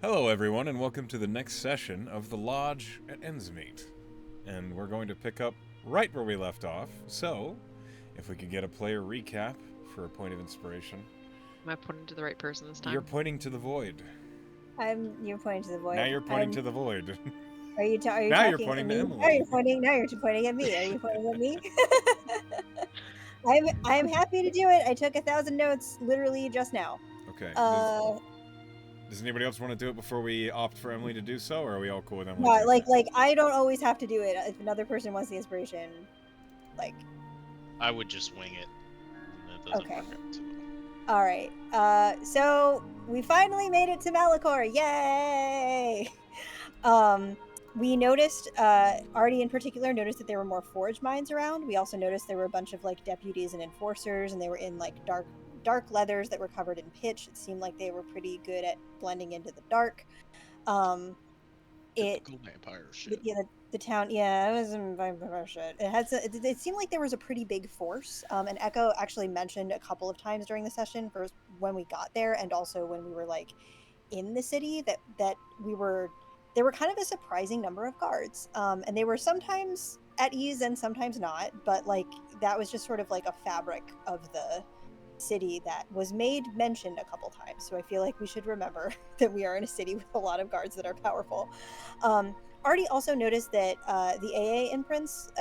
Hello, everyone, and welcome to the next session of the Lodge at Endsmeet. And we're going to pick up right where we left off. So, if we could get a player recap for a point of inspiration. Am I pointing to the right person this time? You're pointing to the void. You're pointing to the void. Now you're pointing to the void. Are you Now talking you're pointing to me? Emily. Now you're pointing at me. Are you pointing at me? I'm happy to do it. I took 1,000 notes literally just now. Okay. Does anybody else want to do it before we opt for Emily to do so, or are we all cool with Emily? Yeah, like I don't always have to do it. If another person wants the inspiration, like. I would just wing it. That doesn't Okay. work out too All right. So we finally made it to Malikor. Yay! We noticed, Artie in particular noticed that there were more forge mines around. We also noticed there were a bunch of like deputies and enforcers, and they were in like dark leathers that were covered in pitch. It seemed like they were pretty good at blending into the dark. Typical vampire shit. Yeah, the town. Yeah, it was vampire shit. It seemed like there was a pretty big force. And Echo actually mentioned a couple of times during the session, first when we got there, and also when we were like in the city, that there were kind of a surprising number of guards. And they were sometimes at ease and sometimes not. But like that was just sort of like a fabric of the city that was mentioned a couple times. So I feel like we should remember that we are in a city with a lot of guards that are powerful. Artie also noticed that the AA imprints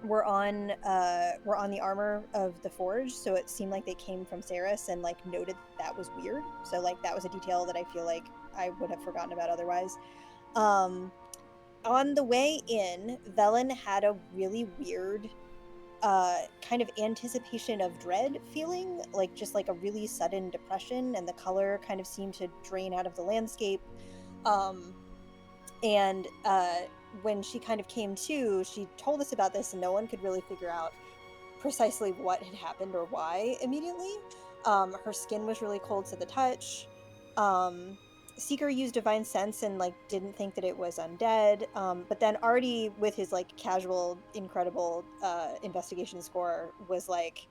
were on the armor of the forge, so it seemed like they came from Saris, and like noted that was weird. So like that was a detail that I feel like I would have forgotten about otherwise. On the way in, Velen had a really weird kind of anticipation of dread feeling, like just like a really sudden depression, and the color kind of seemed to drain out of the landscape. And when she kind of came to, she told us about this, and no one could really figure out precisely what had happened or why immediately. Her skin was really cold to the touch. Seeker used divine sense and like didn't think that it was undead, but then Artie, with his like casual incredible investigation score, was like,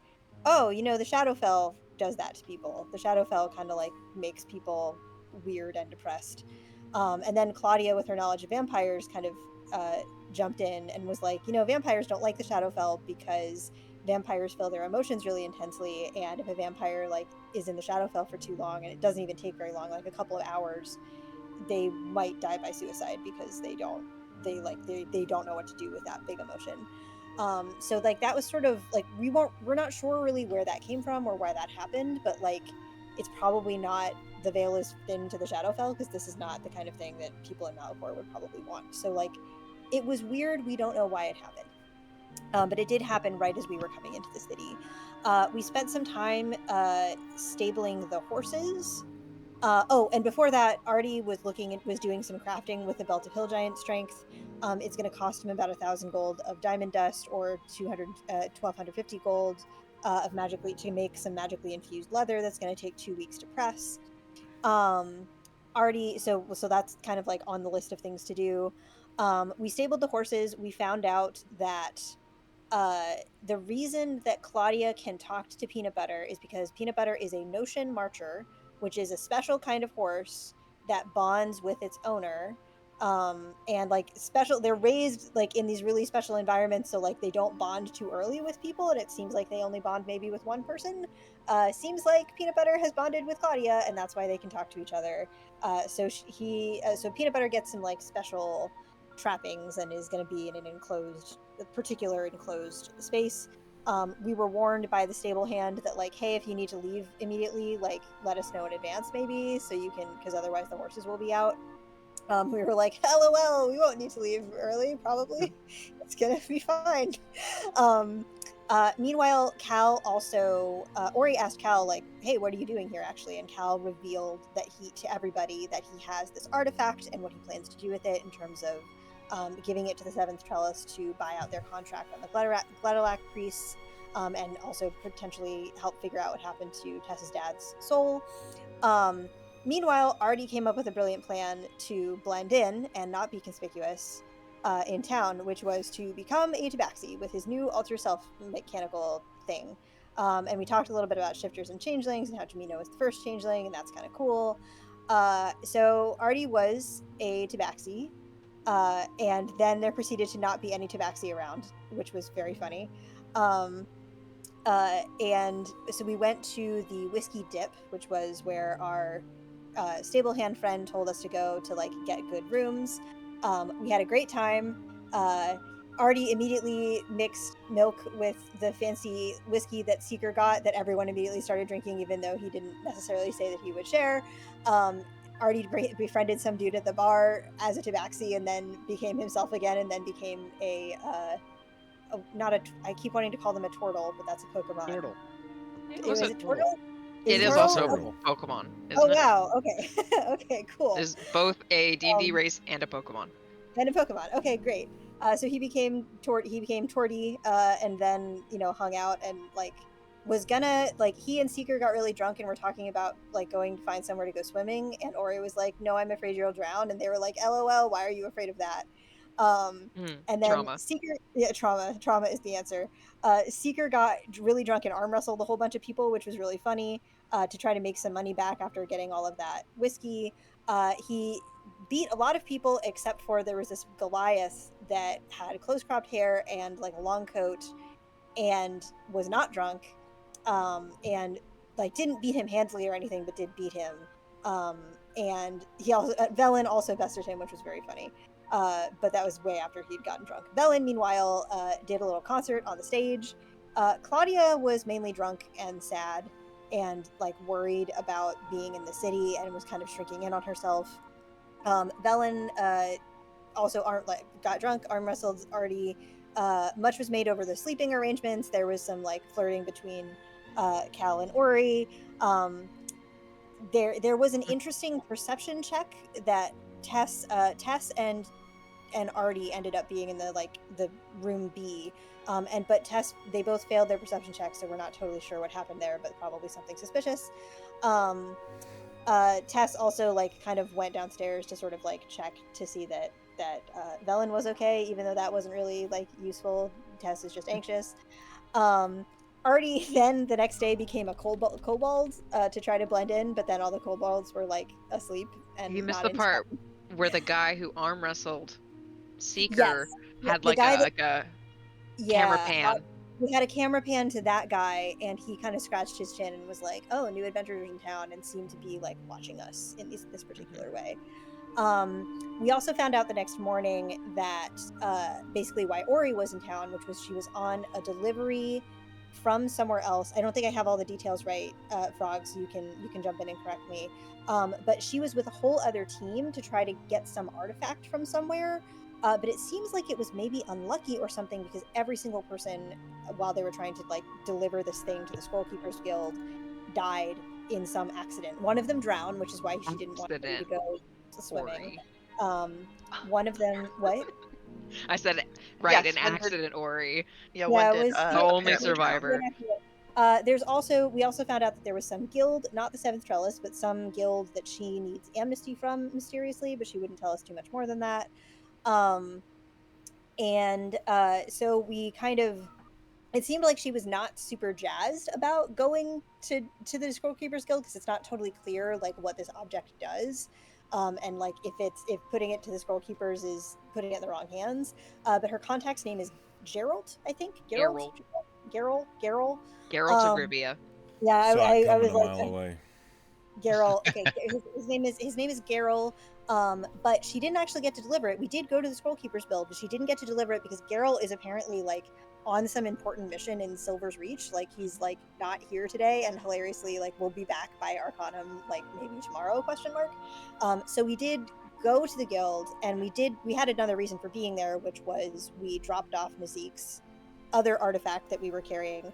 oh, the Shadowfell does that to people. The Shadowfell kind of like makes people weird and depressed. And then Claudia, with her knowledge of vampires, kind of jumped in and was like, vampires don't like the Shadowfell because vampires feel their emotions really intensely, and if a vampire like is in the Shadowfell for too long, and it doesn't even take very long, like a couple of hours, they might die by suicide because they don't know what to do with that big emotion. So like that was sort of like we're not sure really where that came from or why that happened, but like it's probably not the veil is thin to the Shadowfell, because this is not the kind of thing that people in Malikor would probably want. So like it was weird. We don't know why it happened. But it did happen right as we were coming into the city. We spent some time stabling the horses. And before that, Artie was doing some crafting with the Belt of Hill Giant strength. It's going to cost him about 1,000 gold of diamond dust, or 1,250 gold to make some magically infused leather that's going to take 2 weeks to press. Artie, so that's kind of like on the list of things to do. We stabled the horses. We found out that the reason that Claudia can talk to Peanut Butter is because Peanut Butter is a Notion Marcher, which is a special kind of horse that bonds with its owner. And like they're raised like in these really special environments, so like they don't bond too early with people, and it seems like they only bond maybe with one person. Seems like Peanut Butter has bonded with Claudia, and that's why they can talk to each other. So Peanut Butter gets some like special trappings and is going to be in a particular enclosed space. We were warned by the stable hand that like, hey, if you need to leave immediately, like let us know in advance maybe, so you can, because otherwise the horses will be out. We were like, LOL, we won't need to leave early, probably. It's gonna be fine. Meanwhile, Cal also, Ori asked Cal, like, hey, what are you doing here, actually? And Cal revealed to everybody that he has this artifact and what he plans to do with it in terms of giving it to the Seventh Trellis to buy out their contract on the Gledalac priests, and also potentially help figure out what happened to Tessa's dad's soul. Meanwhile, Artie came up with a brilliant plan to blend in and not be conspicuous in town, which was to become a tabaxi with his new alter self mechanical thing. And we talked a little bit about shifters and changelings and how Jamino is the first changeling, and that's kind of cool. So Artie was a tabaxi, and then there proceeded to not be any tabaxi around, which was very funny. Um, and so we went to the Whiskey Dip, which was where our stable hand friend told us to go to like get good rooms. We had a great time. Artie immediately mixed milk with the fancy whiskey that Seeker got, that everyone immediately started drinking, even though he didn't necessarily say that he would share. Artie befriended some dude at the bar as a tabaxi, and then became himself again, and then became not a. I keep wanting to call them a turtle, but that's a Pokemon. Turtle. Is it turtle? It is turtle? also Turtle. a Pokemon, Oh isn't it? wow. Okay. Okay. Cool. Is both a D&D Um, race and a Pokemon. And a Pokemon. Okay, great. So he became Torty, and then hung out and like was gonna like he and Seeker got really drunk and were talking about like going to find somewhere to go swimming, and Ori was like, "No, I'm afraid you'll drown," and they were like, "LOL, why are you afraid of that?" And then Trauma. Seeker, yeah, trauma is the answer. Seeker got really drunk and arm wrestled a whole bunch of people, which was really funny, to try to make some money back after getting all of that whiskey. He beat a lot of people, except for there was this Goliath that had close cropped hair and like a long coat and was not drunk, and like didn't beat him handily or anything, but did beat him. And he also Velen also bested him, which was very funny. But that was way after he'd gotten drunk. Velen, meanwhile, did a little concert on the stage. Claudia was mainly drunk and sad and like worried about being in the city and was kind of shrinking in on herself. Velen also got drunk, arm wrestled Artie. Much was made over the sleeping arrangements. There was some like flirting between Cal and Ori. There was an interesting perception check that Tess and Artie ended up being in the room B. But Tess, they both failed their perception checks, so we're not totally sure what happened there, but probably something suspicious. Tess also like kind of went downstairs to sort of like check to see that Velen was okay, even though that wasn't really like useful. Tess is just anxious. Artie then the next day became a kobold to try to blend in, but then all the kobolds were like asleep and You missed not the in part town. where the guy who arm wrestled Seeker Yes, had the like guy a that like a camera pan. we had a camera pan to that guy, and he kind of scratched his chin and was like, "Oh, new adventurers in town," and seemed to be like watching us in this particular way. We also found out the next morning that basically why Ori was in town, which was she was on a delivery from somewhere else. I don't think I have all the details right, Frog, so you can jump in and correct me. But she was with a whole other team to try to get some artifact from somewhere. But it seems like it was maybe unlucky or something, because every single person, while they were trying to like deliver this thing to the Scroll Keepers Guild, died in some accident. One of them drowned, which is why she didn't want to Accident. go swimming. Ori. One of them, what? I said right, Yes, an when did accident, Ori. yeah, when Yeah, it did was The only apparently drown? survivor. we also found out that there was some guild, not the Seventh Trellis, but some guild that she needs amnesty from mysteriously, but she wouldn't tell us too much more than that. So we kind of, it seemed like she was not super jazzed about going to the Scroll Keepers Guild, because it's not totally clear like what this object does, and like if putting it to the Scroll Keepers is putting it in the wrong hands. But her contact's name is Gerald, I think. Geralt. Geralt. Geralt of Rivia. Yeah, Saw it I coming was a like, mile away. Geralt. Okay, his name is Geralt. But she didn't actually get to deliver it. We did go to the Scroll Keepers Guild, but she didn't get to deliver it because Geralt is apparently like on some important mission in Silver's Reach. Like he's like not here today, and hilariously like we'll be back by Arcanum like maybe tomorrow? Question mark. So we did go to the guild, and we had another reason for being there, which was we dropped off Nazeek's other artifact that we were carrying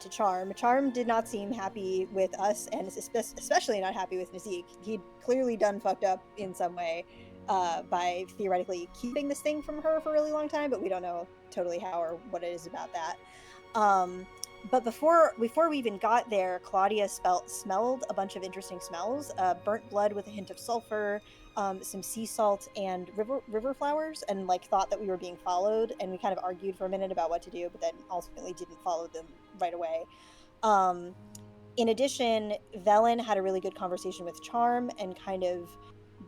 to Charm. Charm did not seem happy with us, and especially not happy with Nazeek. He'd clearly done fucked up in some way by theoretically keeping this thing from her for a really long time, but we don't know totally how or what it is about that. But before we even got there, Claudia smelled a bunch of interesting smells: burnt blood with a hint of sulfur, some sea salt, and river flowers, and like thought that we were being followed. And we kind of argued for a minute about what to do, but then ultimately didn't follow them right away. In addition, Velen had a really good conversation with Charm and kind of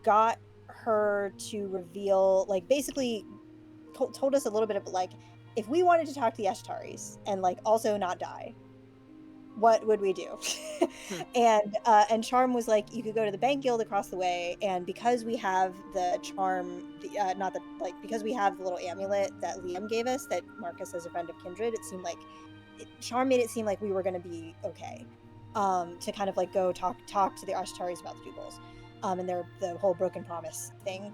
got her to reveal, like, basically told us a little bit of, like, if we wanted to talk to the Ashtaris and, like, also not die, what would we do? And Charm was like, you could go to the bank guild across the way, and because we have the charm, not the, like, because we have the little amulet that Liam gave us that Marcus as a friend of kindred, it seemed like Charm made it seem like we were going to be okay, to kind of like go talk to the Ashtaris about the Doubles, and the whole broken promise thing.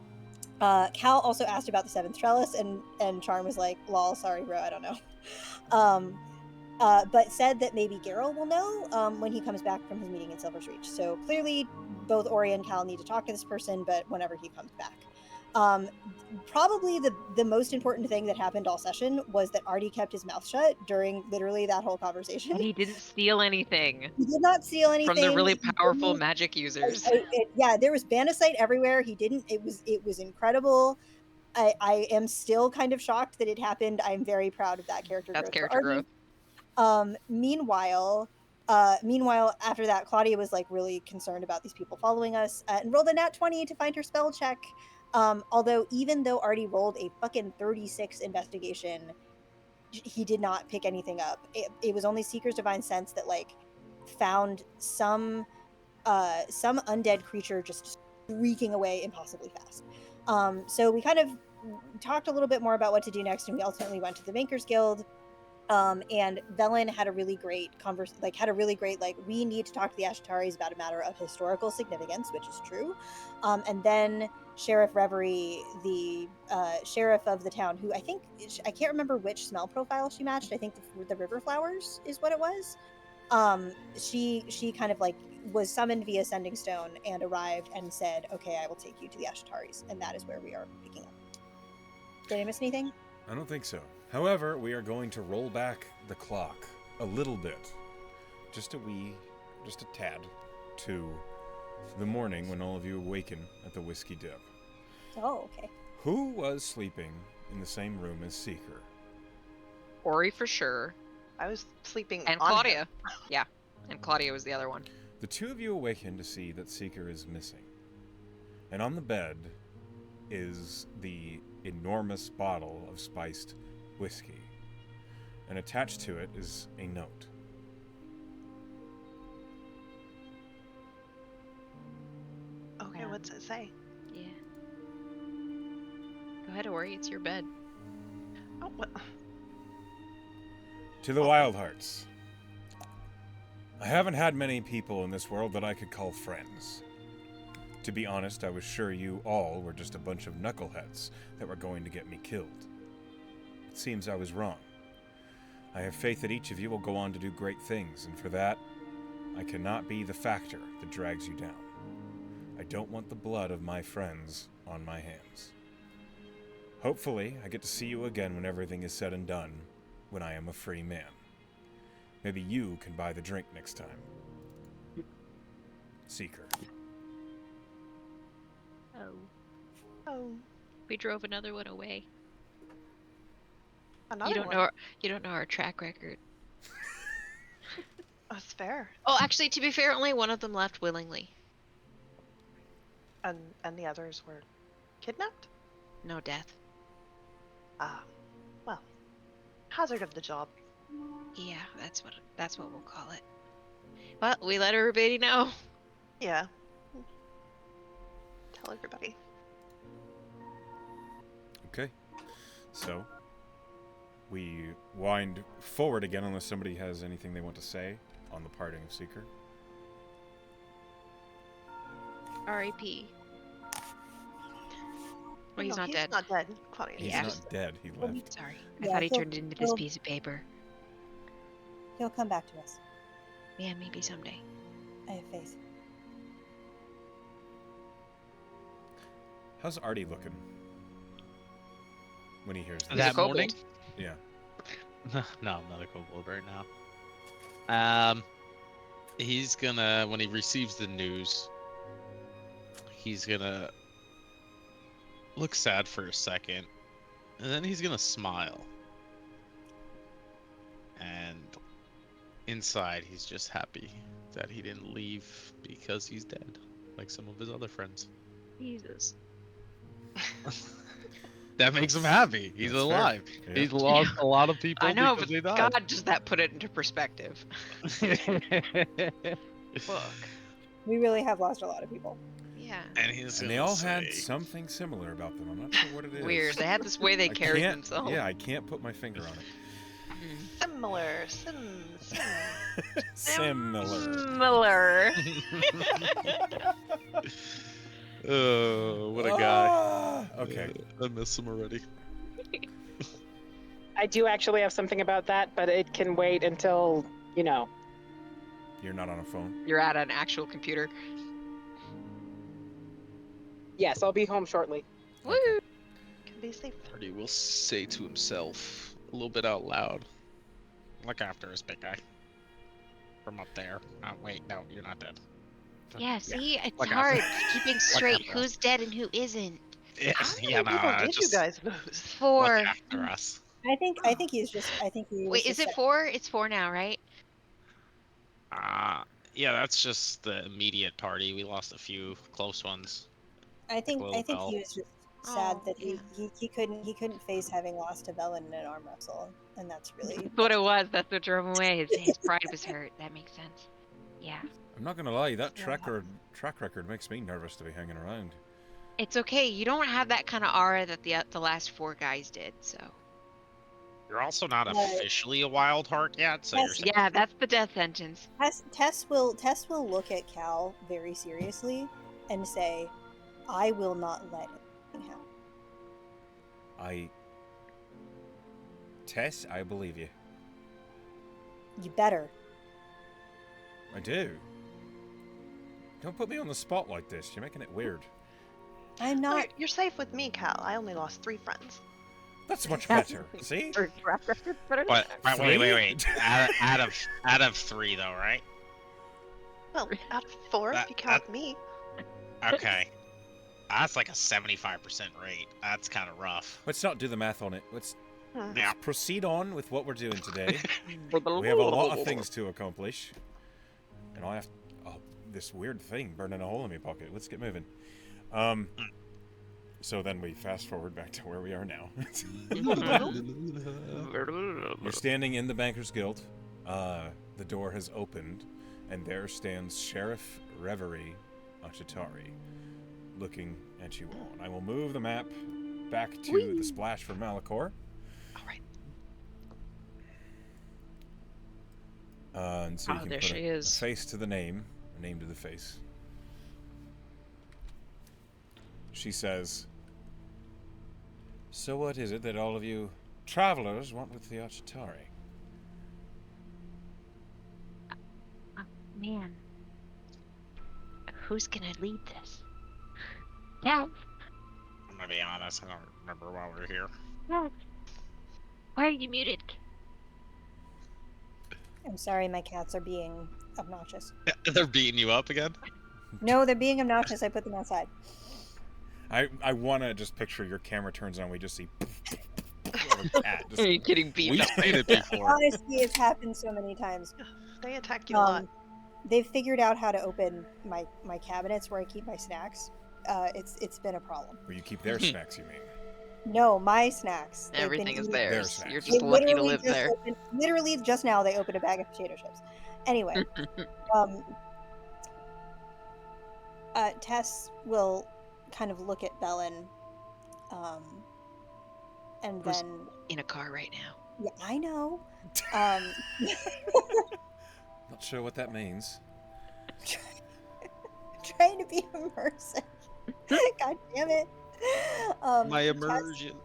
Cal also asked about the seventh trellis, and Charm was like, lol, sorry bro, I don't know. But said that maybe Geralt will know when he comes back from his meeting in Silver's Reach. So clearly, both Ori and Cal need to talk to this person, but whenever he comes back. Probably the most important thing that happened all session was that Artie kept his mouth shut during literally that whole conversation. And he didn't steal anything. He did not steal anything from the really powerful magic users. Yeah, there was Banasite everywhere. He didn't. It was incredible. I am still kind of shocked that it happened. I'm very proud of that character That's growth. character growth. Meanwhile, after that, Claudia was like really concerned about these people following us, and rolled a nat 20 to find her spell check. Although even though Artie rolled a fucking 36 investigation, he did not pick anything up. It was only Seeker's Divine Sense that like found some undead creature just streaking away impossibly fast. So we kind of talked a little bit more about what to do next, and we ultimately went to the Bankers Guild. And Velen had a really great we need to talk to the Ashtaris about a matter of historical significance, which is true. And then Sheriff Reverie, the sheriff of the town, who I can't remember which smell profile she matched. I think the river flowers is what it was. She kind of like was summoned via Sending Stone and arrived and said, "Okay, I will take you to the Ashtaris," and that is where we are picking up. Did I miss anything? I don't think so. However, we are going to roll back the clock a little bit, just a tad, to the morning when all of you awaken at the Whiskey Dip. Oh, okay. Who was sleeping in the same room as Seeker? Ori for sure. I was sleeping and on Claudia. him. Yeah, and Claudia was the other one. The two of you awaken to see that Seeker is missing. And on the bed is the enormous bottle of spiced whiskey. And attached to it is a note. Okay, what's it say? Yeah. Go ahead, Ori. It's your bed. Oh, what? To the Wildhearts. I haven't had many people in this world that I could call friends. To be honest, I was sure you all were just a bunch of knuckleheads that were going to get me killed. It seems I was wrong. I have faith that each of you will go on to do great things, and for that, I cannot be the factor that drags you down. I don't want the blood of my friends on my hands. Hopefully, I get to see you again when everything is said and done, when I am a free man. Maybe you can buy the drink next time. Seeker. Oh, We drove another one away. another You don't one. know. You don't know our track record. That's fair. Oh, actually, to be fair, only one of them left willingly. And the others were kidnapped? No death. Ah, well, hazard of the job. Yeah, that's what we'll call it. Well, we let everybody know. Yeah. Tell everybody. Okay. So, we wind forward again unless somebody has anything they want to say on the parting of Seeker. R.I.P. Well, he's No, not dead. He's not dead, Claudia. He's Yeah. not dead. He left. Sorry, I Yeah, thought he he'll- turned into this he'll- piece of paper. He'll come back to us. Yeah, maybe someday. I have faith. How's Artie looking? When he hears this? He's a That kobold. morning? Yeah. No, I'm not a kobold right now. He's gonna, when he receives the news, he's gonna look sad for a second, and then he's gonna smile. And inside, he's just happy that he didn't leave because he's dead, like some of his other friends. Jesus. That makes him happy. He's That's fair. alive. Yeah. He's lost a lot of people I know, because but they God, died. does that put it into perspective? Fuck. We really have lost a lot of people. Yeah. And he's And they gonna all say, had something similar about them. I'm not sure what it is. Weird. They had this way they I carried can't- themselves. Yeah, I can't put my finger on it. Similar. Similar. Similar. Oh, what a guy. Ah, okay. I miss him already. I do actually have something about that, but it can wait until, you know. You're not on a phone. You're at an actual computer. Yes, I'll be home shortly. Woo! Okay. Can be safe. Artie will say to himself a little bit out loud. Look after us, big guy. From up there. Oh, wait, no, you're not dead. Yeah, see, it's Look hard after- keeping straight after us. who's dead and who isn't. Yeah, How many yeah, people no, did just you guys lose? look 4. after us. I think he was Wait, is just it 4? It's 4 now, right? Yeah, that's just the immediate party. We lost a few close ones. I think Little he Bell. was just sad Oh, that yeah. he couldn't face having lost to Velen in an arm wrestle, and that's really That's what it was. That's what drove him away. His pride was hurt. That makes sense. Yeah. I'm not gonna lie, that Yeah. track record makes me nervous to be hanging around. It's okay. You don't have that kind of aura that the last 4 guys did, so. You're also not Right. officially a wild heart yet, so Yes, you're Yeah, that's the death sentence. Tess will look at Cal very seriously and say, "I will not let anything happen." Tess, I believe you. You better. I do. Don't put me on the spot like this. You're making it weird. I'm No, not. you're safe with me, Cal. I only lost 3 friends. That's much better. See? Or track record better. But wait. Three? out of 3 though, right? Well, out of 4 if you count me. Okay. That's like a 75% rate. That's kind of rough. Let's not do the math on it. Let's Yeah. proceed on with what we're doing today. We have a lot of things to accomplish. And I have this weird thing burning a hole in my pocket. Let's get moving. So then we fast forward back to where we are now. You're standing in the Bankers Guild. The door has opened, and there stands Sheriff Reverie Achatari, looking at you all. And I will move the map back to the splash for Malikor. All right. And so you Oh, can there put she a is. face to the name, a name to the face. She says, "So what is it that all of you travelers want with the Achatari?" Man. Who's gonna lead this? Yeah. I'm gonna be honest, I don't remember why we're here. Yeah. Why are you muted? I'm sorry, my cats are being obnoxious. They're beating you up again? No, they're being obnoxious. I put them outside. I want to just picture your camera turns on, we just see cat. Are you getting We've beat up? seen it before. Honestly, it's happened so many times. They attack you a lot. They've figured out how to open my cabinets where I keep my snacks. It's been a problem. Where you keep their snacks, you mean? No, my snacks. They've been Everything is eating- Their theirs. snacks. You're They just lucky to literally live just there. literally just now they opened a bag of potato chips. Anyway, Tess will kind of look at Belen, and Who's- then In a car right now. yeah, I know. Not sure what that means. Trying to be immersive. God damn it. My Tess- immersion.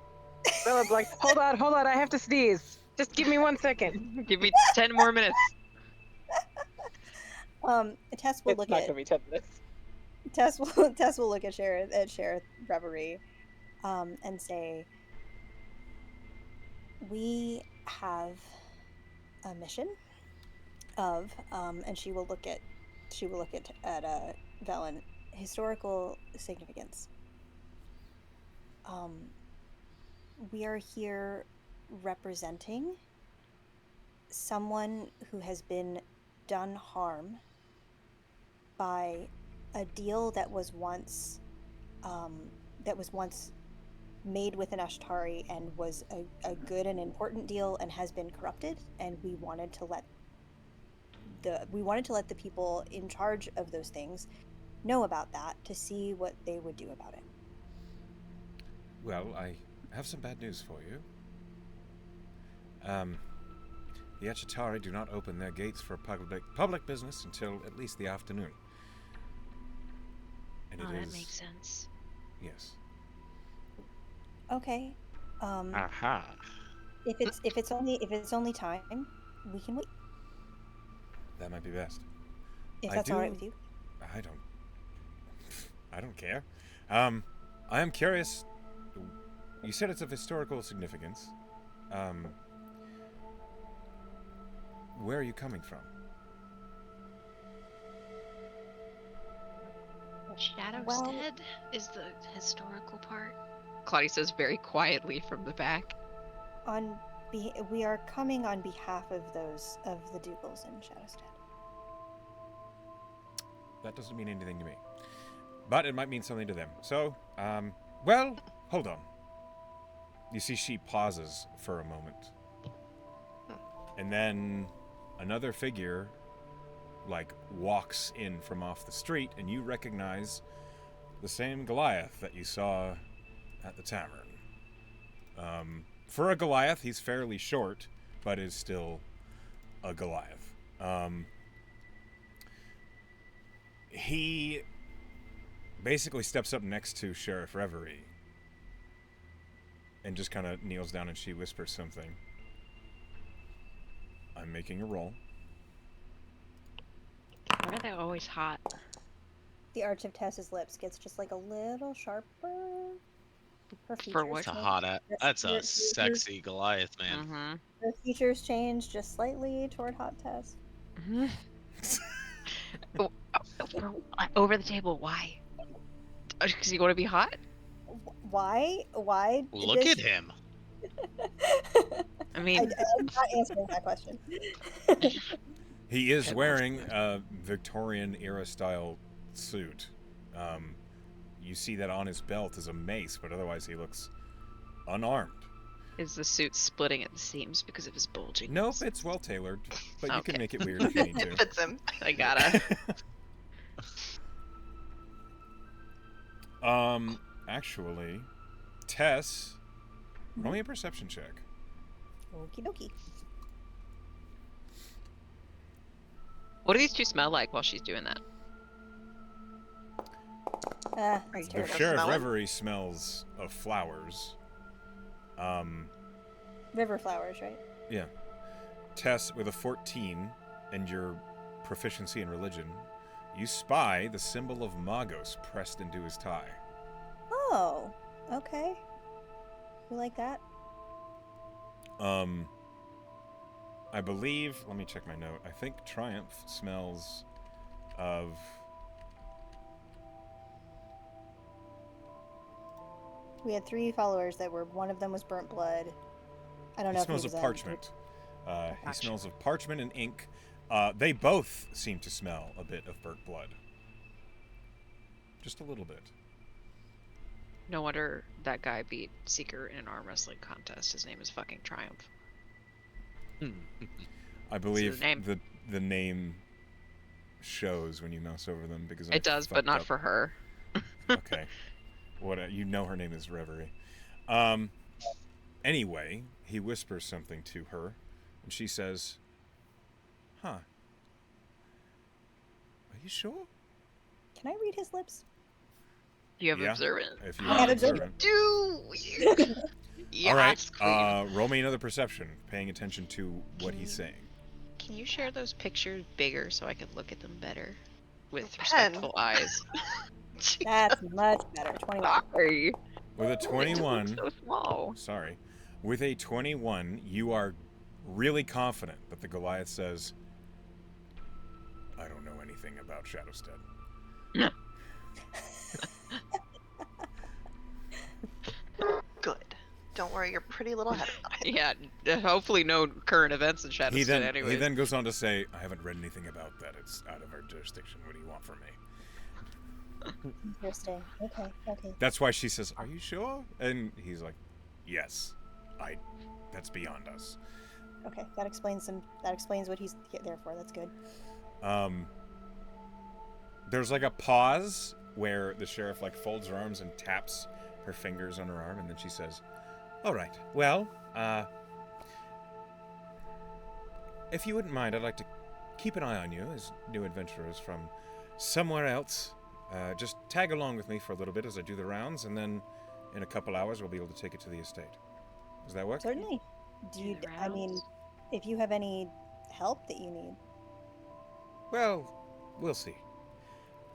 Philip's like, hold on, I have to sneeze. Just give me 1 second. Give me 10 more minutes. Tess will It's look not at gonna be 10 minutes. Tess will look at Sheriff Reverie, and say, "We have a mission of," and she will look at Velen, historical significance. We are here representing someone who has been done harm by a deal that was once made with an Ashtari and was a good and important deal and has been corrupted, and we wanted to let the people in charge of those things know about that to see what they would do about it. Well, I have some bad news for you. The Achatari do not open their gates for public business until at least the afternoon. And Oh, it that is... makes sense. Yes. Okay. Aha. If it's only time, we can wait. That might be best. If I that's all right do- with you. I don't care. I am curious. You said it's of historical significance. Where are you coming from? Shadowstead is the historical part. Claudia says very quietly from the back. We are coming on behalf of the Dougals in Shadowstead. That doesn't mean anything to me. But it might mean something to them. So, well, hold on. You see, she pauses for a moment. And then another figure, walks in from off the street, and you recognize the same Goliath that you saw at the tavern. For a Goliath, he's fairly short, but is still a Goliath. He basically steps up next to Sheriff Reverie and just kind of kneels down, and she whispers something. I'm making a roll. Why are they always hot? The arch of Tess's lips gets just a little sharper. Her For what? It's a change. hot. That's Your- a sexy Goliath, man. Mm-hmm. Her features change just slightly toward hot Tess. Over the table, why? Because you want to be hot? Why? Why? Look at him. I mean, I'm not answering that question. He is wearing a Victorian era style suit. You see that on his belt is a mace, but otherwise he looks unarmed. is the suit splitting at the seams because of his bulging? Nope, it's well tailored, but you can Okay. make it weird if you need It to. fits him. I gotta. Actually, Tess, roll me a perception check. Okie dokie. What do these two smell like while she's doing that? Are you That's The Here, terrible. go Sheriff smell it. Reverie smells of flowers. River flowers, right? Yeah. Tess, with a 14 and your proficiency in religion, you spy the symbol of Magos pressed into his tie. Oh, okay. We like that. I believe, let me check my note. I think Triumph smells of... We had 3 followers that were. One of them was burnt blood. I don't He know if smells he of was parchment. He Gotcha. smells of parchment and ink. They both seem to smell a bit of burnt blood. Just a little bit. No wonder that guy beat Seeker in an arm wrestling contest. His name is fucking Triumph. I believe name. the name shows when you mouse over them because I It does, but fucked not up. for her. Okay. You know her name is Reverie. Anyway, he whispers something to her, and she says, "Huh. Are you sure?" Can I read his lips? You have Yeah. observant. If you I are have observant. Do. Yeah, All right. Roll me another perception, paying attention to what he's saying. Can you share those pictures bigger so I can look at them better with Pen. respectful eyes? That's much better. 21. Sorry. With a They just look 21, so small. sorry. With a 21, you are really confident that the Goliath says, "I don't know anything about Shadowstead." Good. Don't worry your pretty little head about Yeah, hopefully no current events in Shadowstone He anyways. then goes on to say, I haven't read anything about that. It's out of our jurisdiction. What do you want from me? Interesting. Okay. That's why she says, are you sure? And he's like, yes. That's beyond us. Okay, that explains what he's there for. That's good. There's like a pause where the sheriff like folds her arms and taps her fingers on her arm, and then she says, all right, well, if you wouldn't mind, I'd like to keep an eye on you as new adventurers from somewhere else. Just tag along with me for a little bit as I do the rounds, and then in a couple hours we'll be able to take it to the estate. Does that work? Certainly. I mean, if you have any help that you need. Well, we'll see.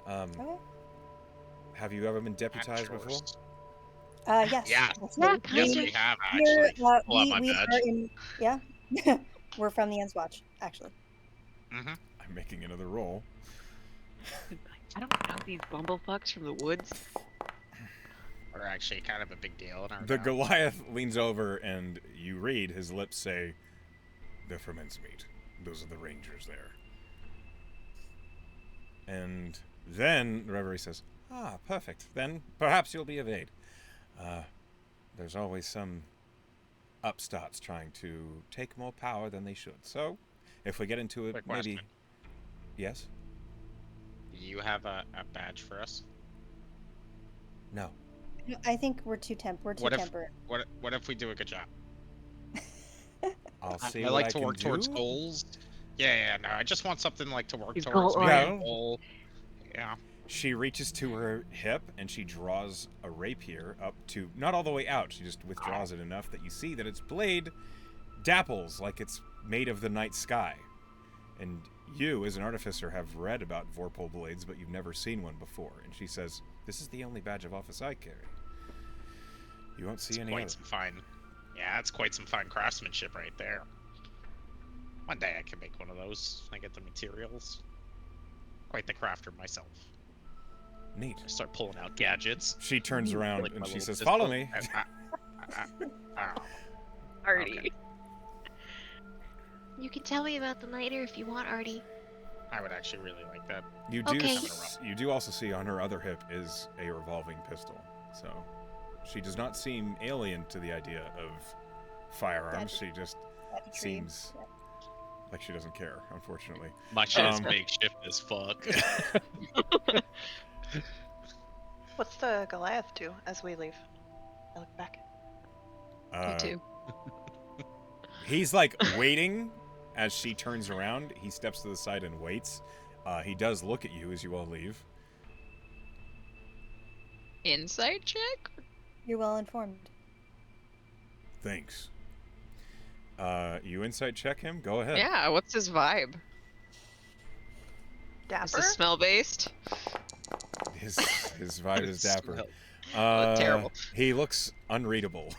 Okay. Have you ever been deputized before? Yes. Yeah. Absolutely. Yes, we have actually. Pull out my we badge. are in. Yeah. We're from the Endswatch, actually. Mm-hmm. I'm making another roll. I don't know these bumblefucks from the woods. We're actually kind of a big deal in our The town. Goliath leans over, and you read his lips say, they're from Endsmeet. Those are the rangers there. And then the Reverie says, perfect. Then perhaps you'll be of aid. There's always some upstarts trying to take more power than they should. So, if we get into it, Quick maybe... question. Yes? Do you have a badge for us? No. I think we're too temperate. What if we do a good job? I'll see I what like I to can work do. towards goals. Yeah, no, I just want something like to work He's towards. goal Maybe a oriented. goal. Yeah. She reaches to her hip and she draws a rapier up to, not all the way out, she just withdraws it enough that you see that its blade dapples like it's made of the night sky. And you, as an artificer, have read about Vorpal blades, but you've never seen one before. And she says, this is the only badge of office I carry. You won't see any other. Yeah, that's quite some fine craftsmanship right there. One day I can make one of those. I get the materials. Quite the crafter myself. Neat. I start pulling out gadgets. She turns around Like and my she little says, pistol. follow me. Artie. Okay. You can tell me about them later if you want, Artie. I would actually really like that. You do, Okay. you do also see on her other hip is a revolving pistol. So she does not seem alien to the idea of firearms. She just seems like she doesn't care, unfortunately. My shit's makeshift as fuck. What's the Goliath do as we leave? I look back. Me too. He's like waiting as she turns around. He steps to the side and waits. He does look at you as you all leave. Insight check? You're well informed. Thanks. You insight check him? Go ahead. Yeah, what's his vibe? Dapper? Is this smell based? His vibe is dapper. Terrible. He looks unreadable.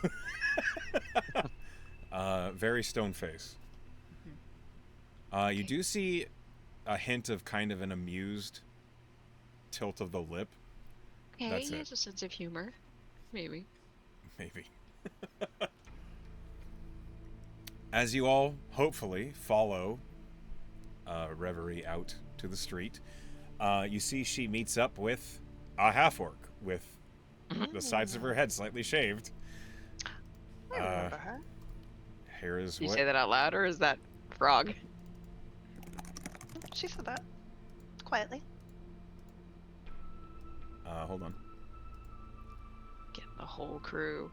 Very stone face. You do see a hint of kind of an amused tilt of the lip. Okay, That's he it. has a sense of humor. Maybe. Maybe. As you all hopefully follow Reverie out to the street, you see she meets up with a half-orc with the sides of her head slightly shaved. I remember her. Here is Did you what... say that out loud, or is that frog? She said that. Quietly. Hold on. Getting the whole crew.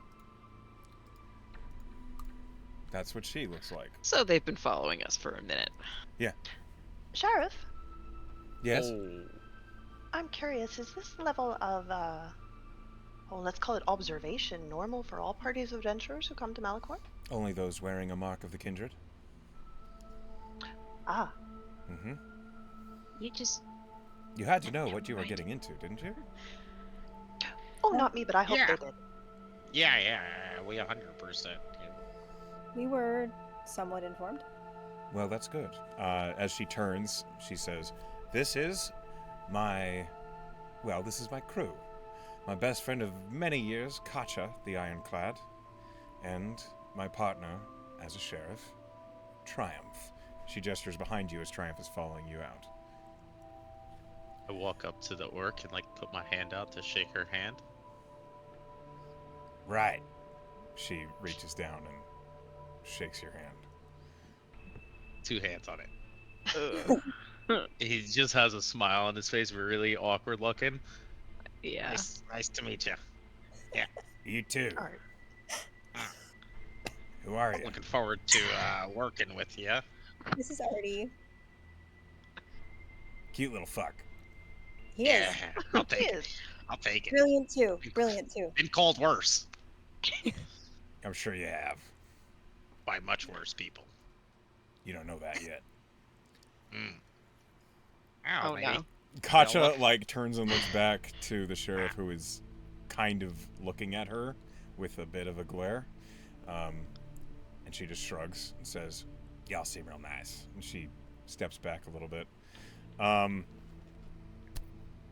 That's what she looks like. So they've been following us for a minute. Sheriff, Yes? Oh. I'm curious, is this level of, let's call it observation, normal for all parties of adventurers who come to Malikor? Only those wearing a mark of the kindred. Ah, Mm-hmm. You just You had to know what you were getting into, didn't you? oh, not me, but I hope Yeah. they did. Yeah, we 100%. We were somewhat informed. Well, that's good. As she turns, she says, this is my crew. My best friend of many years, Kacha, the Ironclad. And my partner as a sheriff, Triumph. She gestures behind you as Triumph is following you out. I walk up to the orc and like put my hand out to shake her hand. Right. She reaches down and shakes your hand. 2 hands on it. He just has a smile on his face, really awkward looking. Yeah. Nice to meet you. You too. All right. Who are you? Looking forward to working with you. This is Artie. Cute little fuck. He is. I'll take He it. is. I'll take it. Brilliant too. Brilliant too. Been called worse I'm sure you have. by much worse people. You don't know that yet. Oh, Maybe. no. Katja, look. like, turns and looks back to the sheriff, who is kind of looking at her with a bit of a glare. And she just shrugs and says, y'all seem real nice. And she steps back a little bit.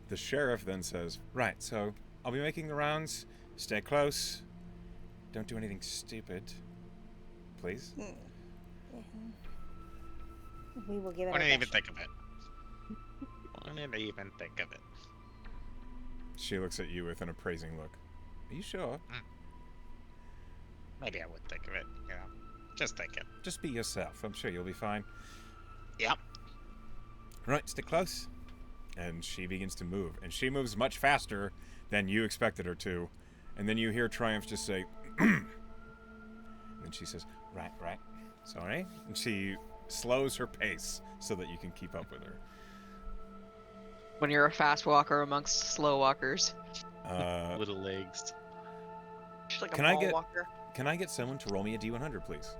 The sheriff then says, right, so I'll be making the rounds. Stay close. Don't do anything stupid. Please. We will give it I our didn't even best think of it. I didn't even think of it. She looks at you with an appraising look. Are you sure? Maybe I would think of it, you know. Just thinking. Just be yourself. I'm sure you'll be fine. Yep. Right, stick close. And she begins to move. And she moves much faster than you expected her to. And then you hear Triumph just say, and then she says, right, sorry. And she slows her pace so that you can keep up with her. When you're a fast walker amongst slow walkers. Little legs. She's like a Can I ball get- walker. Can I get someone to roll me a D100, please?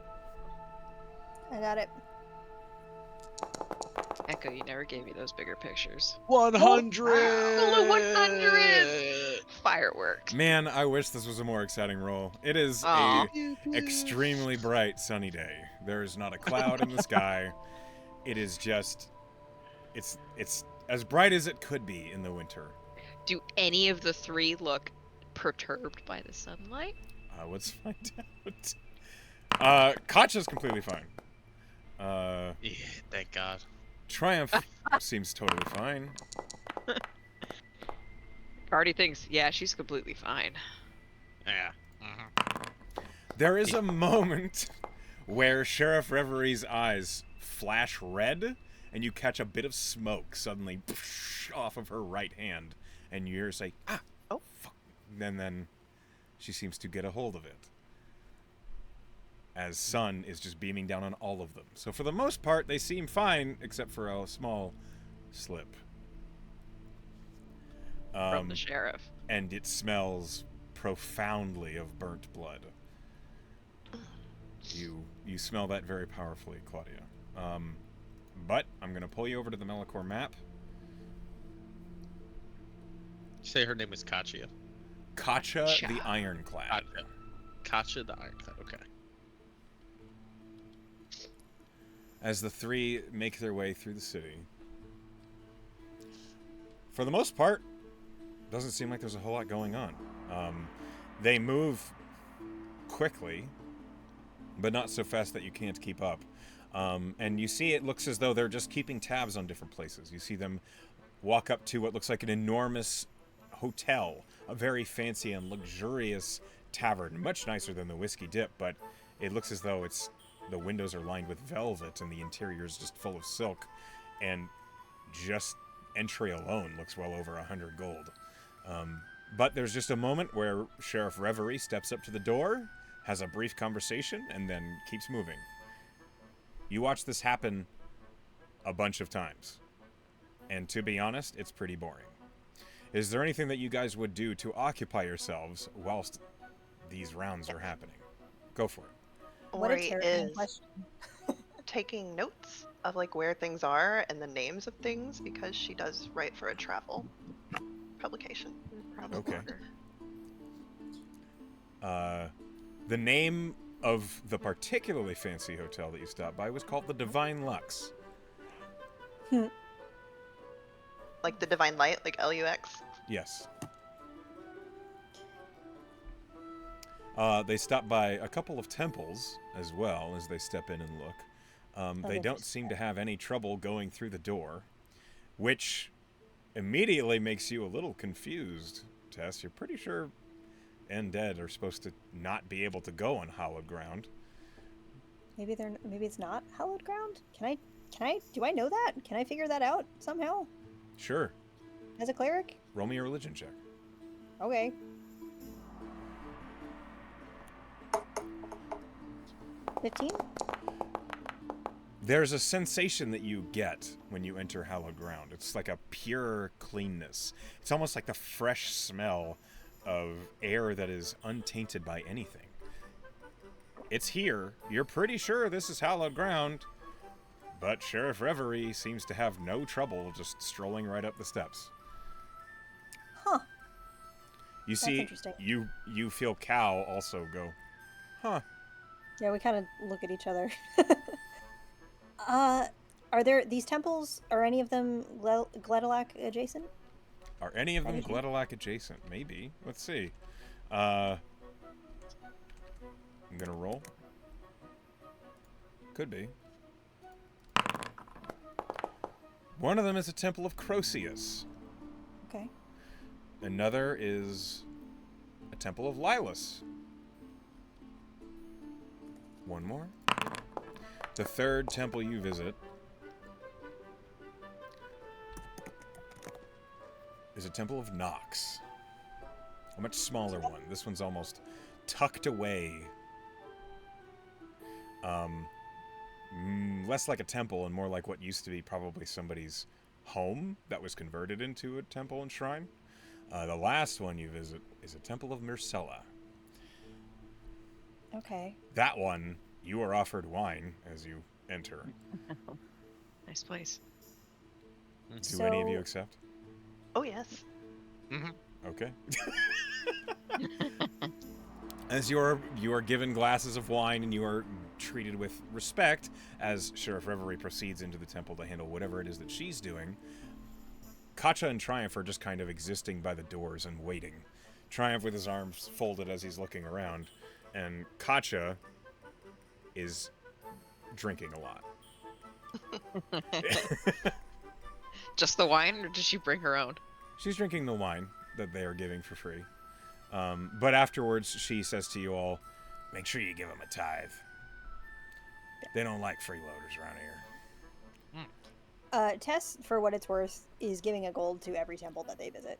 I got it. Echo, you never gave me those bigger pictures. 100! Oh, 100! Fireworks. Man, I wish this was a more exciting roll. It is Aw. a extremely bright sunny day. There is not a cloud in the sky. It is just it's as bright as it could be in the winter. Do any of the 3 look perturbed by the sunlight? Let's find out. Katja's completely fine. Yeah, thank God. Triumph seems totally fine. Artie thinks, yeah, she's completely fine. Yeah. There is a moment where Sheriff Reverie's eyes flash red, and you catch a bit of smoke suddenly off of her right hand, and you hear her say, "Ah, Oh. fuck!" And then she seems to get a hold of it, as sun is just beaming down on all of them. So for the most part, they seem fine, except for a small slip. From the sheriff. And it smells profoundly of burnt blood. You smell that very powerfully, Claudia. But I'm going to pull you over to the Malikor map. Say her name is Katya. Katja Katja. the Ironclad. Katya the Ironclad, okay. As the 3 make their way through the city, for the most part, doesn't seem like there's a whole lot going on. They move quickly, but not so fast that you can't keep up. And you see it looks as though they're just keeping tabs on different places. You see them walk up to what looks like an enormous hotel, a very fancy and luxurious tavern, much nicer than the Whiskey Dip, but it looks as though the windows are lined with velvet and the interior is just full of silk, and just entry alone looks well over 100 gold. But there's just a moment where Sheriff Reverie steps up to the door, has a brief conversation, and then keeps moving. You watch this happen a bunch of times, and to be honest, it's pretty boring. Is there anything that you guys would do to occupy yourselves whilst these rounds are happening? Go for it. What a Ori terrifying is question. taking notes of like where things are and the names of things because she does write for a travel publication. Okay. The name of the particularly fancy hotel that you stopped by was called the Divine Lux. Like the divine light, like LUX. Yes. They stop by a couple of temples as well as they step in and look. They don't seem to have any trouble going through the door, which immediately makes you a little confused, Tess. You're pretty sure undead are supposed to not be able to go on hallowed ground. Maybe it's not hallowed ground? Do I know that? Can I figure that out somehow? Sure. As a cleric? Roll me a religion check. Okay. 15? There's a sensation that you get when you enter hallowed ground. It's like a pure cleanness. It's almost like the fresh smell of air that is untainted by anything. It's here. You're pretty sure this is hallowed ground. But Sheriff Reverie seems to have no trouble just strolling right up the steps. Huh. You That's see, interesting. you feel Cal also go, huh. Yeah, we kind of look at each other. Are there these temples? Are any of them Gledalac adjacent? Are any of them Anything? Gledalac adjacent? Maybe. Let's see. I'm gonna roll. Could be. One of them is a temple of Croceus. Okay. Another is a temple of Lilus. One more. The third temple you visit is a temple of Nox. A much smaller one. This one's almost tucked away. Less like a temple and more like what used to be probably somebody's home that was converted into a temple and shrine. The last one you visit is a temple of Myrcella. Okay. That one, you are offered wine as you enter. Nice place. Do any of you accept? Oh yes. Okay. As you are given glasses of wine and you are treated with respect as Sheriff Reverie proceeds into the temple to handle whatever it is that she's doing, Katcha and Triumph are just kind of existing by the doors and waiting. Triumph with his arms folded as he's looking around, and Katcha is drinking a lot. Just the wine, or did she bring her own? She's drinking the wine that they are giving for free. But afterwards, she says to you all, make sure you give them a tithe. They don't like freeloaders around here. Tess, for what it's worth, is giving a gold to every temple that they visit.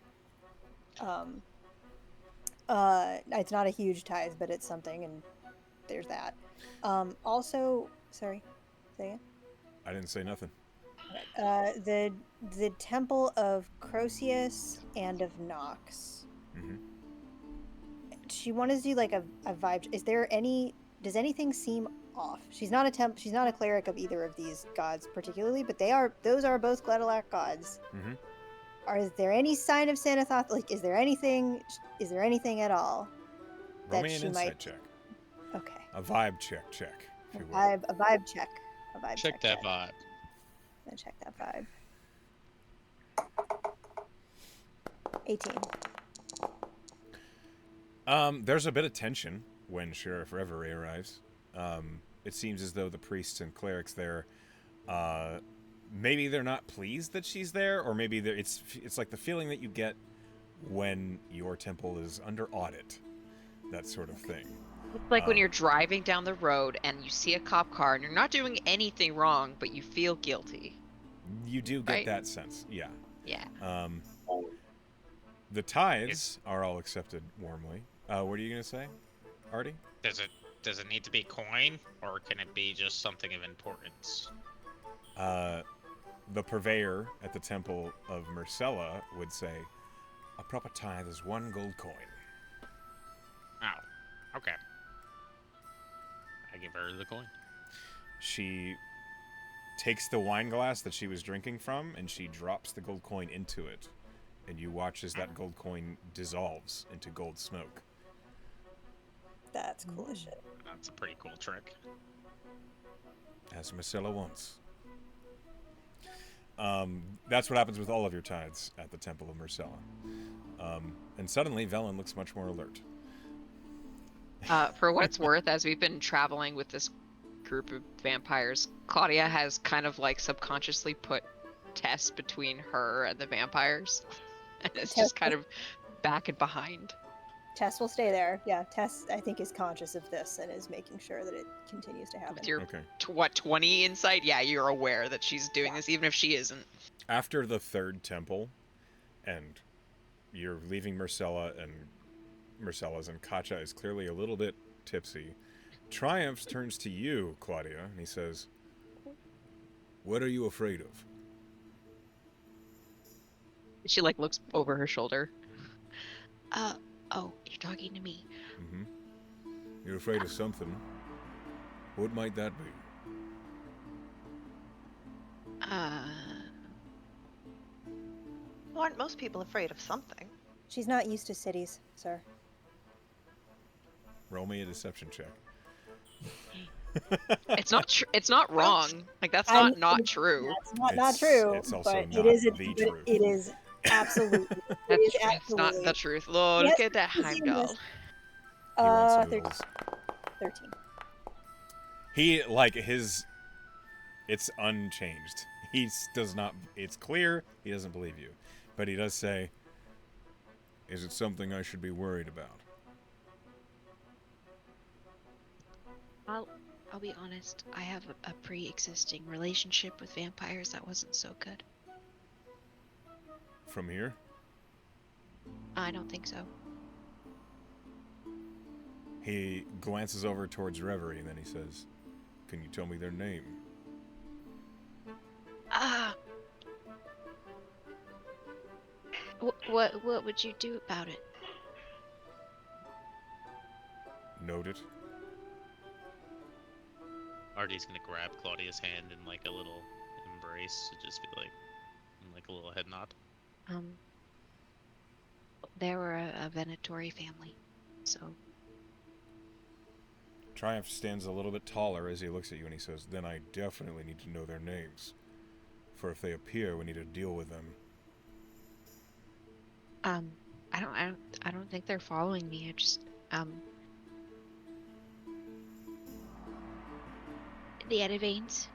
It's not a huge tithe, but it's something, and there's that. Also, sorry, say again? I didn't say nothing. The temple of Croceus and of Nox. Mm-hmm. She wanted to do like a vibe. Does anything seem off? She's not a cleric of either of these gods particularly, but those are both Gledalac gods. Mm-hmm. Is there any sign of Xanathoth? Like, is there anything at all Roll that me an she insight might? check. Okay. A vibe check, if A you will. vibe check. A vibe check. Check that vibe. I'm gonna check that vibe. 18. There's a bit of tension when Sheriff Reverie arrives. It seems as though the priests and clerics there, maybe they're not pleased that she's there, or maybe it's like the feeling that you get when your temple is under audit, that sort of thing. It's like when you're driving down the road and you see a cop car and you're not doing anything wrong, but you feel guilty. You do get Right? that sense, yeah. Yeah. The tithes are all accepted warmly. What are you gonna say, Artie? Does it need to be coin, or can it be just something of importance? The purveyor at the Temple of Myrcella would say, a proper tithe is 1 gold coin. Oh, okay. I give her the coin. She takes the wine glass that she was drinking from, and she drops the gold coin into it. And you watch as that gold coin dissolves into gold smoke. That's cool as shit. That's a pretty cool trick. As Myrcella wants. That's what happens with all of your tithes at the Temple of Myrcella. And suddenly, Velen looks much more alert. For what's worth, as we've been traveling with this group of vampires, Claudia has kind of like subconsciously put Tess between her and the vampires. And it's Tess just kind of back and behind. Tess will stay there. Yeah, Tess, I think, is conscious of this and is making sure that it continues to happen. With your, Okay. 20 insight? Yeah, you're aware that she's doing Yeah. this, even if she isn't. After the third temple, and you're leaving Marcella's and Katja is clearly a little bit tipsy. Triumphs turns to you, Claudia, and he says, "What are you afraid of?" She like looks over her shoulder. Oh, you're talking to me. Mm-hmm. You're afraid of something. What might that be? Well, aren't most people afraid of something? She's not used to cities, sir. Roll me a deception check. It's not it's not wrong. Like that's I'm- not true. That's not It's- true. it's also but not it is the but truth. It is absolutely. That's it is it's not absolutely. the truth. Lord, Yes, look at that it's in this. Heimdall. He wants 13. noodles. 13. He like his. It's unchanged. He does not. It's clear he doesn't believe you, but he does say, "Is it something I should be worried about?" I'll be honest. I have a pre-existing relationship with vampires that wasn't so good. From here, I don't think so. he glances over towards Reverie, and then he says, "Can you tell me their name?" What would you do about it? Note it. Artie's gonna grab Claudia's hand in like a little embrace, to just be like a little head nod. They were a Venatori family, so Triumph stands a little bit taller as he looks at you, and he says, "Then I definitely need to know their names. For if they appear, we need to deal with them." I don't think they're following me. I just the Edivanes.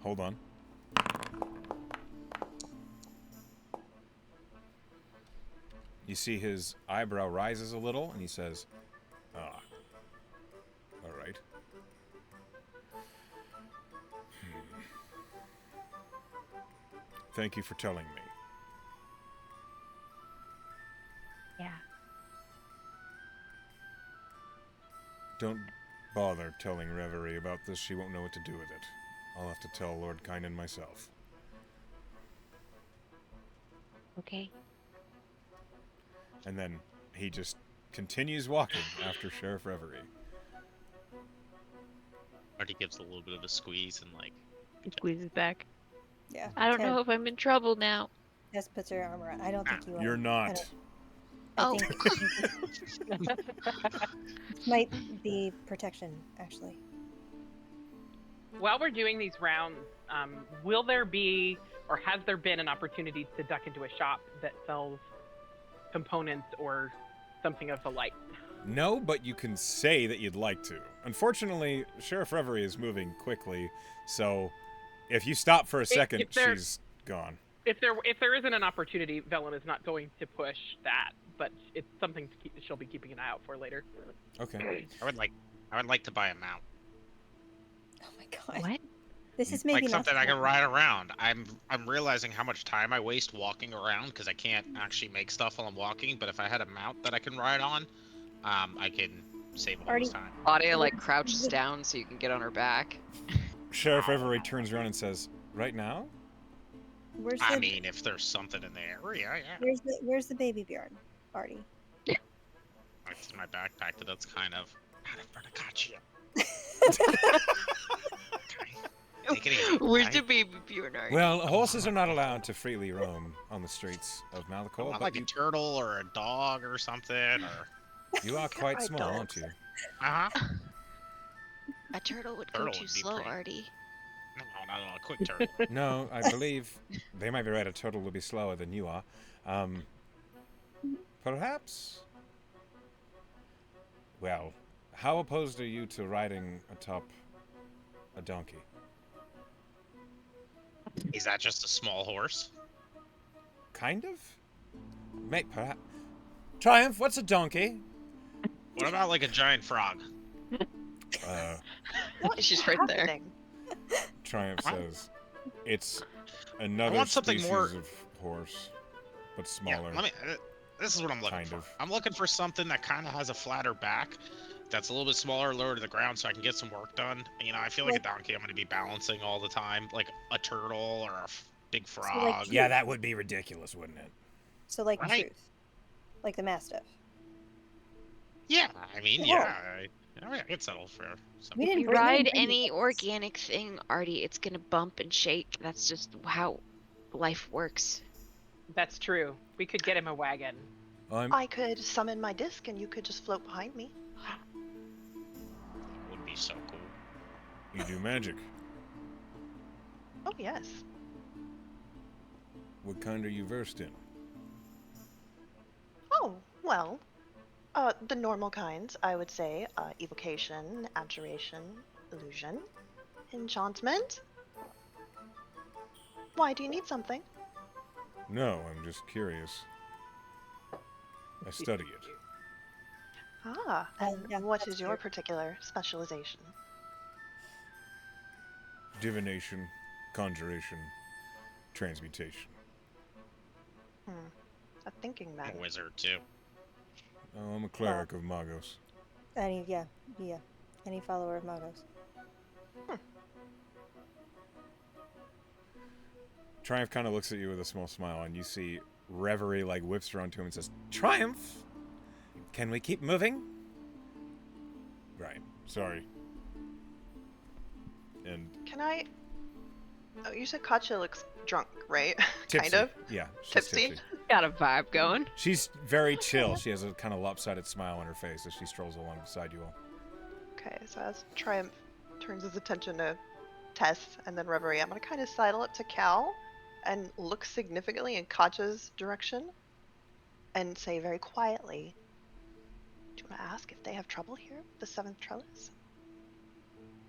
Hold on. You see his eyebrow rises a little, and he says, "Ah, all right. Thank you for telling me." Yeah. Don't bother telling Reverie about this. She won't know what to do with it. I'll have to tell Lord Kynan myself. Okay. And then he just continues walking after Sheriff Reverie. Artie gives a little bit of a squeeze and like. Squeezes back. Yeah. I don't know if I'm in trouble now. Tess puts her arm around. I don't think you are. You're I not. Oh. think this might be protection, actually. While we're doing these rounds, will there be, or has there been an opportunity to duck into a shop that sells components or something of the like? No, but you can say that you'd like to. Unfortunately, Sheriff Reverie is moving quickly, so if you stop for a second, she's gone. If there isn't an opportunity, Velen is not going to push that, but it's something she'll be keeping an eye out for later. Okay. I would like to buy a mount. Oh my god. What? This is maybe Like not something I can fun. ride around. I'm realizing how much time I waste walking around because I can't actually make stuff while I'm walking. But if I had a mount that I can ride on, I can save all this time. Claudia like crouches down so you can get on her back. Sheriff Reverie turns around and says, "Right now?" Where's I the mean, if there's something in the area, yeah. where's the baby Bjorn, Artie? It's in my backpack, but that's kind of not in front of Katya. Take it easy. Where's okay? the baby Bjornar? Well, horses are not allowed to freely roam on the streets of I Malikor, want but like a turtle or a dog or something, or you are quite I small, aren't you? uh-huh. A turtle would Turtle go too would be slow, pretty- Artie. No, a quick turtle. No, I believe they might be right. A turtle will be slower than you are. perhaps... Well, how opposed are you to riding atop a donkey? Is that just a small horse? Kind of? Mate, perhaps... Triumph, what's a donkey? What about like a giant frog? What is She's right there. happening? Triumph Huh? says, it's another want something species more- of horse, but Yeah, smaller. let me. This is what I'm looking Kind for. of. I'm looking for something that kind of has a flatter back, that's a little bit smaller, lower to the ground, so I can get some work done. You know, I feel like a donkey. I'm going to be balancing all the time, like a turtle or a big frog. Yeah, that would be ridiculous, wouldn't it? So like Right. Truth, like the Mastiff. Yeah, I mean, Whoa. yeah, I could settle for We something. didn't If you bring ride any any things. organic thing, Artie, it's gonna bump and shake. That's just how life works. That's true. We could get him a wagon. I could summon my disc and you could just float behind me. Would be so cool. You do magic. Oh, yes. What kind are you versed in? Oh, well. The normal kinds, I would say. Evocation, abjuration, illusion, enchantment. Why, do you need something? No, I'm just curious. I study it. Ah, and yeah, what that's is your cute. particular specialization? Divination, conjuration, transmutation. A thinking I'm man. a wizard too. Oh, I'm a cleric of Magos. Any follower of Magos. Triumph kind of looks at you with a small smile, and you see Reverie like whips around to him and says, "Triumph, can we keep moving?" Right. Sorry. And Can I? Oh, you said Katya looks drunk, right? tipsy. Kind of. Yeah. She's Tipsy. Got a vibe going. She's very chill. She has a kind of lopsided smile on her face as she strolls along beside you all. Okay, so as Triumph turns his attention to Tess and then Reverie, I'm gonna kind of sidle up to Cal and look significantly in Katya's direction and say very quietly, "Do you want to ask if they have trouble here with the seventh trellis?"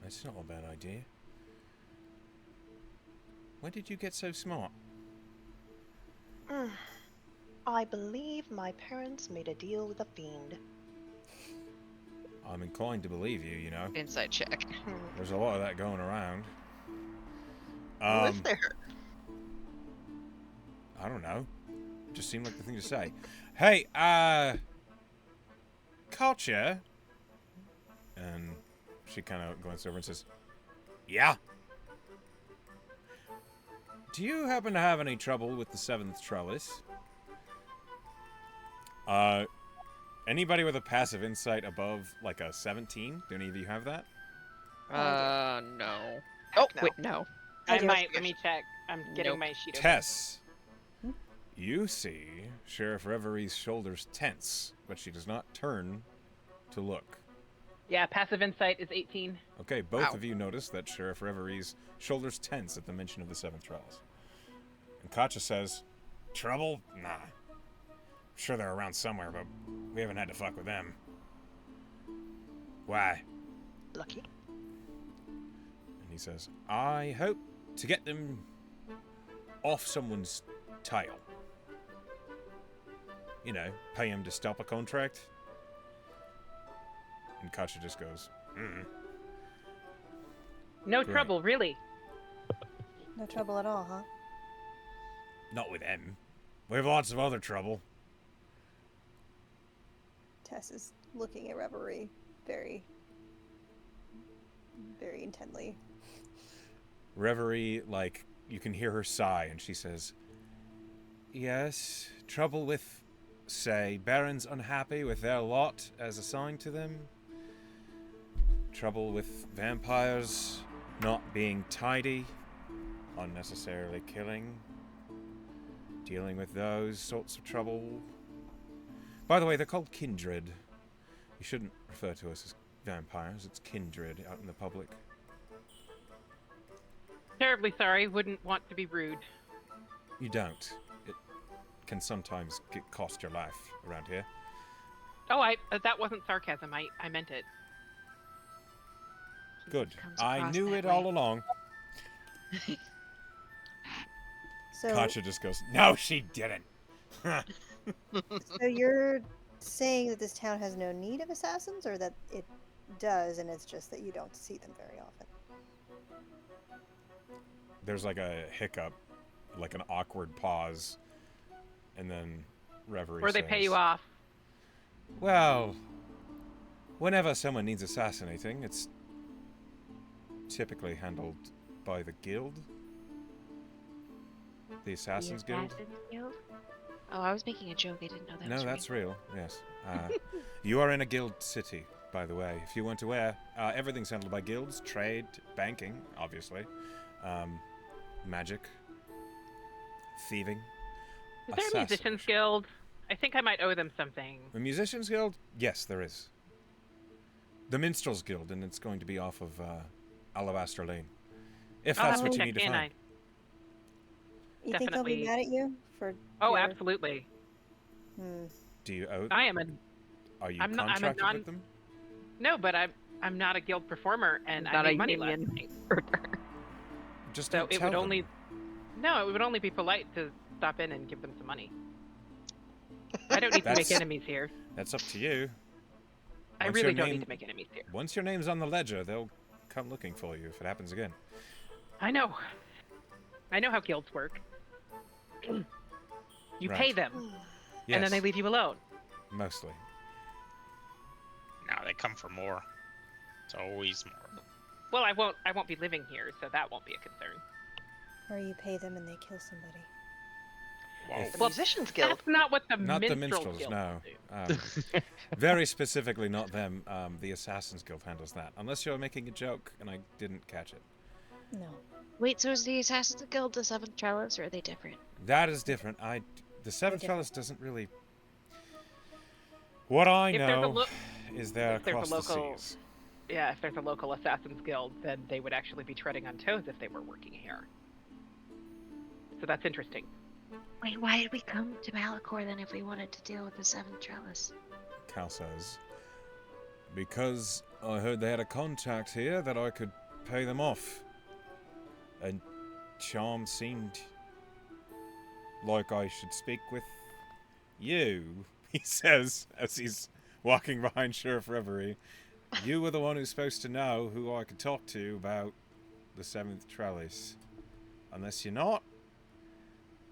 That's not a bad idea. When did you get so smart? I believe my parents made a deal with a fiend. I'm inclined to believe you, you know. Insight check. There's a lot of that going around. Who is there? I don't know. It just seemed like the thing to say. Hey, Katya. And she kind of glances over and says, "Yeah? Do you happen to have any trouble with the seventh trellis?" Anybody with a passive insight above, like, a 17? Do any of you have that? No. Oh, Wait, no. I I do. might. Let me check. I'm getting Nope. my sheet. open. Tess. You see Sheriff Reverie's shoulders tense, but she does not turn to look. Yeah, passive insight is 18. Okay, both Wow. of you notice that Sheriff Reverie's shoulders tense at the mention of the seventh trellis. And Katya says, "Trouble? Nah. I'm sure they're around somewhere, but we haven't had to fuck with them." "Why?" Lucky. And he says, "I hope to get them off someone's tail. You know, pay him to stop a contract." And Katya just goes, No Great. trouble, really. No trouble at all, huh? "Not with them. We have lots of other trouble." Tess is looking at Reverie very, very intently. Reverie, like, you can hear her sigh, and she says, "Yes, trouble with, say, barons unhappy with their lot as assigned to them. Trouble with vampires not being tidy, unnecessarily killing. Dealing with those sorts of trouble. By the way, they're called kindred. You shouldn't refer to us as vampires. It's kindred out in the public." Terribly sorry. Wouldn't want to be rude. You don't. It can sometimes cost your life around here. Oh, that wasn't sarcasm. I meant it. Good. Comes I across knew that it way. all along. So, Katja just goes, no, she didn't. so you're saying that this town has no need of assassins, or that it does, and it's just that you don't see them very often? There's like a hiccup, like an awkward pause, and then Reverie Or they says, pay you off. well, whenever someone needs assassinating, it's typically handled by the guild. The Assassin's Guild. Assassin's Guild? Oh, I was making a joke. I didn't know that was No, real. that's real, yes. You are in a guild city, by the way. If you weren't aware, everything's handled by guilds, trade, banking, obviously, magic, thieving, Is there a musician's assassination. guild? I think I might owe them something. The Musicians Guild? Yes, there is. The Minstrels Guild, and it's going to be off of Alabaster Lane. If I'll that's have what to you need check to in. find. You think they'll be Definitely. mad at you for? Oh, your- absolutely. Hmm. Do you owe? I am a Are you I'm not- I'm a contracted non- with them? no, but I'm not a guild performer, and I Not make a money union. last night. Just So don't it tell would them. only no, it would only be polite to stop in and give them some money. I don't need to make That's- enemies here. That's up to you. I Once really your don't name- need to make enemies here. Once your name's on the ledger, they'll come looking for you if it happens again. I know. I know how guilds work. You pay Right. them, Yes, and then they leave you alone. mostly. No, they come for more. It's always more. Well, I won't be living here, so that won't be a concern. Or you pay them and they kill somebody. Whoa. If- The Musicians Guild. That's not what the Not the minstrels minstrels, guild no. do. Very specifically, not them. The Assassin's Guild handles that. Unless you're making a joke and I didn't catch it. No. Wait, so is the Assassin's Guild the Seventh Trellis, or are they different? That is different. The Seventh different. Trellis doesn't really. What I If there's a know lo- is they're if there's a across the local- seas. Yeah, if there's a local assassins guild, then they would actually be treading on toes if they were working here. So that's interesting. Wait, why did we come to Malikor then if we wanted to deal with the Seventh Trellis? Cal says, because I heard they had a contact here that I could pay them off. And Charm seemed like I should speak with you, he says as he's walking behind Sheriff Reverie. You were the one who's supposed to know who I could talk to about the Seventh Trellis. Unless you're not.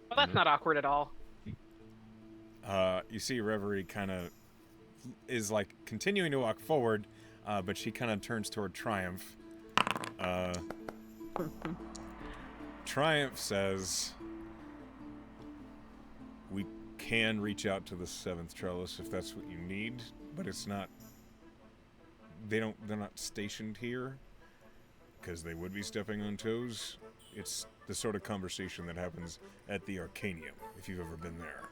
Well, that's not awkward at all. You see Reverie kind of is like continuing to walk forward, but she kind of turns toward Triumph. Triumph says, we can reach out to the Seventh Trellis if that's what you need, but it's not. They're not stationed here because they would be stepping on toes. It's the sort of conversation that happens at the Arcanium, if you've ever been there.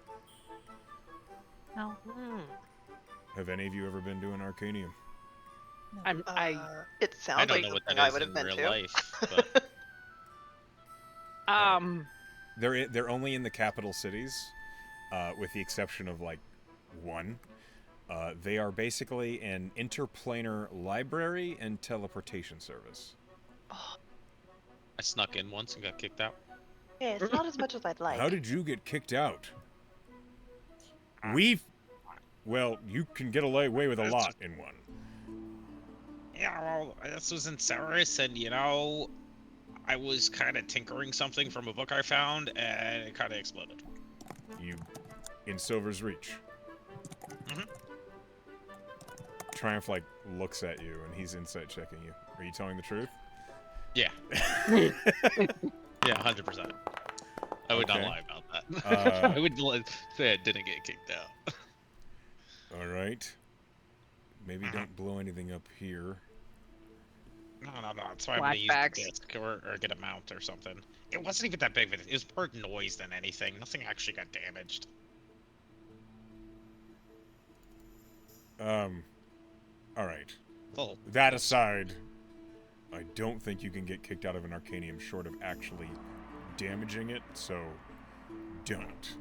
No. Have any of you ever been to an Arcanium? It I sounds don't like know what something that I is would in have been real to. life, but They're only in the capital cities, with the exception of like one. They are basically an interplanar library and teleportation service. I snuck in once and got kicked out. Yeah, it's not as much as I'd like. How did you get kicked out? Well, you can get away with a lot in one. Yeah, well, this was in Ceres, and I was kind of tinkering something from a book I found, and it kind of exploded. You in Silver's Reach. Mhm. Triumph like looks at you and he's insight checking you. Are you telling the truth? Yeah. Yeah, 100%. I would not Okay. lie about that. Uh, I would say I didn't get kicked out. All right. Maybe don't blow anything up here. No. That's why I'm gonna use the Flashbacks. disc or get a mount or something. It wasn't even that big of it. It was more noise than anything. Nothing actually got damaged. All right. Well, That aside, I don't think you can get kicked out of an Arcanium short of actually damaging it, so don't.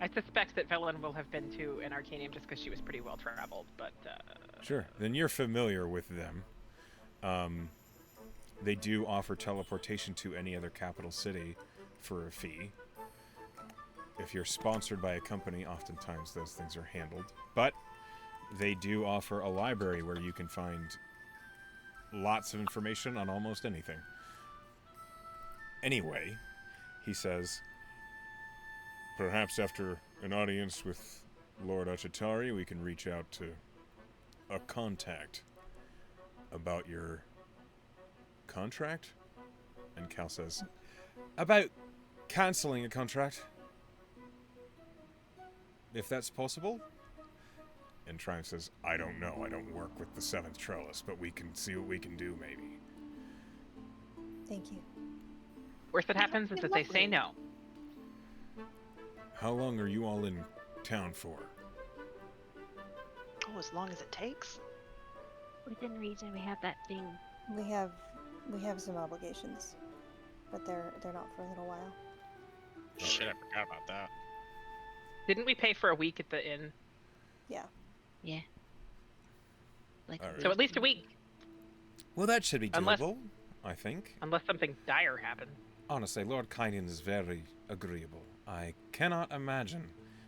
I suspect that Velen will have been to an Arcanium just because she was pretty well traveled, but Sure. Then you're familiar with them. They do offer teleportation to any other capital city for a fee. If you're sponsored by a company, oftentimes those things are handled. But they do offer a library where you can find lots of information on almost anything. Anyway, he says, perhaps after an audience with Lord Achatari, we can reach out to a contact about your contract? And Cal says, about cancelling a contract. If that's possible? And Triumph says, I don't know. I don't work with the Seventh Trellis, but we can see what we can do, maybe. Thank you. worst that happens is that they say no. How long are you all in town for? Oh, as long as it takes. Within reason, we have that thing. We have some obligations, but they're not for a little while. Shit, I forgot about that. Didn't we pay for a week at the inn? Yeah. Yeah. Like All right. So at least a week, Well, that should be Unless- doable, I think. unless something dire happens. Honestly, Lord Kynian is very agreeable. I cannot imagine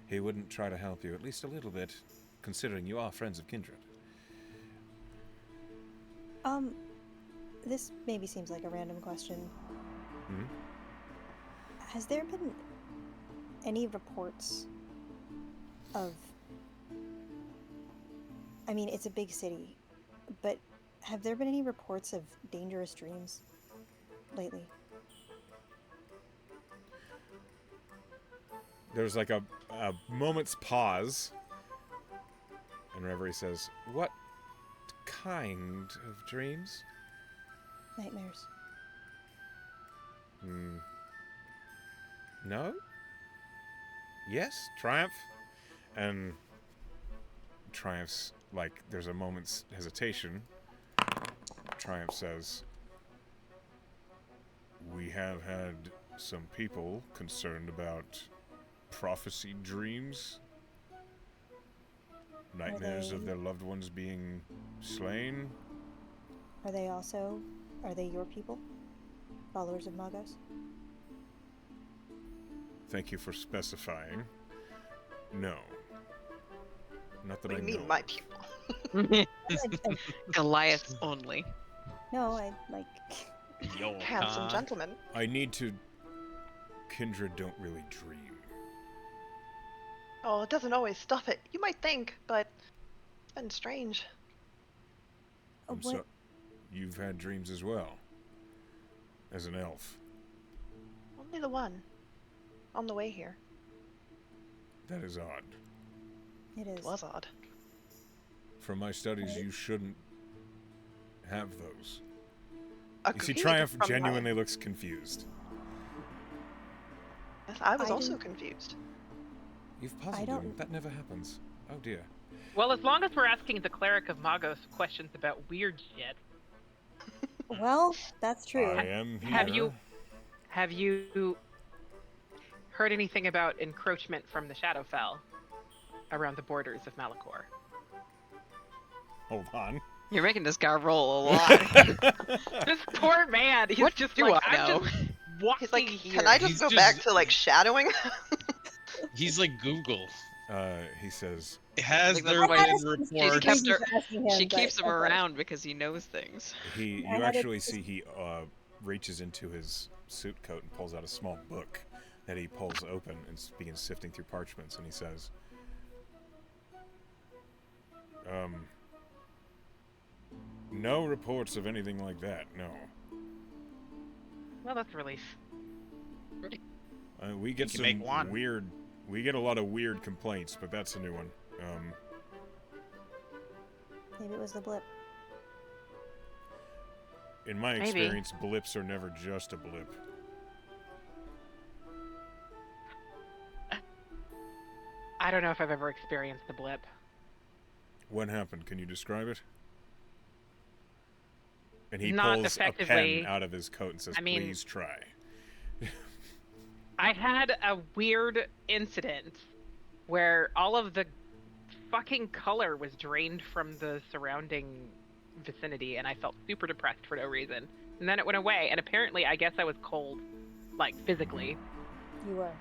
he wouldn't try to help you, at least a little bit, considering you are friends of kindred. This maybe seems like a random question. Hmm? Has there been any reports of... I mean, it's a big city, but have there been any reports of dangerous dreams lately? There's like a moment's pause, and Reverie says, what kind of dreams? Nightmares. No? Yes? Triumph? And Triumph's, like, there's a moment's hesitation. Triumph says, we have had some people concerned about prophecy dreams. Nightmares of they- their loved ones being slain. Are they your people? Followers of Magos? Thank you for specifying. No. Not that What I do you know. mean, my people? Goliath only. No, I like... Yo, Handsome gentlemen. I need to... Kindred don't really dream. Oh, it doesn't always stuff it. You might think, but it's been strange. I'm What? You've had dreams as well. As an elf. Only the one. On the way here. That is odd. It is. It was odd. From my studies, you shouldn't have those. You see, Agreed Triumph from my- genuinely looks confused. Yes, I was I also didn't- confused. You've puzzled don't- him. That never happens. Oh dear. Well, as long as we're asking the cleric of Magos questions about weird shit, Well, that's true. I am here. have you heard anything about encroachment from the Shadowfell around the borders of Malikor? Hold on. You're making this guy roll a lot. This poor man, he's What just do like, I know? I'm just walking He's like, here. can I just He's go just- back to like shadowing? He's like Google. He says, Has think there that's why been She's kept reports? her- asking him, She but- keeps him okay. around because he knows things. you I had it- actually see he reaches into his suit coat and pulls out a small book that he pulls open and begins sifting through parchments, and he says, no reports of anything like that, no. Well, that's a relief. We get can make one. we get a lot of weird complaints, but that's a new one. Maybe it was the blip. In my Maybe. experience, blips are never just a blip. I don't know if I've ever experienced a blip. What happened? Can you describe it? And he Not pulls a pen effectively. out of his coat and says, I mean- please try. I had a weird incident where all of the fucking color was drained from the surrounding vicinity, and I felt super depressed for no reason. And then it went away, and apparently, I guess I was cold, like physically. You were.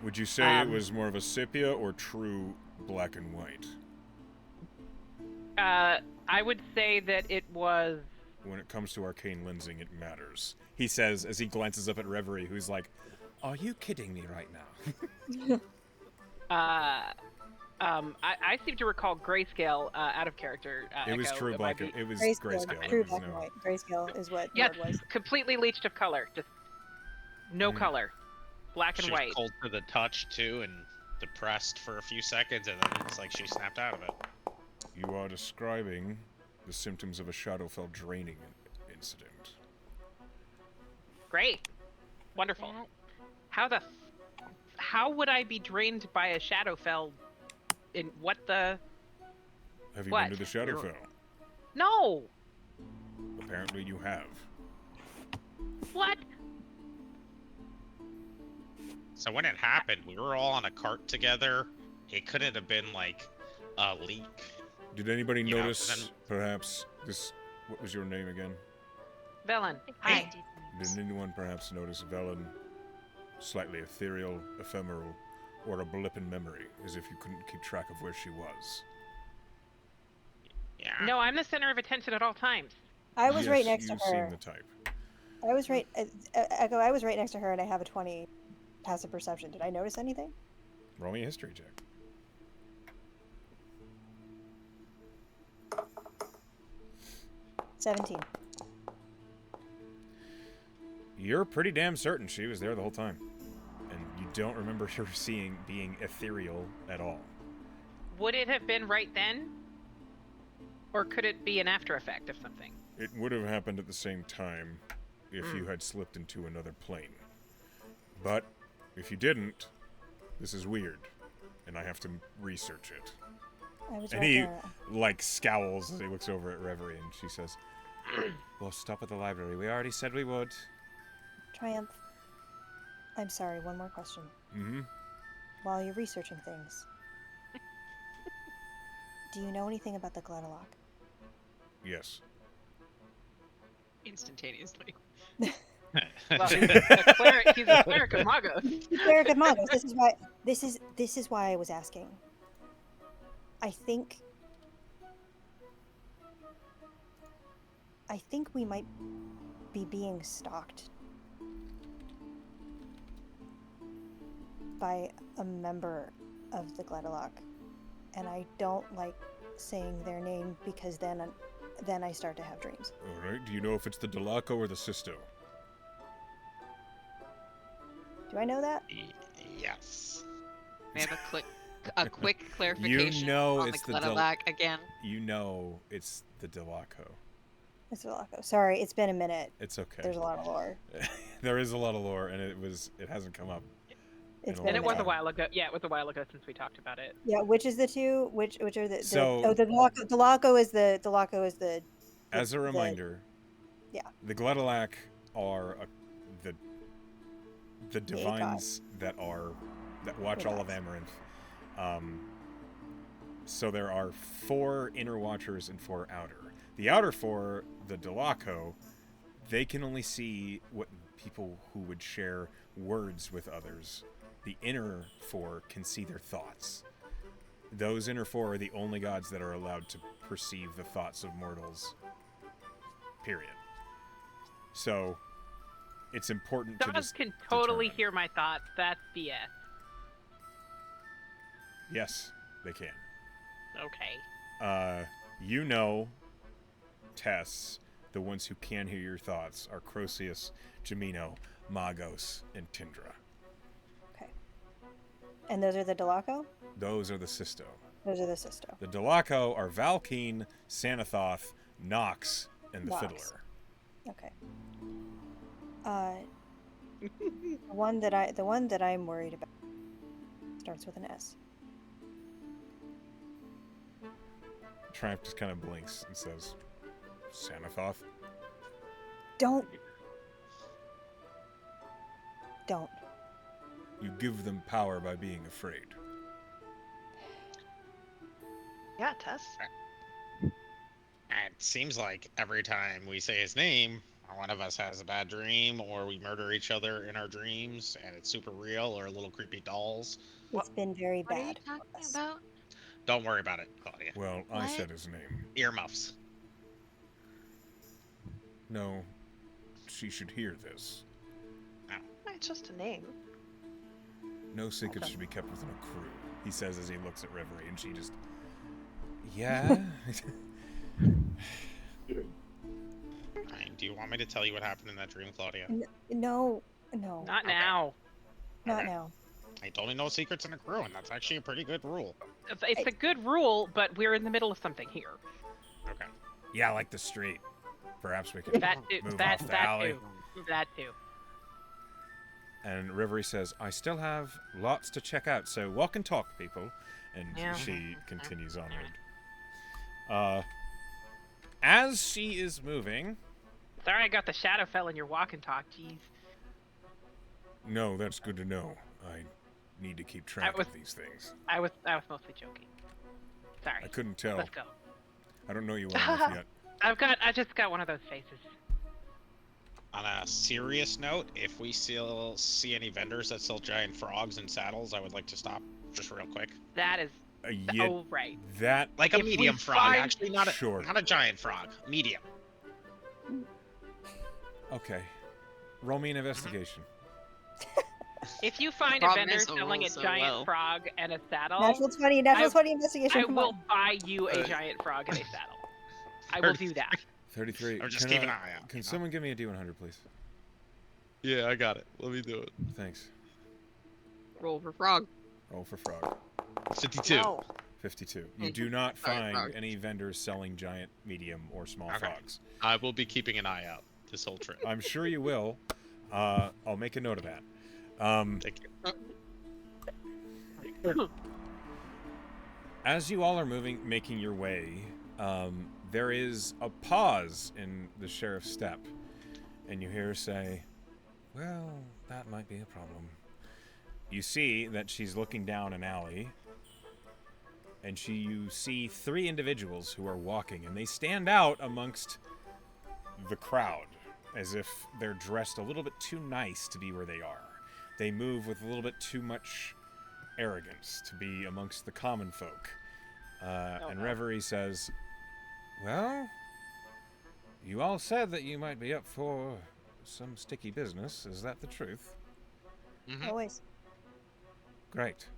Would you say it Um, was more of a sepia or true black and white? I would say that it was. When it comes to arcane lensing, it matters. He says as he glances up at Reverie, who's like, "Are you kidding me right now?" I seem to recall grayscale out of character. It was Echo. true It black. might be- It was Grayscale. grayscale. True It was black and no. white. Grayscale is what the Yes, word was. completely leached of color, just no Mhm. color, black She and was white. cold to the touch too, and depressed for a few seconds, and then it's like she snapped out of it. You are describing the symptoms of a Shadowfell draining incident. Great, wonderful. How would I be drained by a Shadowfell? In what the? Have you What? been to the Shadowfell? No. Apparently you have. What? So when it happened, we were all on a cart together. It couldn't have been like a leak. Did anybody You know, notice, then- perhaps, this... What was your name again? Velen. I Hi. Did anyone perhaps notice Velen slightly ethereal, ephemeral, or a blip in memory, as if you couldn't keep track of where she was? Yeah. No, I'm the center of attention at all times. I was right Yes, next to you seem her. the type. I was right. Echo. I was right next to her, and I have a 20 passive perception. Did I notice anything? Roll me a history check. $17. You're pretty damn certain she was there the whole time. And you don't remember her being ethereal at all. Would it have been right then? Or could it be an after effect of something? It would have happened at the same time if you had slipped into another plane. But if you didn't, this is weird, and I have to research it. I was And right he, there. like, scowls as he looks over at Reverie, and she says, "We'll stop at the library. We already said we would." Triumph. I'm sorry. One more question. Mm-hmm. While you're researching things, do you know anything about the Gledalock? Yes. Instantaneously. Well, he's a cleric of Magos. Cleric of Magos. This is why I was asking. I think we might be being stalked by a member of the Gledalock, and I don't like saying their name because then I start to have dreams. All right. Do you know if it's the Delaco or the Sisto? Do I know that? Yes. We have a quick clarification know on it's the the Gledalock again. You know it's the Delaco. It's Delaco. Sorry, it's been a minute. It's okay. There's a lot of lore. There is a lot of lore, and it hasn't come up. It's And been And a it was a minute. while ago. Yeah, it was a while ago since we talked about it. Yeah, which is the two? Which are the? So- the Delaco is the. As a reminder, yeah. the Gledalac are the god. divines that watch The all of gods. Amaranth. So there are 4 inner watchers and 4 outer. The outer 4, the Delaco, they can only see what people who would share words with others. The inner 4 can see their thoughts. Those inner 4 are the only gods that are allowed to perceive the thoughts of mortals. Period. So, it's important to Dogs just can totally determine. hear my thoughts. That's BS. Yes, they can. Okay. You know, Tess, the ones who can hear your thoughts are Croceus, Jamino, Magos, and Tindra. Okay. And those are the Delaco. Those are the Sisto. Those are the Sisto. The Delaco are Valkeen, Sanathoth, Nox, and the Nox. Fiddler. Okay. The one that I'm worried about starts with an S. Triumph just kind of blinks and says, Sanathoth? Don't. You give them power by being afraid. Yeah, Tess. And it seems like every time we say his name, one of us has a bad dream, or we murder each other in our dreams, and it's super real, or little creepy dolls. It's been very What are you bad. for talking us. about? Don't worry about it, Claudia. Well, I What? said his name. Earmuffs. No, she should hear this. It's just a name. No secrets should be kept within a crew, he says as he looks at Reverie, and she just... Yeah? Fine. Do you want me to tell you what happened in that dream, Claudia? No, Not Okay. now. not Okay. now. I told you no secrets in a crew, and that's actually a pretty good rule. It's a good rule, but we're in the middle of something here. Okay. Yeah, like the street. Perhaps we could That too. move That off the alley. too. That too. And Reverie says, I still have lots to check out, so walk and talk, people. And Yeah. she continues onward. As she is moving... Sorry, I got the shadow fell in your walk and talk. Jeez. No, that's good to know. I need to keep track was- of these things. I was mostly joking. Sorry. I couldn't tell. Let's go. I don't know you well enough yet. I just got one of those faces. On a serious note, if we still see any vendors that sell giant frogs and saddles, I would like to stop just real quick. That is Yeah, oh right. that... Like a If we medium frog, find- actually, not a Sure. not a giant frog, medium. Okay. Roll me an investigation. If you find a Problem vendor is the selling a rules so giant well. frog and a saddle, Natural 20, natural I- 20 investigation. I come will on. buy you a giant frog and a saddle. I will do that. 33. Or just Can, keep an eye out. Can you know? someone give me a D100, please? Yeah, I got it. Let me do it. Thanks. Roll for frog. Roll for frog. 52. No. 52. You do not Sorry, find frog. any vendors selling giant, medium, or small Okay. frogs. I will be keeping an eye out this whole trip. I'm sure you will. I'll make a note of that. Thank you. As you all are making your way, there is a pause in the sheriff's step, and you hear her say, "Well, that might be a problem." You see that she's looking down an alley, and you see 3 individuals who are walking, and they stand out amongst the crowd, as if they're dressed a little bit too nice to be where they are. They move with a little bit too much arrogance to be amongst the common folk. And no. Reverie says, "Well, you all said that you might be up for some sticky business. Is that the truth?" Mhm. Always. Great.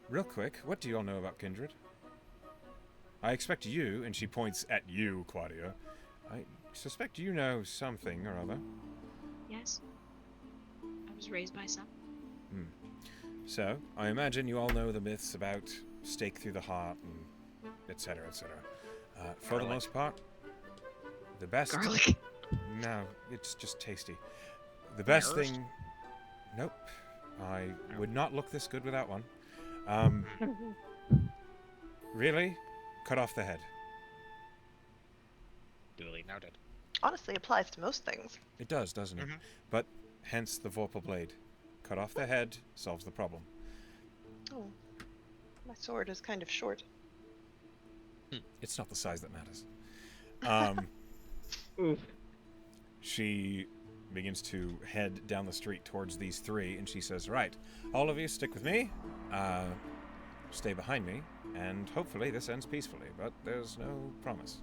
Real quick, what do you all know about Kindred? I expect you, and she points at you, Claudia. I suspect you know something or other. Yes. I was raised by some. So, I imagine you all know the myths about stake through the heart and etc., etc. For the Garlic. most part, the best... Garlic. No, it's just tasty. The best Mirrors? thing... Nope. I would not look this good without one. Really? Cut off the head. Duly noted. Honestly, applies to most things. It does, doesn't it? Mhm. But hence the Vorpal blade. Cut off the head, solves the problem. Oh. My sword is kind of short. It's not the size that matters. She begins to head down the street towards these 3, and she says, "Right, all of you stick with me. Stay behind me, and hopefully this ends peacefully, but there's no promise."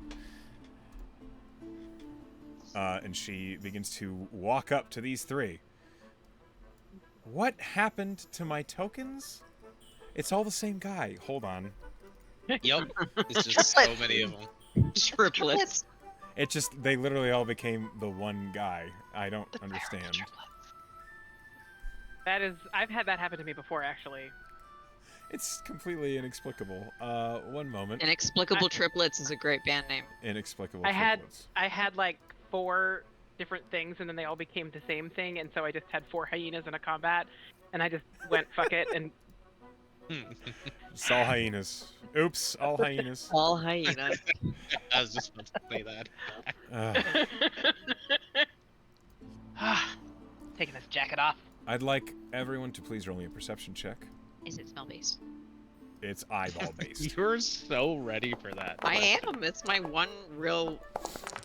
And she begins to walk up to these 3. What happened to my tokens? It's all the same guy. Hold on. Yep. It's just so Triplets. many of them. Triplets. It just, they literally all became the one guy. I don't The understand. triplets. That is, I've had that happen to me before, actually. It's completely inexplicable. One moment. Inexplicable Triplets is a great band name. Inexplicable I had triplets. I had like 4 different things, and then they all became the same thing, and so I just had 4 hyenas in a combat, and I just went fuck it, and It's all hyenas. Oops, all hyenas. All hyenas. I was just about to say that. taking this jacket off. I'd like everyone to please roll me a perception check. Is it smell based? It's eyeball based. You're so ready for that. I am. It's my one real.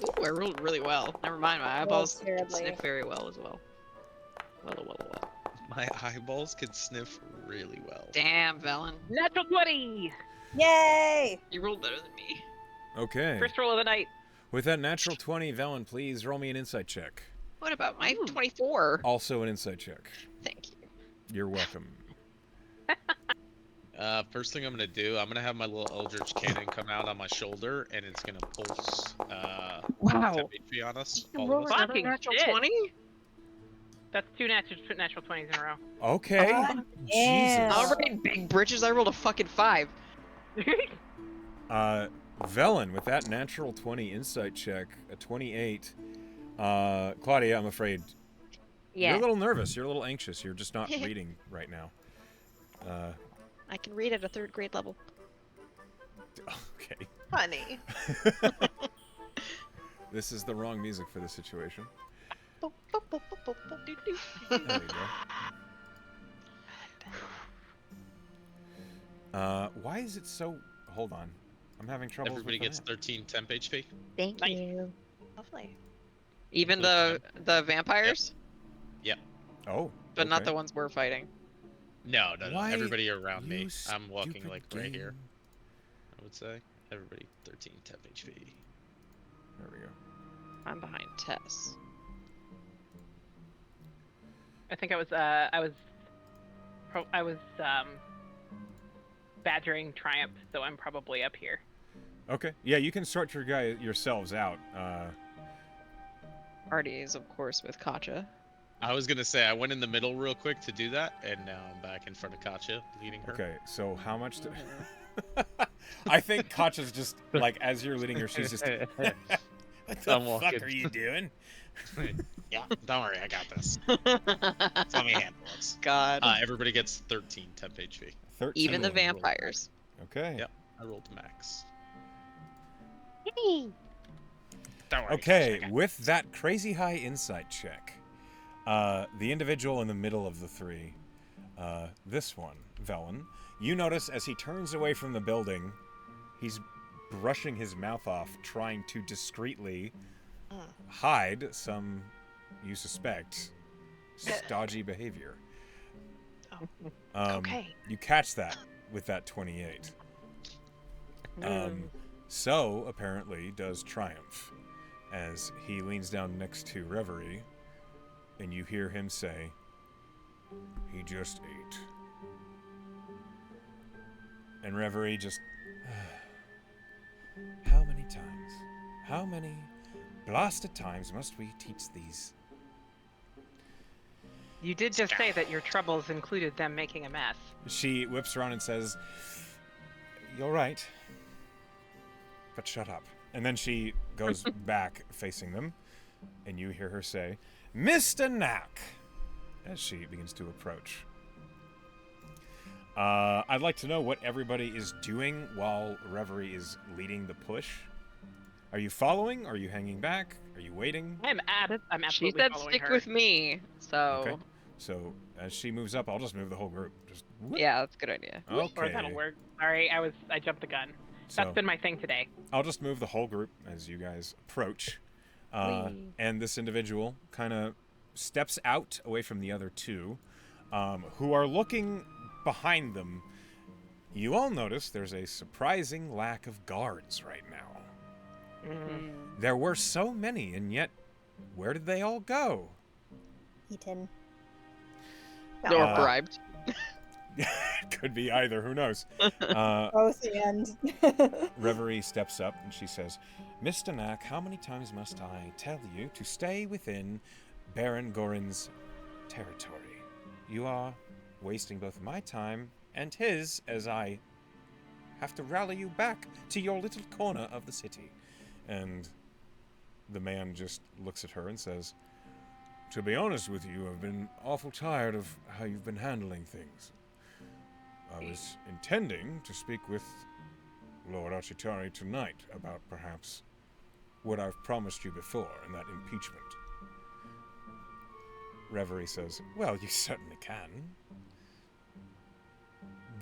Ooh, I rolled really well. Never mind. My eyeballs can terribly. sniff very well as well. Well. My eyeballs can sniff really well. Damn, Velen. Natural 20! Yay! You rolled better than me. Okay. First roll of the night. With that natural 20, Velen, please roll me an insight check. What about my Ooh. 24? Also an insight check. Thank you. You're welcome. First thing I'm gonna do, I'm gonna have my little Eldritch Cannon come out on my shoulder, and it's gonna pulse Wow. temp HP on us. You All rolled of us. another Fucking natural shit. 20? That's two natural 20s in a row. Okay. God Jesus. damn. All right, big britches. I rolled a fucking 5. Velen, with that natural 20 insight check, a 28. Claudia, I'm afraid you're a little nervous. You're a little anxious. You're just not reading right now. I can read at a 3rd grade level. Okay. Honey. This is the wrong music for this situation. Boop, boop, boop, boop, boop, boop, doo, doo. There you go. Why is it so... Hold on. I'm having trouble Everybody with gets 13 temp HP. Thank Nice. you. Lovely. Even the vampires? Oh, But not okay. the ones we're fighting. No. Why Everybody around me. you I'm walking stupid like right here. game. I would say everybody 13 temp HP. There we go. I'm behind Tess. I think I was badgering Triumph, so I'm probably up here. Okay. Yeah, you can sort yourselves out. Artie is, of course, with Katja. I was gonna say I went in the middle real quick to do that, and now I'm back in front of Katja, leading her. Okay, so how much do... I think Katja's just, like, as you're leading her, she's just... What the I'm walking. fuck are you doing? Yeah, don't worry, I got this. Let me handle this. God. Everybody gets 13 temp HP. 13. Even the rolled vampires. Okay. Yep, I rolled max. Don't worry. Okay, Katja, I got with that crazy high insight check, the individual in the middle of the three, this one, Velen, you notice as he turns away from the building, he's brushing his mouth off, trying to discreetly hide some, you suspect, stodgy behavior. Okay. You catch that with that 28. So, apparently, does Triumph, as he leans down next to Reverie, and you hear him say, "He just ate." And Reverie just... How many times? How many blasted times must we teach these? You did just say that your troubles included them making a mess. She whips around and says, "You're right. But shut up." And then she goes back facing them, and you hear her say, "Mr. Knack," as she begins to approach. I'd like to know what everybody is doing while Reverie is leading the push. Are you following? Are you hanging back? Are you waiting? I'm She absolutely said following stick her. with me, so... Okay. So, as she moves up, I'll just move the whole group. Just whoop. Yeah, that's a good idea. Or Okay. that'll work. Sorry, I jumped the gun. So, That's been my thing today. I'll just move the whole group as you guys approach. And this individual kind of steps out away from the other two, who are looking behind them. You all notice there's a surprising lack of guards right now. There were so many, and yet, where did they all go? Eaton. Or bribed. Could be either, who knows? Both and. Reverie steps up and she says, "Mr. Knack, how many times must I tell you to stay within Baron Gorin's territory? You are wasting both my time and his as I have to rally you back to your little corner of the city." And the man just looks at her and says, "To be honest with you, I've been awful tired of how you've been handling things. I was intending to speak with Lord Architari tonight about perhaps what I've promised you before in that impeachment." Reverie says, "Well, you certainly can.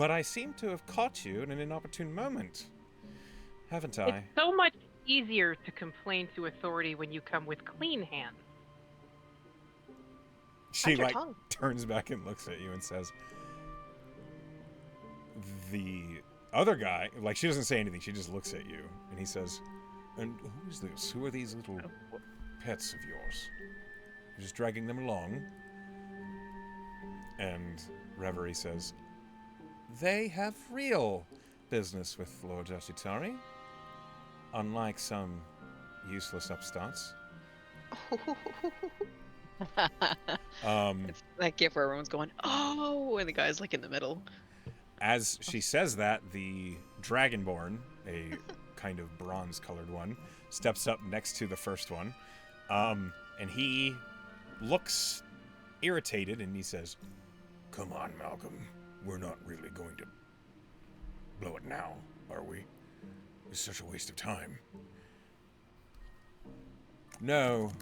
But I seem to have caught you in an inopportune moment, haven't I? It's so much easier to complain to authority when you come with clean hands. She your like tongue. turns back and looks at you and says, the other guy, like she doesn't say anything, she just looks at you, and he says, and who is this? Who are these little pets of yours? You're just dragging them along? And Reverie says, they have real business with Lord Yoshitari, unlike some useless upstarts. It's that gif where everyone's going, oh, and the guy's like in the middle. As she says that, the Dragonborn, a kind of bronze-colored one, steps up next to the first one, and he looks irritated, and he says, come on, Malcolm, we're not really going to blow it now, are we? It's such a waste of time. No,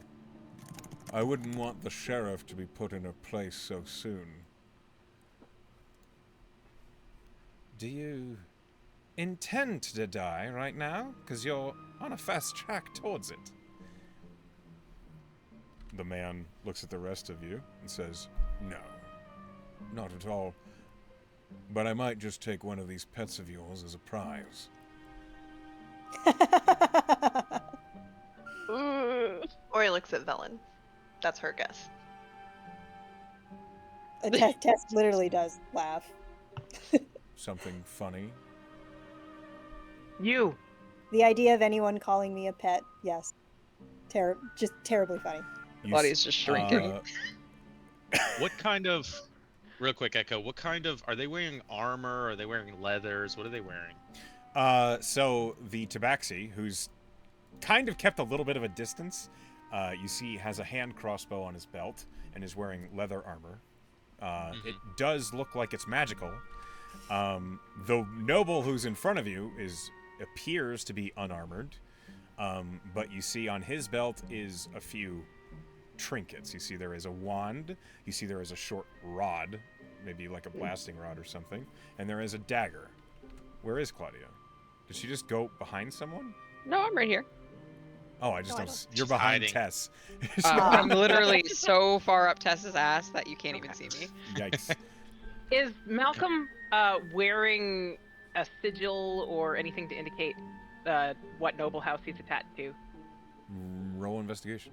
I wouldn't want the sheriff to be put in her place so soon. Do you intend to die right now? Because you're on a fast track towards it. The man looks at the rest of you and says, no, not at all. But I might just take one of these pets of yours as a prize. Ori looks at Velen. That's her guess. Tess literally does laugh. Something funny. You. The idea of anyone calling me a pet, yes. Just terribly funny. Body's just shrinking. What kind of, real quick, Echo, what kind of, are they wearing armor? Are they wearing leathers? What are they wearing? So the Tabaxi, who's kind of kept a little bit of a distance, you see has a hand crossbow on his belt and is wearing leather armor. It does look like it's magical. The noble who's in front of you appears to be unarmored, but you see on his belt is a few trinkets. You see there is a wand, you see there is a short rod, maybe like a blasting rod or something, and there is a dagger. Where is Claudia? Did she just go behind someone? No, I'm right here. Oh, I just No, I don't. don't. You're She's behind hiding. Tess. I'm literally so far up Tess's ass that you can't even see me. Yikes. Is Malcolm wearing a sigil or anything to indicate what noble house he's attached to? Roll investigation.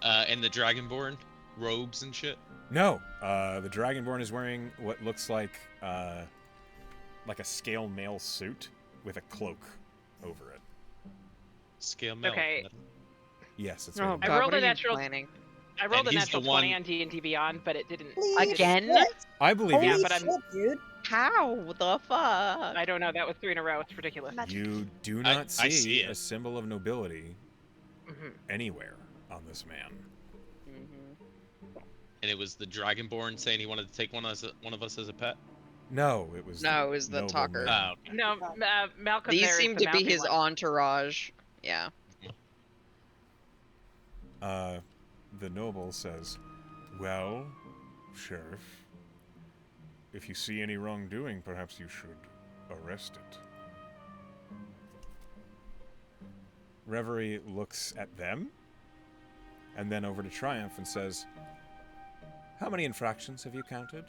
And the Dragonborn robes and shit. No, the Dragonborn is wearing what looks like a scale mail suit with a cloak over it. Scale mail. Okay. Yes, it's. Oh right. I god, rolled what a are you natural- planning? I rolled a he's natural the 20 one- on D&D Beyond, but it didn't. Holy Again? shit. I believe Holy Yeah, you. but I'm- shit, dude. How the fuck? I don't know. That was 3 in a row. It's ridiculous. Magic. You do I not see see it. a symbol of nobility hmm anywhere on this man. And it was the Dragonborn saying he wanted to take one of us as a pet. No, it was. No, it was the noble talker. man. Oh, okay. No, Malcolm. These there is seem the to be mounting his one. entourage. Yeah. The noble says, "Well, sheriff, if you see any wrongdoing, perhaps you should arrest it." Reverie looks at them, and then over to Triumph and says, "How many infractions have you counted?"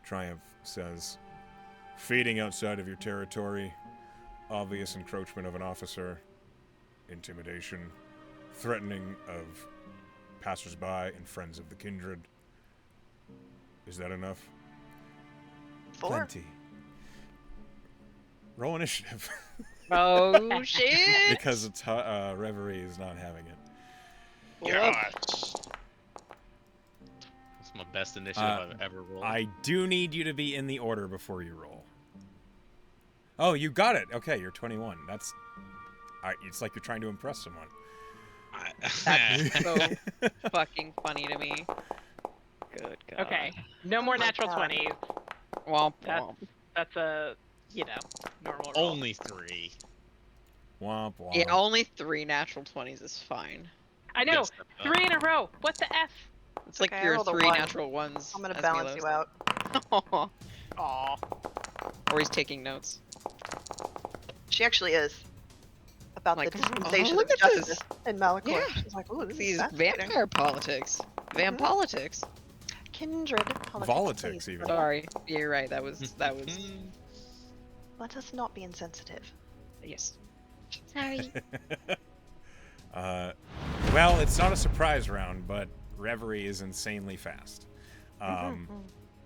Triumph says, "Feeding outside of your territory, obvious encroachment of an officer, intimidation, threatening of passersby and friends of the kindred." Is that enough? 4. Plenty. Roll initiative. Oh shit! Because it's, Reverie is not having it. Gosh. That's my best initiative I've ever rolled. I do need you to be in the order before you roll. Oh, you got it. Okay, you're 21. That's... it's like you're trying to impress someone. That's so fucking funny to me. Good god. Okay. No more my natural God. 20s. Womp That's womp. that's a normal roll. Only 3. Womp womp. Yeah, only 3 natural 20s is fine. I know. Yes, 3 in a row. What the f? It's like Okay, I your rolled a 3 1. natural ones. I'm gonna as balance Milos. you out. Aw. Or he's taking notes. She actually is. About Like, the oh, dispensation look of at this. justice in Malikor. Yeah. She's like, ooh, this These is fascinating. vampire politics. Vampolitics. Kindred politics. Politics, please, even. brother. Sorry, you're right. That was Let us not be insensitive. yes. Sorry. Well, it's not a surprise round, but Reverie is insanely fast.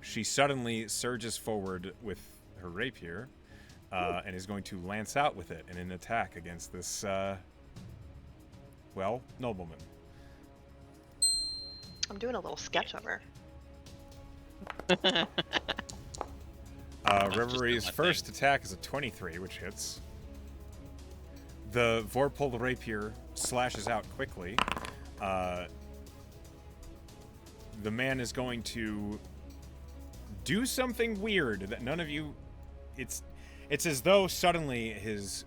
She suddenly surges forward with her rapier and is going to lance out with it in an attack against this, well, nobleman. I'm doing a little sketch of her. Reverie's my first attack is a 23, which hits. The Vorpal rapier slashes out quickly. The man is going to do something weird that none of you... It's as though suddenly his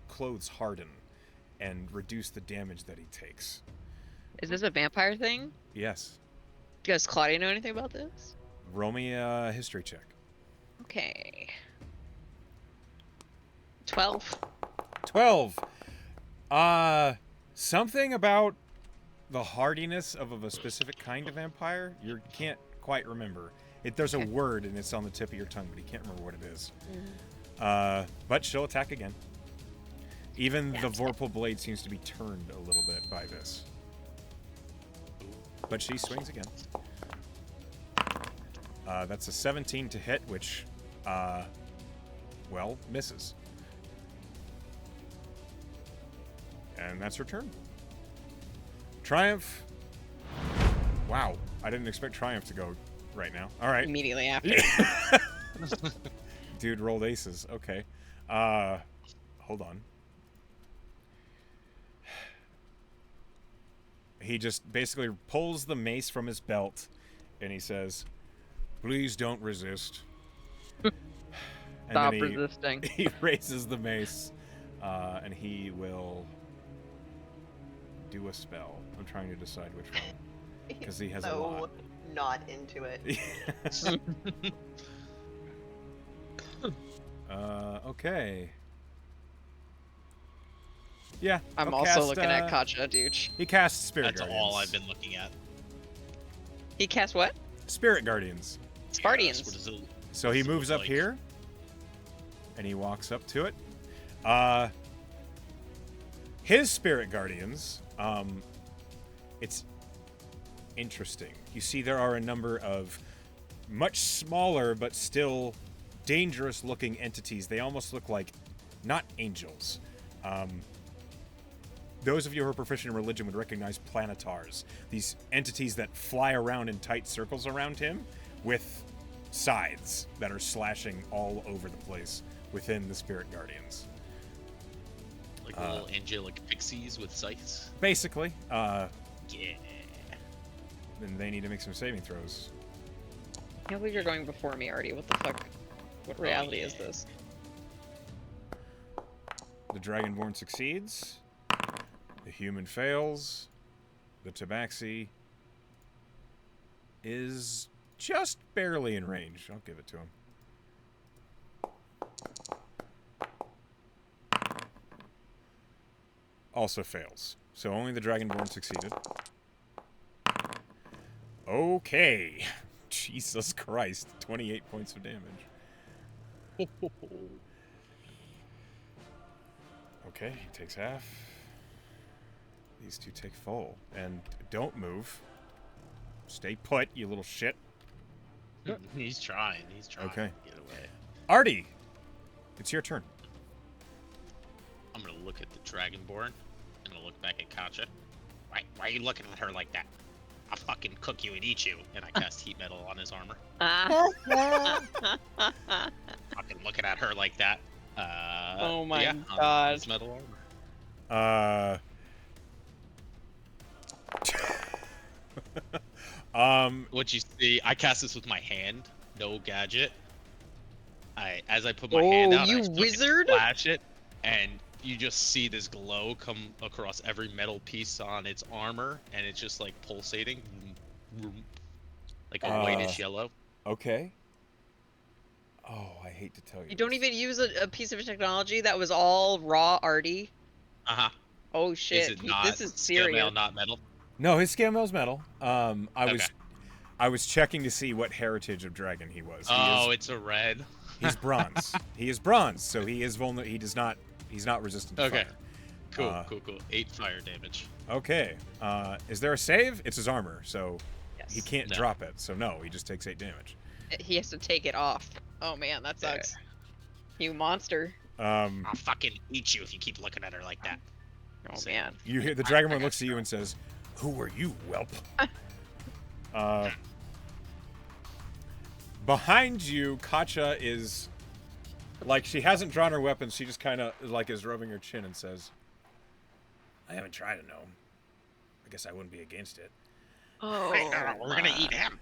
clothes harden and reduce the damage that he takes. Is this a vampire thing? Yes. Does Claudia know anything about this? Roll me a history check. Okay. 12. 12. Something about the hardiness of a specific kind of vampire. You can't quite remember. There's a Okay. word and it's on the tip of your tongue, but you can't remember what it is. But she'll attack again. Even the Vorpal blade seems to be turned a little bit by this. But she swings again. That's a 17 to hit, which, well, misses. And that's her turn. Triumph. Wow, I didn't expect Triumph to go right now. All right. Immediately after. Dude rolled aces. Okay. Hold on. He just basically pulls the mace from his belt and he says, "Please don't resist." And Stop then resisting. he raises the mace and he will do a spell. I'm trying to decide which one. Because he has a so lot. not into it. Okay. Yeah. I'm he'll also cast, looking at Katja Dooch. He casts Spirit That's Guardians. all I've been looking at. He cast what? Spirit Guardians. Spartians. Yes, what is it? So he Does it moves look up like? here. And he walks up to it. His Spirit Guardians, it's interesting. You see there are a number of much smaller but still dangerous looking entities. They almost look like not angels. Those of you who are proficient in religion would recognize planetars. These entities that fly around in tight circles around him with scythes that are slashing all over the place within the Spirit Guardians. Like little angelic pixies with scythes. Basically, Yeah. then they need to make some saving throws. I can't believe you're going before me already. What the fuck? What reality is yeah. this? The Dragonborn succeeds. The human fails. The Tabaxi is just barely in range. I'll give it to him. Also fails. So only the Dragonborn succeeded. Okay. Jesus Christ. 28 points of damage. Okay, he takes half. These two take full. And don't move. Stay put, you little shit. He's trying. He's trying Okay. to get away. Artie! It's your turn. I'm gonna look at the Dragonborn. I'm gonna look back at Katja. Why are you looking at her like that? I'll fucking cook you and eat you. And I cast heat metal on his armor. Fucking looking at her like that. Oh my yeah, on God. his metal armor. What you see, I cast this with my hand, no gadget. As I put my hand Oh, out, you I fucking wizard! flash it, and you just see this glow come across every metal piece on its armor, and it's just like pulsating, like a whitish yellow. Okay. Oh, I hate to tell you. You don't this. even use a piece of technology that was all raw arty. Uh huh. Oh Is shit! it not This is scale mail, serious. not metal? No, his scale mail's metal. Okay. I was checking to see what heritage of dragon he was. Oh, it's a red. He's bronze. He is bronze, so he is vulnerable. He's not resistant to Okay. fire. Cool. 8 fire damage. Okay. Is there a save? It's his armor, so Yes. he can't No. drop it. So no, he just takes 8 damage. He has to take it off. Oh man, that sucks. You monster. I'll fucking eat you if you keep looking at her like that. Oh So- man. You hear the dragonborn looks at you and says, "Who are you, whelp?" Behind you, Katja is like she hasn't drawn her weapon. She just kind of like is rubbing her chin and says, "I haven't tried a gnome. I guess I wouldn't be against it." Oh. Hey, we're gonna eat him.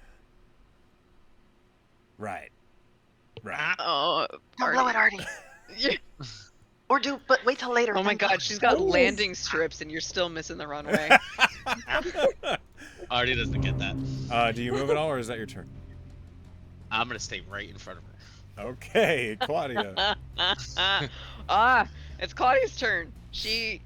Right. Oh. Don't blow it, Artie. Yeah. Or but wait till later. Oh my then god, blow. she's got Please. landing strips and you're still missing the runway. Artie doesn't get that. Do you move at all, or is that your turn? I'm gonna stay right in front of her. Okay, Claudia. It's Claudia's turn. She,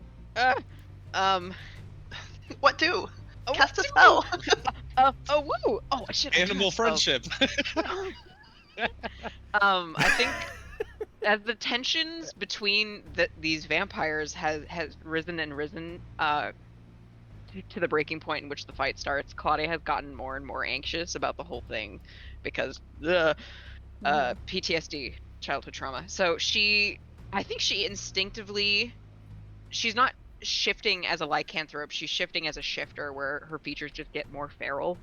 What do? oh, Cast a what spell. woo! Oh, shit. I Animal cast spells. friendship. I think as the tensions between these vampires has risen and risen to the breaking point in which the fight starts, Claudia has gotten more and more anxious about the whole thing because PTSD, childhood trauma. So I think she instinctively, she's not shifting as a lycanthrope, she's shifting as a shifter where her features just get more feral.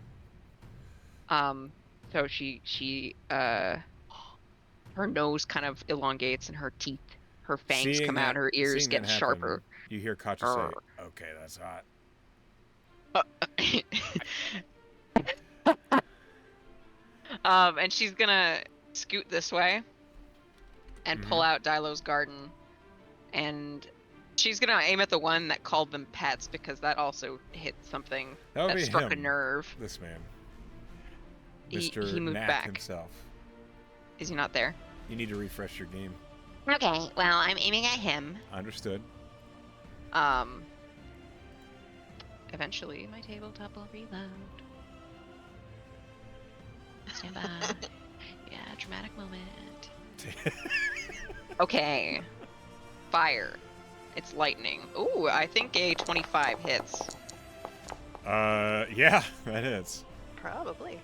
So she her nose kind of elongates and her teeth, her fangs Seeing come out, that- her ears seeing get that happen, sharper. You hear Katja say, "Okay, that's hot." And she's gonna scoot this way and pull out Dilo's garden, and she's gonna aim at the one that called them pets because that also hit something That would that be struck a him. nerve. This man, He Mr. moved Knack back. himself. Is he not there? You need to refresh your game. Okay, well, I'm aiming at him. Understood. Eventually. My tabletop will reload. Stand by. Yeah, dramatic moment. Okay. Fire. It's lightning. Ooh, I think a 25 hits. Yeah, that is. Probably.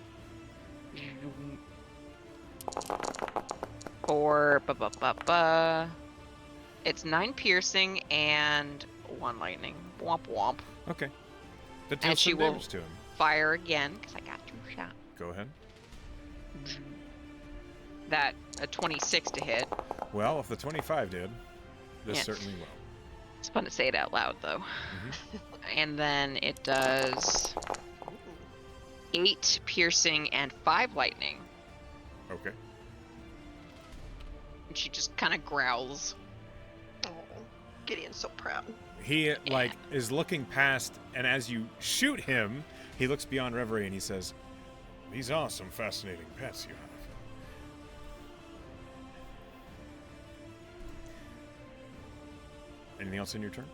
For it's 9 piercing and 1 lightning. Womp womp. Okay. That And deals she some will- damage to him. Fire again, because I got 2 shots. Go ahead. That a 26 to hit. Well, if the 25 did, this Yeah. certainly will. It's fun to say it out loud though. Mhm. And then it does 8 piercing and 5 lightning. Okay. And she just kind of growls. Oh, Gideon's so proud. He is looking past, and as you shoot him, he looks beyond Reverie and he says, "These are some fascinating pets you have." Anything else in your turn?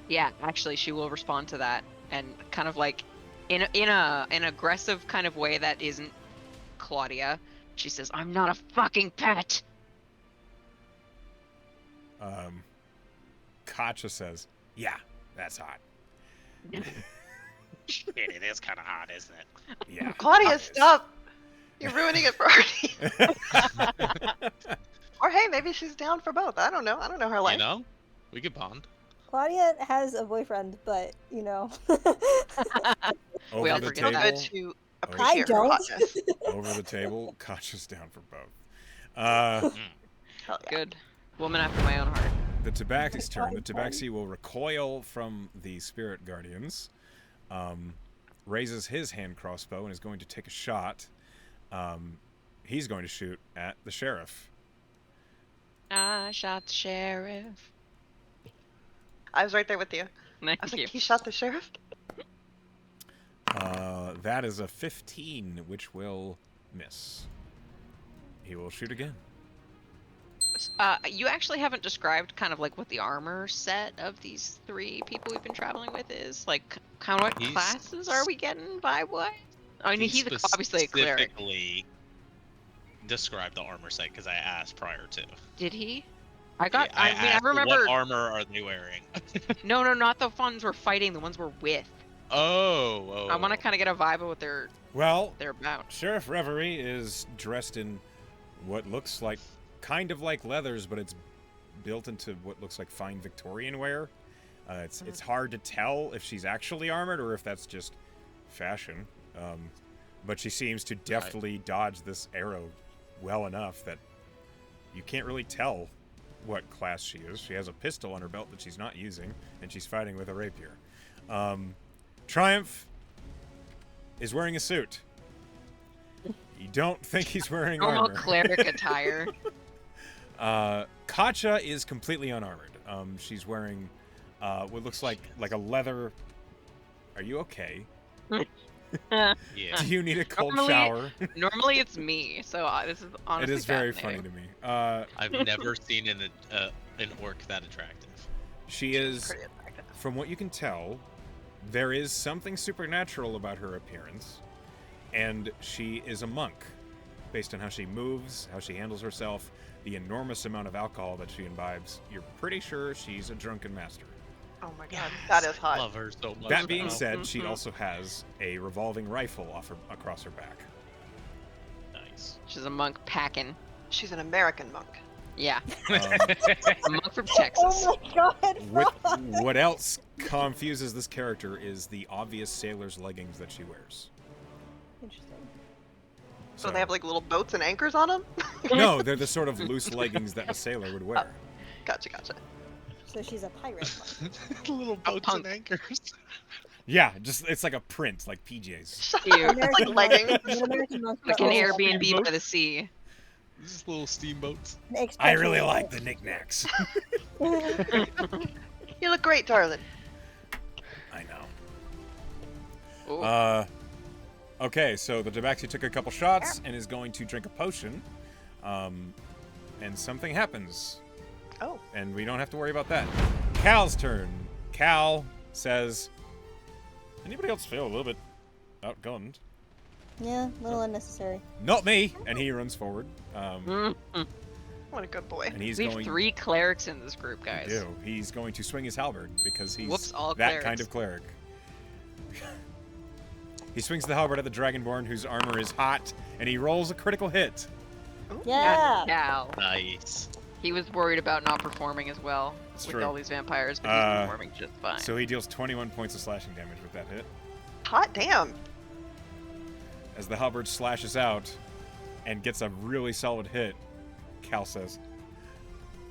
Yeah, actually, she will respond to that, and kind of like, in an aggressive kind of way that isn't Claudia. She says, "I'm not a fucking pet." Katja says, "Yeah, that's hot." Shit, it is kind of hot, isn't it? Yeah. Claudia, it is. stop! You're ruining it for Artie. Or hey, maybe she's down for both. I don't know. I don't know her life. You know, we could bond. Claudia has a boyfriend, but We all Over the forget It's that. good table, to appreciate her don't. hotness. over the table, Katja's down for both. Hell yeah. Good. Woman after my own heart. The Tabaxi's turn. The Tabaxi will recoil from the Spirit Guardians, raises his hand crossbow, and is going to take a shot. He's going to shoot at the sheriff. I shot the sheriff. I was right there with you. Thank I was you. like, he shot the sheriff? That is a 15, which will miss. He will shoot again. You actually haven't described kind of like what the armor set of these 3 people we've been traveling with is. Like, kind of what He's- classes are we getting vibe-wise? I mean, He he's obviously a cleric. specifically described the armor set because I asked prior to. Did he? I got. Yeah, I mean, I asked, remember. What armor are they wearing? No, not the ones we're fighting. The ones we're with. Oh. I want to kind of get a vibe of what they're Well, about. Sheriff Reverie is dressed in what looks like kind of like leathers, but it's built into what looks like fine Victorian wear. It's hard to tell if she's actually armored or if that's just fashion. But she seems to deftly dodge this arrow well enough that you can't really tell what class she is. She has a pistol on her belt that she's not using, and she's fighting with a rapier. Triumph is wearing a suit. You don't think he's wearing Normal armor. cleric attire. Katja is completely unarmored. She's wearing what looks like a leather. Are you okay? Yeah. Do you need a cold Normally- shower? Normally it's me, so this is honestly It is very fascinating. funny to me. I've never seen an orc that attractive. She is, Pretty attractive. from what you can tell, there is something supernatural about her appearance, and she is a monk, based on how she moves, how she handles herself, the enormous amount of alcohol that she imbibes. You're pretty sure she's a drunken master. Oh my god, that is hot. Love her so much. That being now. said, she also has a revolving rifle across her back. Nice. She's a monk packing. She's an American monk. Yeah, Um, a monk from Texas. Oh my god, what else confuses this character is the obvious sailor's leggings that she wears. Interesting. So they have like little boats and anchors on them? No, they're the sort of loose leggings that a sailor would wear. Gotcha. So she's a pirate monk. Little boats punk. and anchors. Yeah, just it's like a print, like PJs. Cute. Like leggings. An American monk. Like an but also Airbnb by the sea. These little steamboats. an I really expatriate like the knickknacks. You look great, darling. I know. Ooh. Okay, so the Tabaxi took a couple shots and is going to drink a potion. And something happens. Oh. And we don't have to worry about that. Cal's turn. Cal says, anybody else feel a little bit outgunned? Yeah, a little unnecessary. Not me! And he runs forward. What a good boy. And he's We have going 3 clerics in this group, guys. do. He's going to swing his halberd because he's Whoops, all that clerics. kind of cleric. He swings the halberd at the Dragonborn, whose armor is hot, and he rolls a critical hit. Yeah. Cal. Nice. He was worried about not performing as well It's with true. all these vampires, but he's performing just fine. So he deals 21 points of slashing damage with that hit. Hot damn. As the halberd slashes out and gets a really solid hit, Cal says,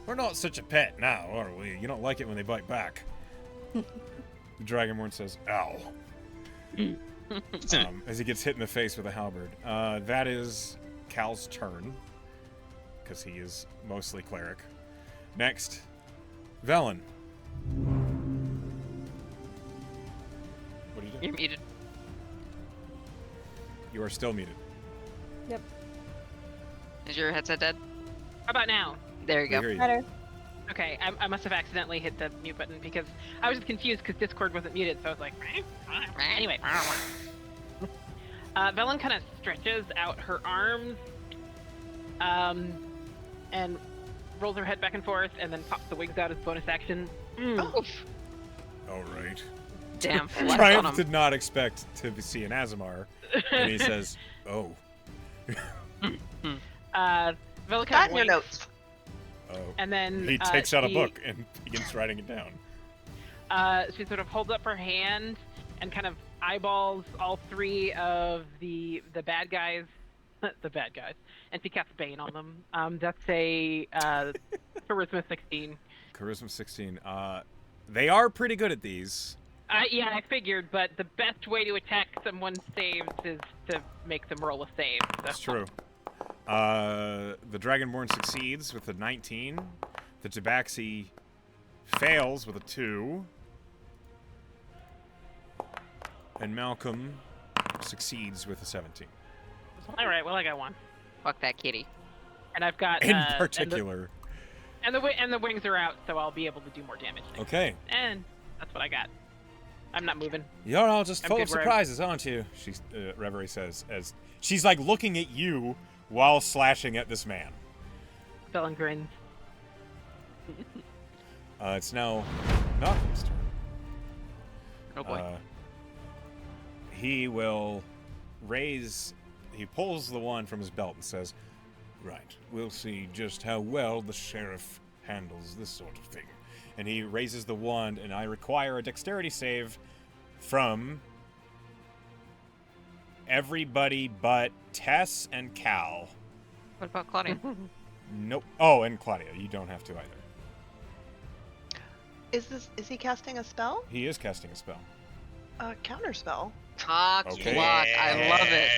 "We're not such a pet now, are we? You don't like it when they bite back." The Dragonborn says, "Ow." As he gets hit in the face with a halberd. That is Cal's turn, because he is mostly cleric. Next, Velen. What are you doing? You're muted. You are still muted. Yep. Is your headset dead? How about now? There you We go. hear you. Better. Okay, I must have accidentally hit the mute button because I was just confused because Discord wasn't muted, so I was like, anyway. Velen kind of stretches out her arms, and rolls her head back and forth, and then pops the wings out as bonus action. Oof. All right. Damn, flex on Triumph him. did not expect to see an Azamar, and he says, "Oh, Velen That kind in of your winks, notes. oh." and then He takes out a she- book and begins writing it down. She sort of holds up her hand and kind of eyeballs all 3 of the bad guys, the bad guys, and she casts Bane on them. That's a charisma 16. Charisma 16. They are pretty good at these. Yeah, I figured, but the best way to attack someone's saves is to make them roll a save. So. That's true. The Dragonborn succeeds with a 19. The Tabaxi fails with a 2. And Malcolm succeeds with a 17. All right. Well, I got one, Fuck that kitty. and I've got In and particular. the wings are out, so I'll be able to do more damage. next Okay. time. And that's what I got. I'm not moving. You're all just I'm full good of where I'm- surprises, aren't you? She, Reverie says, as she's like looking at you while slashing at this man. Bellin grins. It's now Malcolm's turn. Oh boy. He will raise. He pulls the wand from his belt and says, "Right, we'll see just how well the sheriff handles this sort of thing." And he raises the wand, and I require a dexterity save from everybody but Tess and Cal. What about Claudia? Nope. Oh, and Claudia. You don't have to either. Is he casting a spell? He is casting a spell. A counter spell. Cock Okay. block. I love it.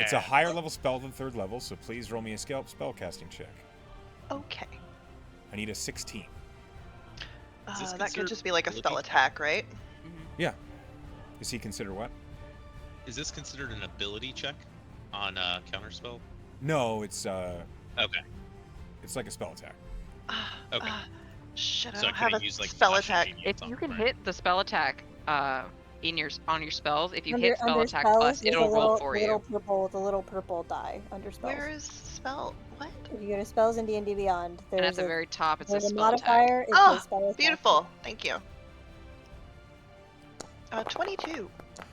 It's a higher level spell than 3rd level, so please roll me a spell casting check. Okay. I need a 16. Is this That could considered just be like a spell ability? attack, right? Yeah. Is he considered what? Is this considered an ability check on counterspell? No, it's Okay. it's like a spell attack. Okay. Shit, I So I don't have couldn't a use like spell Flash of attack. Genius If on you it, can right? hit the spell attack on your spells, if you Under- hit spell under attack spells, plus, there's it'll a roll little, for little you. Purple, the little purple die under spells. Where is spell? What? If you go to spells in D&D Beyond, And at there's the a, very top, it says there's a spell attack. modifier. It Oh, says spell attack. Beautiful. Thank you. 22.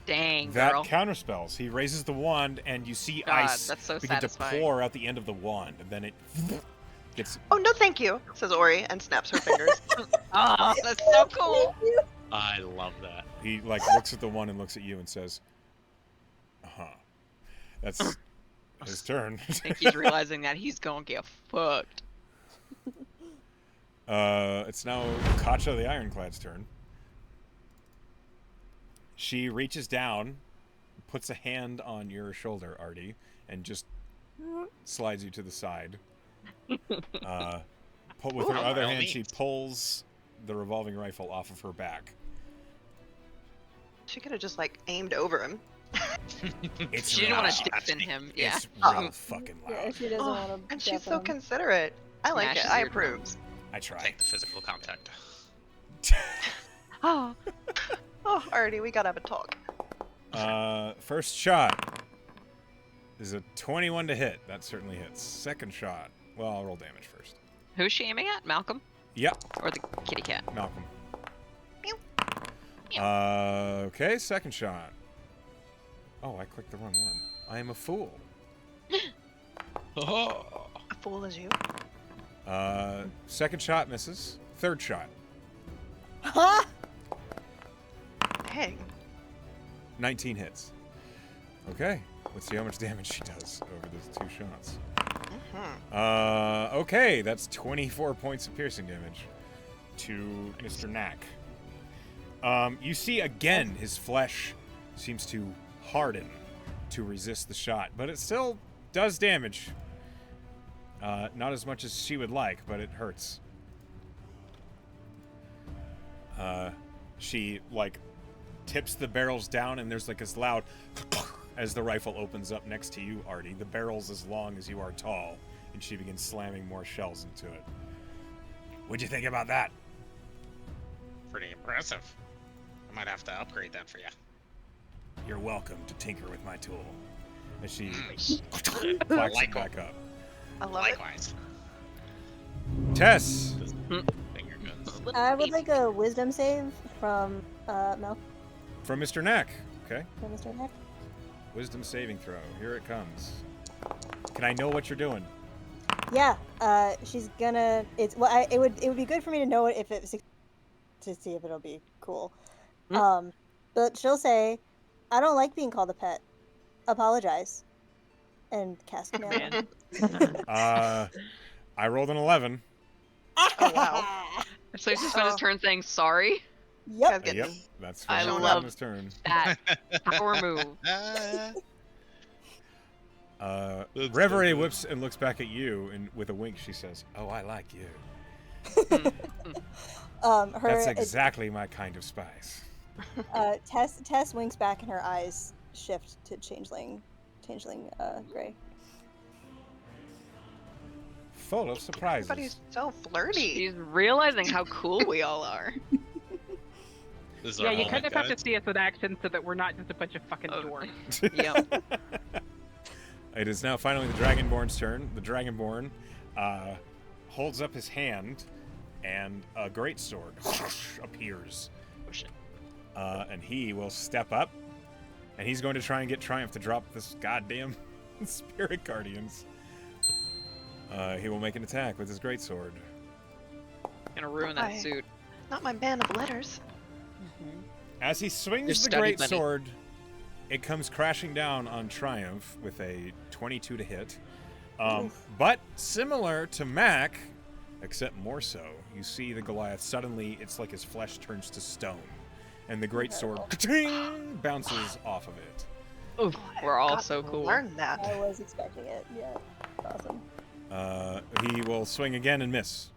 Dang, That girl. counterspells. He raises the wand, and you see God, ice that's so begin satisfying. to pour out the end of the wand, and then it gets. Oh, no, thank you, says Ori and snaps her fingers. Oh, that's so cool. I love that. He like looks at the wand and looks at you and says, "Uh-huh." That's his turn. I think he's realizing that he's gonna get fucked. It's now Katja the Ironclad's turn. She reaches down, puts a hand on your shoulder, Artie, and just slides you to the side. With her Ooh, other by all hand, she means. pulls the revolving rifle off of her back. She could have just, like, aimed over him. It's She didn't want to loud. stiffen him. Yeah. It's real fucking Yeah, loud. she doesn't Oh, want to. and she's so considerate. I like Smashes it. I your approve. drums. I try. Take the physical contact. Oh. Oh, Artie, we gotta have a talk. First shot is a 21 to hit. That certainly hits. Second shot. Well, I'll roll damage first. Who's she aiming at? Malcolm Yep, or the kitty cat? Malcolm. Meow. Okay, second shot. Oh, I clicked the wrong one. I am a fool. Oh. A fool as you. Second shot misses. Third shot. Huh? Dang. 19 hits. Okay, let's see how much damage she does over those 2 shots. Mm-hmm. Okay, that's 24 points of piercing damage to Mr. Knack. You see again his flesh seems to harden to resist the shot, but it still does damage. Not as much as she would like, but it hurts. She like tips the barrels down, and there's like this loud as the rifle opens up next to you, Artie. The barrel's as long as you are tall, and she begins slamming more shells into it. What'd you think about that? Pretty impressive. I might have to upgrade that for you. You're welcome to tinker with my tool. As she Mm. clacks it Like back up. I love it. Likewise. Tess! Finger guns. I would like a wisdom save from Mel, From Mr. Knack. Okay. from Mr. Heck. Wisdom saving throw. Here it comes. Can I know what you're doing? Yeah, she's gonna. It's well, it would be good for me to know it if it to see if it'll be cool. But she'll say, "I don't like being called a pet. Apologize." And cast command. I rolled an 11. Oh, wow. So he's just spent his turn saying sorry. Yep. Guys getting Yep, that's I from love his turn. That power move. That's Reverie so good. whips and looks back at you, and with a wink, she says, "Oh, I like you. That's Her exactly my kind of spice." Tess winks back, and her eyes shift to changeling changeling Gray. Full of surprises. Everybody's so flirty. She's realizing how cool we all are. This is Yeah, our you moment, kind of have to guys. see us in action so that we're not just a bunch of fucking Oh. dorks. Yep. It is now finally the Dragonborn's turn. The Dragonborn holds up his hand, and a great sword appears. Oh, shit. And he will step up, and he's going to try and get Triumph to drop this goddamn Spirit Guardians. He will make an attack with his greatsword. Gonna ruin that Hi. suit. Not my band of letters. As he swings Your the study bunny. greatsword, it comes crashing down on Triumph with a 22 to hit. But similar to Mac, except more so, you see the Goliath suddenly, it's like his flesh turns to stone, and the greatsword ka-ting, bounces off of it. Oof, we're all Got so to cool. Learn that. I was expecting it. Yeah, awesome. He will swing again and miss.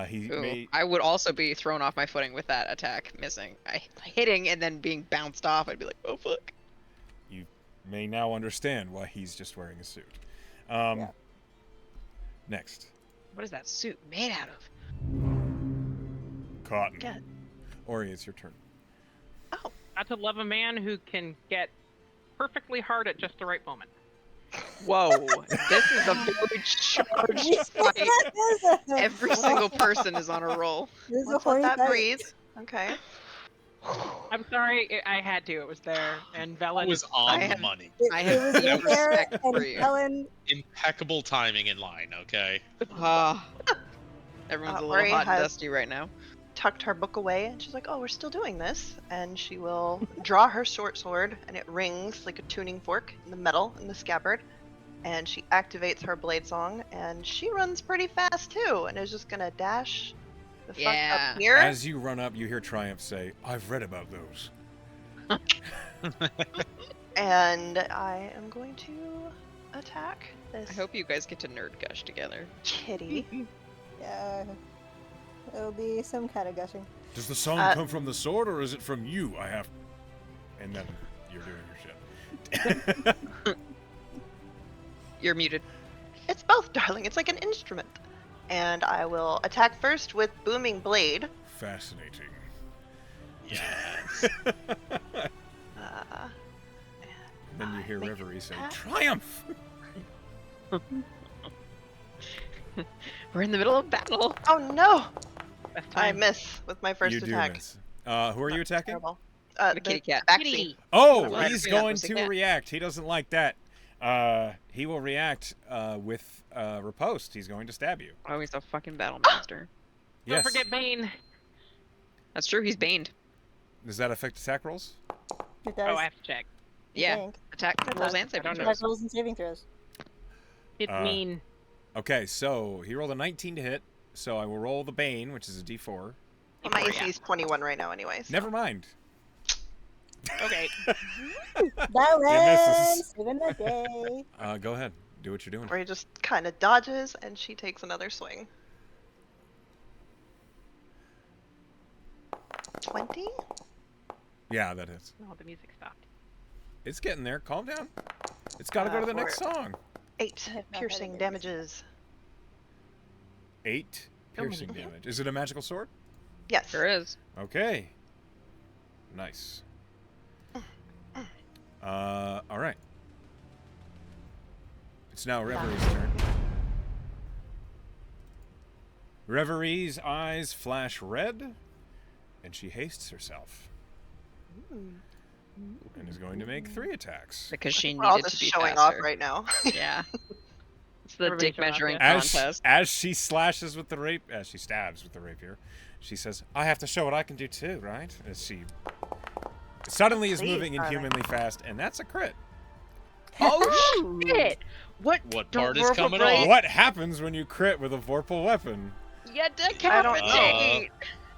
He Ooh, may. I would also be thrown off my footing with that attack missing. Hitting and then being bounced off, I'd be like, oh fuck. You may now understand why he's just wearing a suit. Yeah. Next, What is that suit made out of? Cotton. Get. Ori, it's your turn. Not to love a man who can get perfectly hard at just the right moment. Whoa, this is a very charged fight. Every single person is on a roll. This is a Let's horny let that fight. breathe. Okay. I'm sorry, I had to. It was there, and Velen. It was I on the have- money. I It have was no in there, respect and for you. Helen, Impeccable timing in line, okay? Everyone's a Ori little hot and has- dusty right now. Tucked her book away, and she's like, "Oh, we're still doing this." And she will draw her short sword, and it rings like a tuning fork in the metal in the scabbard. And she activates her blade song, and she runs pretty fast too, and is just gonna dash the fuck Yeah. up here. As you run up, you hear Triumph say, "I've read about those." And I am going to attack this I hope you guys get to nerd gush together. kitty. yeah, it'll be some kind of gushing. Does the song Uh, come from the sword, or is it from you? I have. And then you're doing your shit. You're muted. It's both, darling. It's like an instrument. And I will attack first with booming blade. Fascinating. Yes. Then you hear Make Reverie say, that- "Triumph!" We're in the middle of battle. Oh no! Best I time. miss with my first You do attack. miss. Who are you attacking? Terrible. The kitty cat. Backseat. Oh, Right, he's yeah, going was it to cat? react. He doesn't like that. He will react with riposte. He's going to stab you. Oh, he's a fucking battle master. Don't Yes. forget Bane. That's true. He's baned. Does that affect attack rolls? It does. Oh, I have to check. I Yeah. think. Attack rolls and I saving don't know. throws. Attack rolls and saving throws. It's mean. Okay, so he rolled a 19 to hit. So I will roll the Bane, which is a D4. Well, my Oh, AC yeah. is 21 right now, anyway. So. Never mind. Okay. Valen, saving the day. Go ahead. Do what you're doing. Where he just kind of dodges, and she takes another swing. 20? Yeah, that is. No, the music stopped. It's getting there. Calm down. It's got to go to the For- next song. 8 I have not piercing had it. damages. 8 So many piercing hits. damage. Is it a magical sword? Yes. Sure is. Okay. Nice. All right. It's now Reverie's turn. Reverie's eyes flash red, and she hastes herself and is going to make 3 attacks. Because she We're all needed just to be showing faster. off right now. Yeah. It's the Everybody dick show off, measuring yeah. contest. As she slashes with the as she stabs with the rapier, she says, "I have to show what I can do too, right?" As she suddenly is Please, moving darling. inhumanly fast, and that's a crit. Oh shit! What? What Don't part is roll coming for off? break. What happens when you crit with a vorpal weapon? Yeah, I don't decapitate!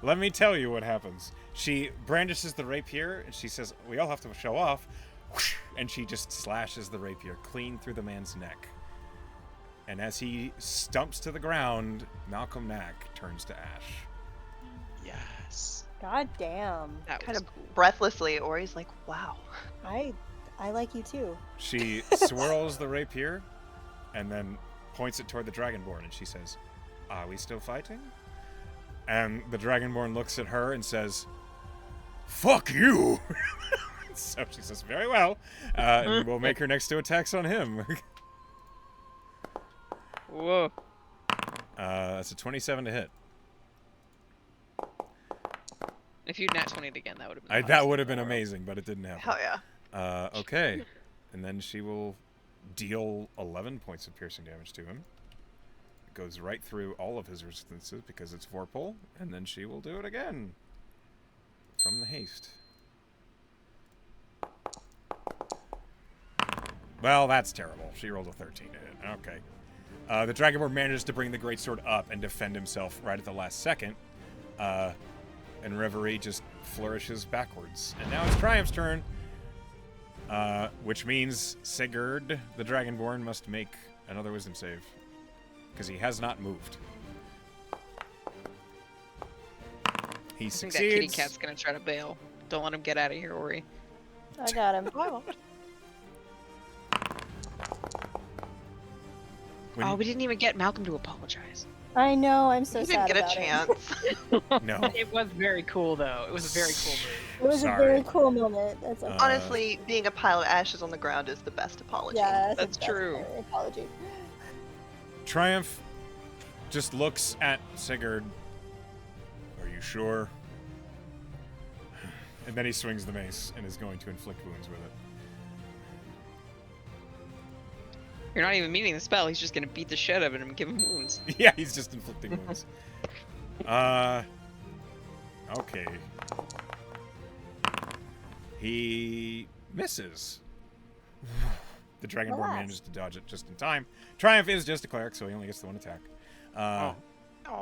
Let me tell you what happens. She brandishes the rapier, and she says, "We all have to show off," and she just slashes the rapier clean through the man's neck. And as he stumps to the ground, Malcolm Nack turns to ash. Yes. God damn. That Kind was of cool. breathlessly, Ori's like, wow. I I like you too. She swirls the rapier and then points it toward the Dragonborn, and she says, "Are we still fighting?" And the Dragonborn looks at her and says, "Fuck you!" So she says, "Very well," and we'll make her next 2 attacks on him. Whoa. That's a 27 to hit. If you'd nat 20'd again, that would have been. That would have been amazing, but it didn't happen. Hell yeah. Okay. And then she will deal 11 points of piercing damage to him. It goes right through all of his resistances because it's Vorpal, and then she will do it again. From the haste. Well, that's terrible. She rolled a 13 to hit. Okay. The Dragonborn manages to bring the greatsword up and defend himself right at the last second. And Reverie just flourishes backwards. And now it's Triumph's turn. Which means Sigurd, the Dragonborn, must make another wisdom save. Because he has not moved. He I think succeeds. that kitty cat's gonna try to bail. Don't let him get out of here, Ori. I got him. When Oh, we didn't even get Malcolm to apologize. I know. I'm so You sad didn't get a about chance. No. It was very cool, though. It was a very cool move. It was Sorry. a very cool moment. That's okay. Honestly, being a pile of ashes on the ground is the best apology. Yeah, That's the best true. Apology. Triumph just looks at Sigurd. Are you sure? And then he swings the mace and is going to inflict wounds with it. You're not even meaning the spell. He's just gonna beat the shit out of him and give him wounds. Yeah, he's just inflicting wounds. Okay. He misses. The Dragonborn Alas. manages to dodge it just in time. Triumph is just a cleric, so he only gets the 1 attack. Oh,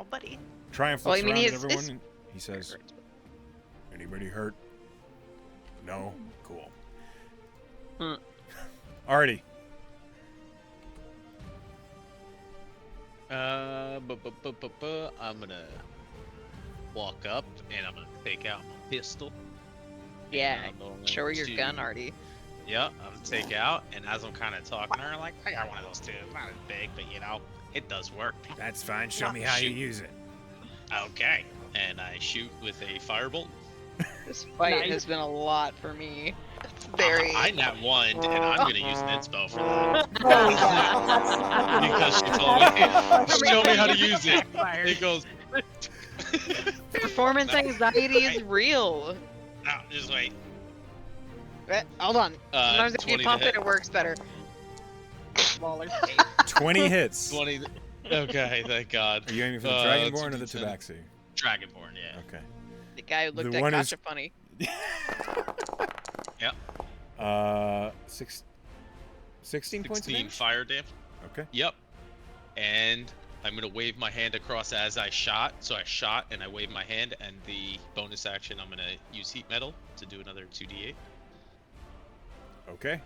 buddy. Triumph Well, looks I mean, around at it's- everyone it's- and he says, "Anybody hurt? No? Cool." Hmm. Artie. I'm gonna walk up and I'm gonna take out my pistol. Yeah, And I'm going show her your to- gun, Artie. Yep, I'm gonna take out, and as I'm kind of talking to her, like, I got one of those too. It's not as big, but you know, it does work. That's fine. Show Ah, me how you shoot. use it. Okay. And I shoot with a firebolt. This fight Nice. has been a lot for me. It's very. I nat one, and I'm gonna use an inspo for that. Oh, yeah. Because she told me, That's- show me how to use it. Backfired. It goes, Performance anxiety is real. no, just wait. Hold on. Sometimes if 20 you to pump hit. it, it works better. Smaller space. 20 hits. 20. Okay, thank God. Are you aiming for the That's Dragonborn or the 10. Tabaxi? Dragonborn, yeah. Okay. The guy who looked The at one is- Kasha funny. Yep. 16 points of 16 damage? fire damage. Okay. Yep. And I'm gonna wave my hand across as I shot. So I shot and I waved my hand, and the bonus action I'm gonna use heat metal to do another 2d8. Okay.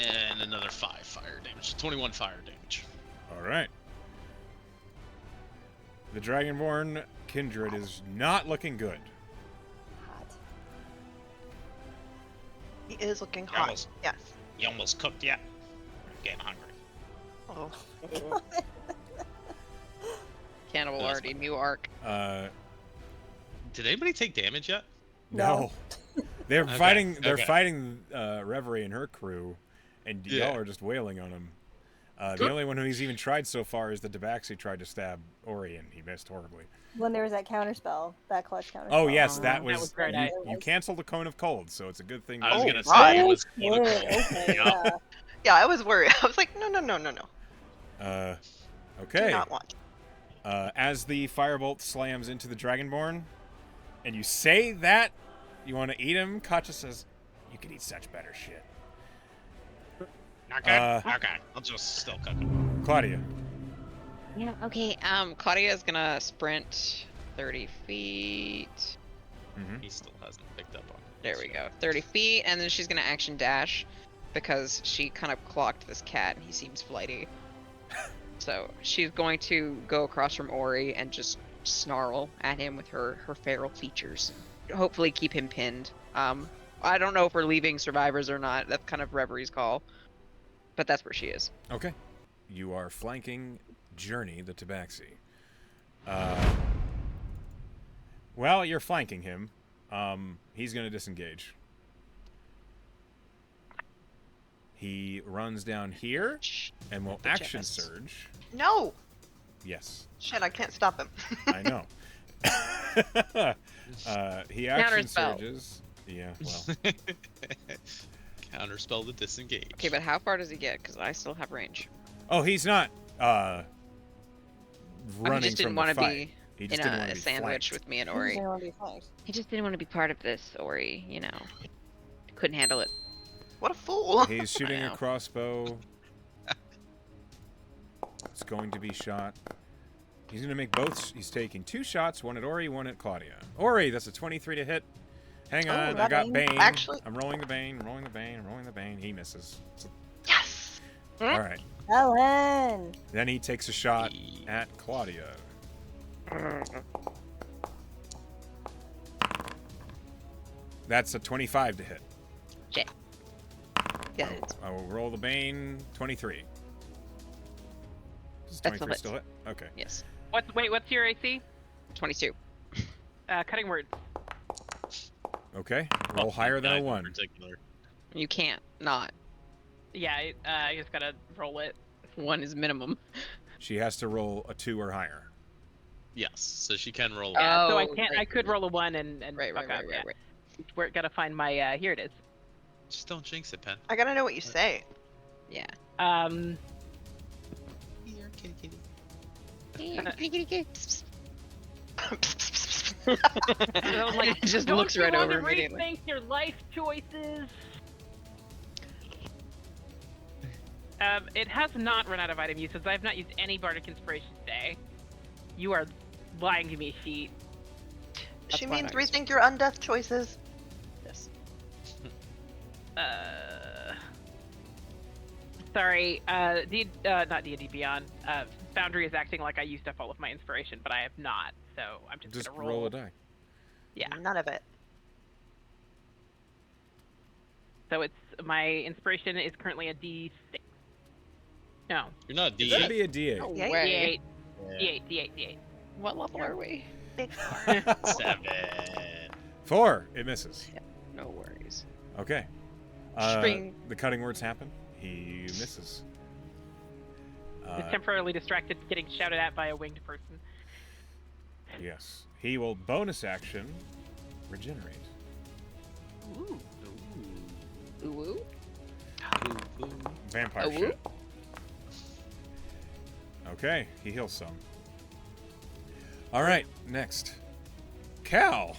And another 5 fire damage. 21 fire damage. All right. The Dragonborn Kindred is not looking good. Hot. He is looking Yeah, hot. almost. Yes. You almost cooked yet? I'm getting hungry. Oh. Cannibal That's Artie, new arc. Did anybody take damage yet? No. They're Okay, fighting. They're okay. fighting Reverie and her crew, and Yeah. y'all are just wailing on him. The only one who's even tried so far is the Tabaxi tried to stab Ori, and he missed horribly. When there was that counterspell, that clutch counterspell. Oh yes, that that was was. great. You canceled the Cone of Cold, so it's a good thing. I was that- gonna right. say it was Good, one of okay, Yeah. yeah. Yeah, I was worried. I was like, no. Do Okay. not want. As the firebolt slams into the Dragonborn, and you say that you want to eat him, Katja says, "You can eat such better shit." Okay. Okay. I'll just still cook him. Claudia. Yeah, okay. Claudia is gonna sprint 30 feet. Mm-hmm. He still hasn't picked up on it. There we go. 30 feet, and then she's gonna action dash because she kind of clocked this cat and he seems flighty. So she's going to go across from Ori and just snarl at him with her feral features. Hopefully keep him pinned I don't know if we're leaving survivors or not. That's kind of Reveries' call. But that's where she is. Okay. You are flanking Journey, the Tabaxi. Well, you're flanking him. He's going to disengage. He runs down here and will action surge. No! Yes, Shit, I can't stop him. I know. He action Counterspell. surges. Yeah, well, Counterspell to disengage. Okay, but how far does he get? Because I still have range. oh, he's not I running just didn't from want the to fight. be He in just didn't want a to be sandwich flanked. with me and He Ori. doesn't want to be flanked. He just didn't want to be part of this, Ori. You know, couldn't handle it. What a fool. He's shooting a know. crossbow. It's going to be shot. He's going to make both. He's taking 2 shots, one at Ori, one at Claudia. Ori, that's a 23 to hit. Hang Oh, on, got I got Bane. Bane. Actually- I'm rolling the Bane, rolling the Bane, rolling the Bane. He misses. Yes! Hmm? All right. Ellen! Then he takes a shot at Claudia. That's a 25 to hit. Yeah, it's I will roll the Bane, 23. Does That's 23 the still hit? Okay. yes, What's your AC? 22. Cutting words. Okay. Roll higher than a In 1. particular. You can't not. Yeah, I just gotta roll it. 1 is minimum. She has to roll a 2 or higher. Yes, so she can roll. Yeah, so I Oh, can't. I right, could right. roll a 1 and Right, fuck right, up. right, Yeah. right, right. We're gotta find my. Here it is. Just don't jinx it, Pen. I gotta know what you say. Yeah. Here, kitty kitty. I was like, It just "Don't looks you right want over to immediately. rethink your life choices. It has not run out of item uses. I have not used any Bardic Inspiration today. You are lying to me, Sheet. She why means I was- rethink your undeath choices. Yes. Sorry, not D&D Beyond. Foundry is acting like I used up all of my inspiration, but I have not. So I'm just, Just gonna roll a die. Yeah. None of it. So it's my inspiration is currently a D6. No, You're not It should D8. be a D8. No Yeah, way. D8. D8. What level are we? Big 7. 4. It misses. No worries. Okay. Spring. The cutting words happen. He misses. Just temporarily distracted, getting shouted at by a winged person. Yes. He will bonus action regenerate. Ooh. Ooh, ooh. Vampire Oh, shit. Okay, he heals some. All right, next. Cal.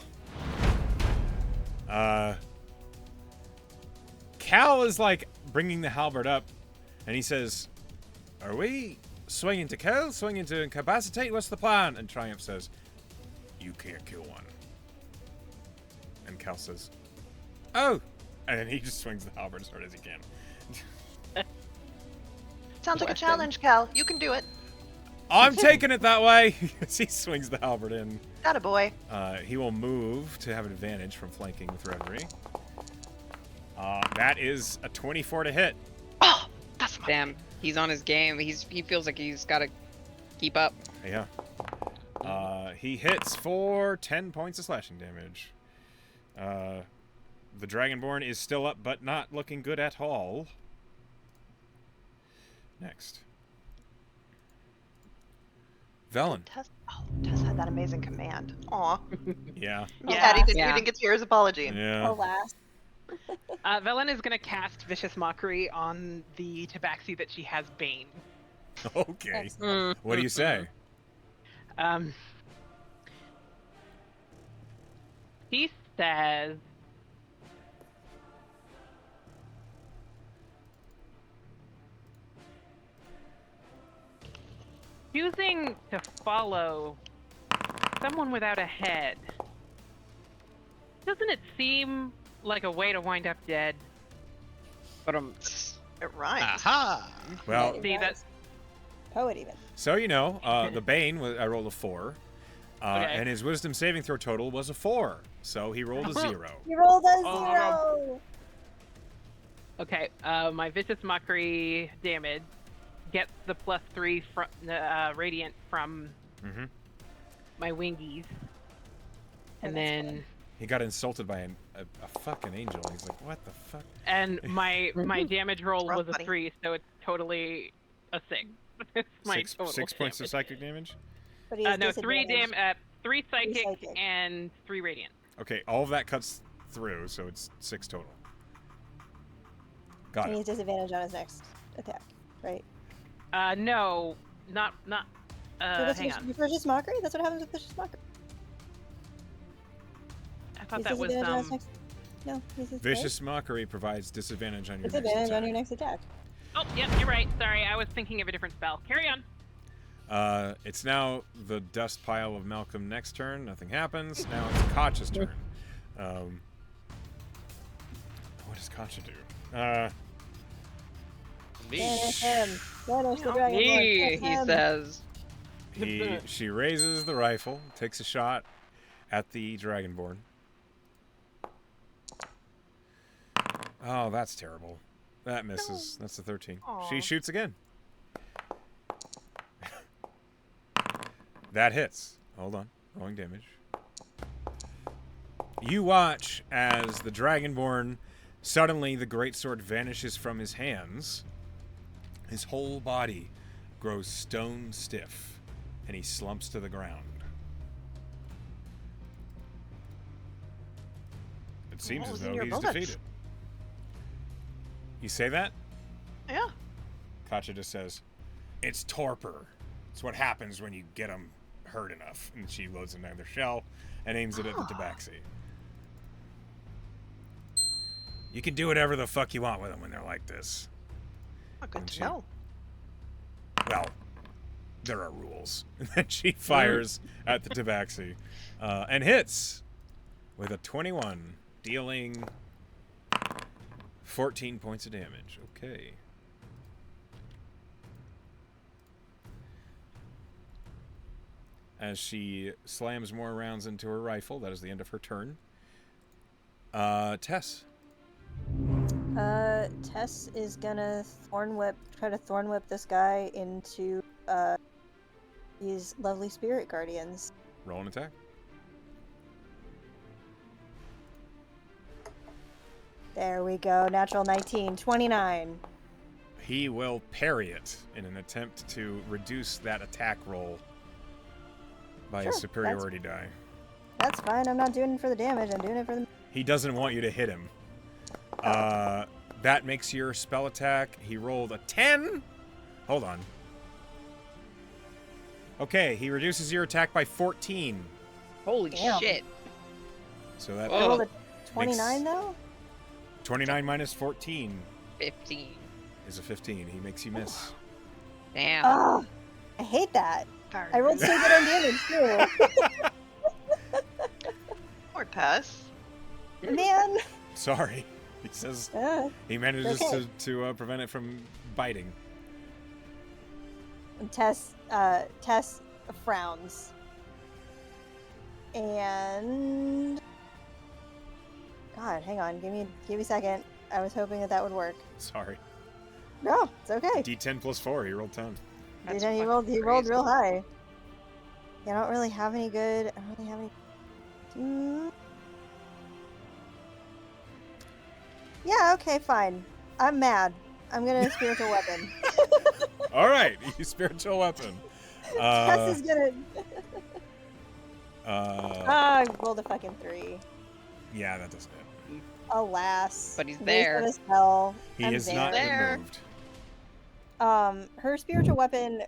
Cal is like bringing the halberd up, and he says, "Are we swinging to kill, swinging to incapacitate? What's the plan?" And Triumph says, "You can't kill one." And Cal says, "Oh," and then he just swings the halberd as hard as he can. Sounds like a Bless him. challenge, Cal. You can do it. I'm taking it that way. As he swings the halberd in. Atta boy. He will move to have an advantage from flanking with Reverie. That is a 24 to hit. Oh, that's my Damn, he's on his game. He feels like he's got to keep up. Yeah. He hits for 10 points of slashing damage. The Dragonborn is still up, but not looking good at all. Next. Velen. Tess had that amazing command. Aw. Yeah. Yeah, he Yeah. didn't get to hear his apology. Yeah. Alas. Velen is gonna cast Vicious Mockery on the Tabaxi that she has Bane. Okay. Excellent. What do you say? He says, choosing to follow someone without a head, doesn't it seem like a way to wind up dead? But It rhymes. Aha! Well, It See, was. that's- Poet even. so you know, the Bane, I rolled a 4. Okay. And his wisdom saving throw total was a 4. So he rolled a 0. You rolled a Oh, 0. Okay, my vicious mockery damage gets the +3 from radiant from Mm-hmm. my wingies, and that's then He got insulted by a fucking angel. He's like, what the fuck? and my damage roll Rough, was a buddy. 3, so it's totally a 6. It's my Six total 6 points of damage. psychic damage? But he has No, 3 disadvantage. 3 psychic, psychic. and 3 radiant. Okay, all of that cuts through, so it's 6 total. Got And he it. has disadvantage on his next attack, right? No, not. So that's Hang on. vicious mockery? That's what happens with vicious mockery. I thought He's that was disadvantage on his next... No, he's Vicious Mockery provides disadvantage on your next disadvantage attack. on your next attack. Oh, yep, you're right. Sorry, I was thinking of a different spell. Carry on. It's now the dust pile of Malcolm next turn. Nothing happens. Now it's Koch's turn. What does Kocha do? Me. Finish him. Finish the dragon. He says. She raises the rifle, takes a shot at the Dragonborn. Oh, that's terrible. That misses. That's the 13. Aw. She shoots again. That hits. Hold on. Rolling damage. You watch as the Dragonborn, suddenly the greatsword vanishes from his hands. His whole body grows stone stiff, and he slumps to the ground. It seems What as was in though your he's bullets? defeated. You say that? Yeah. Katja just says, "It's torpor. It's what happens when you get them hurt enough." And she loads another shell and aims it at the tabaxi. You can do whatever the fuck you want with them when they're like this. Oh, good And to she- know. Well, there are rules. And then she fires at the tabaxi and hits with a 21, dealing 14 points of damage. Okay. As she slams more rounds into her rifle, that is the end of her turn. Tess. Tess is gonna try to thorn whip this guy into these lovely spirit guardians. Roll an attack. There we go. Natural 19, 29. He will parry it in an attempt to reduce that attack roll by Sure, a superiority die. That's fine. I'm not doing it for the damage. I'm doing it for the. He doesn't want you to hit him. That makes your spell attack. He rolled a 10. Hold on. Okay, he reduces your attack by 14. Holy Damn. shit. So that I rolled Oh. a 29 though. 29 minus 14 15. is a 15. He makes you miss. Damn. Oh, I hate that. I rolled so good on damage too. Or Tess. Man. Sorry. He says he manages okay. to prevent it from biting. Tess frowns. And God, hang on, give me a second. I was hoping that would work. Sorry. No, it's okay. D10 plus 4. He rolled 10. That's He fucking rolled crazy. real high. Yeah, I don't really have any good. I don't really have any. Yeah, okay, fine. I'm mad. I'm gonna spiritual weapon. All right, you spiritual weapon. Tess is gonna. I rolled a fucking 3. Yeah, that doesn't hit. Alas. But he's Waste there. of a spell. He I'm is there. not There. removed. Her spiritual weapon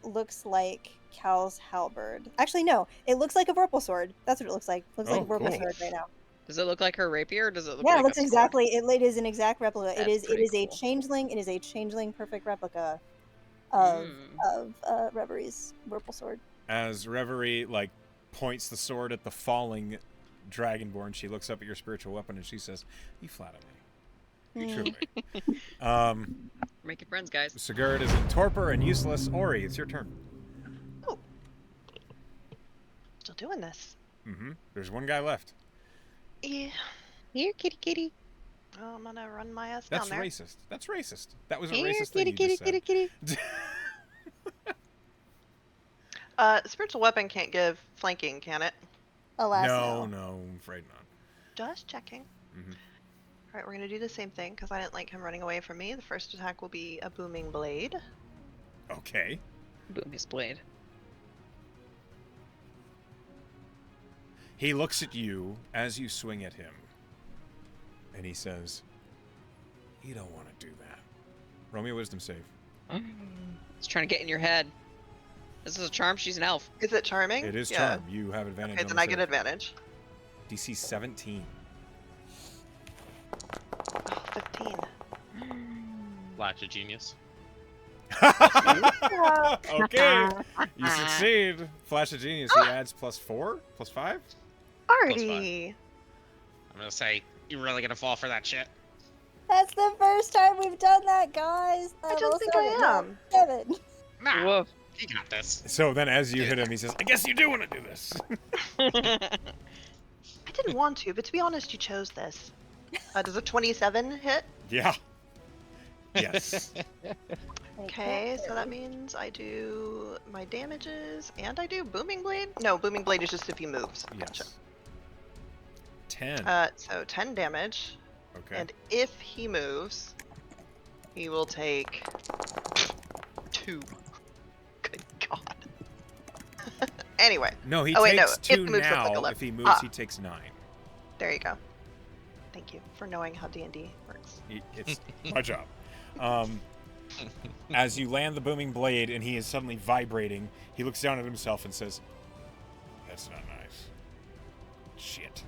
looks like Cal's halberd. Actually, no. It looks like a vorpal sword. That's what it looks like. Looks like a Oh, vorpal cool. sword right now. Does it look like her rapier or does it look Yeah, like it looks a sword? exactly. It is an exact replica. That's It pretty is a cool. changeling. It is a changeling perfect replica of Mm. Reverie's vorpal sword. As Reverie points the sword at the falling dragonborn, she looks up at your spiritual weapon and she says, "You flatter me. You true me." Making friends, guys. Sigurd is in torpor and useless. Ori, it's your turn. Still doing this. There's one guy left. Yeah. Here, kitty, kitty. Oh, I'm gonna run my ass That's down there. racist. That's racist. That was a Here, racist thing kitty, you kitty, just kitty, said. kitty. Spiritual weapon can't give flanking, can it? Alas, No, I'm afraid not. Just checking. Mhm. Alright, we're gonna do the same thing because I didn't like him running away from me. The first attack will be a booming blade. Okay. Boom his blade. He looks at you as you swing at him, and he says, "You don't want to do that." Roll me a wisdom save. It's trying to get in your head. This is a charm. She's an elf. Is it charming? It is Yeah. charm. You have advantage Okay, on then the I get save. advantage. DC 17. Oh, 15. Flash of genius. Okay. You succeed. Flash of genius. He adds +4? +5? Artie! I'm gonna say, you really gonna fall for that shit? That's the first time we've done that, guys. I don't think I am. 7. Nah, Woof. he got this. So then as you hit him, he says, "I guess you do want to do this." I didn't want to, but to be honest, you chose this. Does a 27 hit? Yeah. Yes. Okay, so that means I do my damages and I do booming blade? No, booming blade is just if he moves. Gotcha. Yes. 10. So 10 damage. Okay. And if he moves, he will take 2. Good God. Anyway, No, he Oh, wait, no, takes if 2 he moves, that's like now. 11. If he moves, Ah. he takes 9. there you go. Thank you for knowing how D&D works. It's my job. As you land the booming blade and he is suddenly vibrating, he looks down at himself and says, "That's not nice. Shit."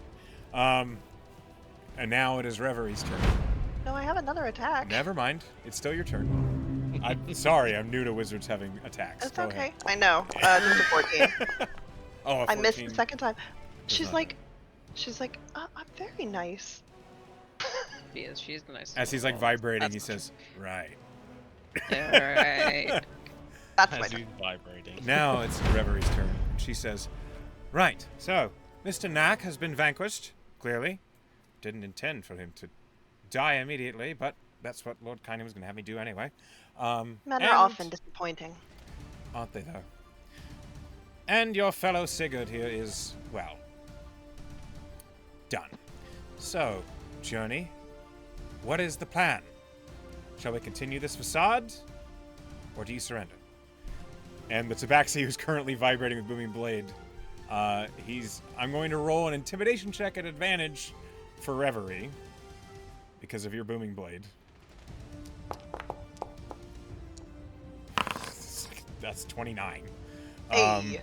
And now it is Reverie's turn. No, I have another attack. Never mind. It's still your turn. I'm sorry. I'm new to wizards having attacks. It's Go okay. ahead. I know. Just a 14. Oh, a 14. I missed the second time. Does She's not like, I'm very nice. She is. She's the nicest. As he's like girl. vibrating, That's he what says, "Right." Alright. That's my As turn. he's vibrating. Now it's Reverie's turn. She says, "Right, so Mr. Knack has been vanquished, clearly. Didn't intend for him to die immediately, but that's what Lord Kynan was going to have me do anyway. Men and- are often disappointing. Aren't they, though? And your fellow Sigurd here is, well, done. So, Journey, what is the plan? Shall we continue this facade, or do you surrender?" And the Tabaxi, who's currently vibrating with Booming Blade, I'm going to roll an intimidation check at advantage for Reverie, because of your Booming Blade. That's 29. Hey.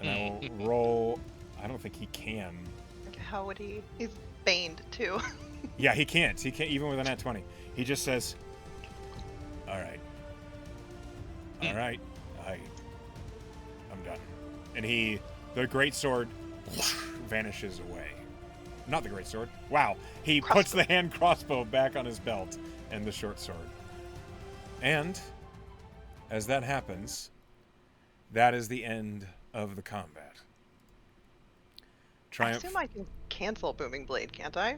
And I will roll... I don't think he can. How would he? He's baned too. Yeah, he can't. He can't, even with a nat 20. He just says, "All right. All right. I'm done." And the great sword vanishes away. Not the great sword. Wow. He puts the hand crossbow back on his belt and the short sword. And as that happens, that is the end of the combat. I Triumph. assume I can cancel booming blade, can't I?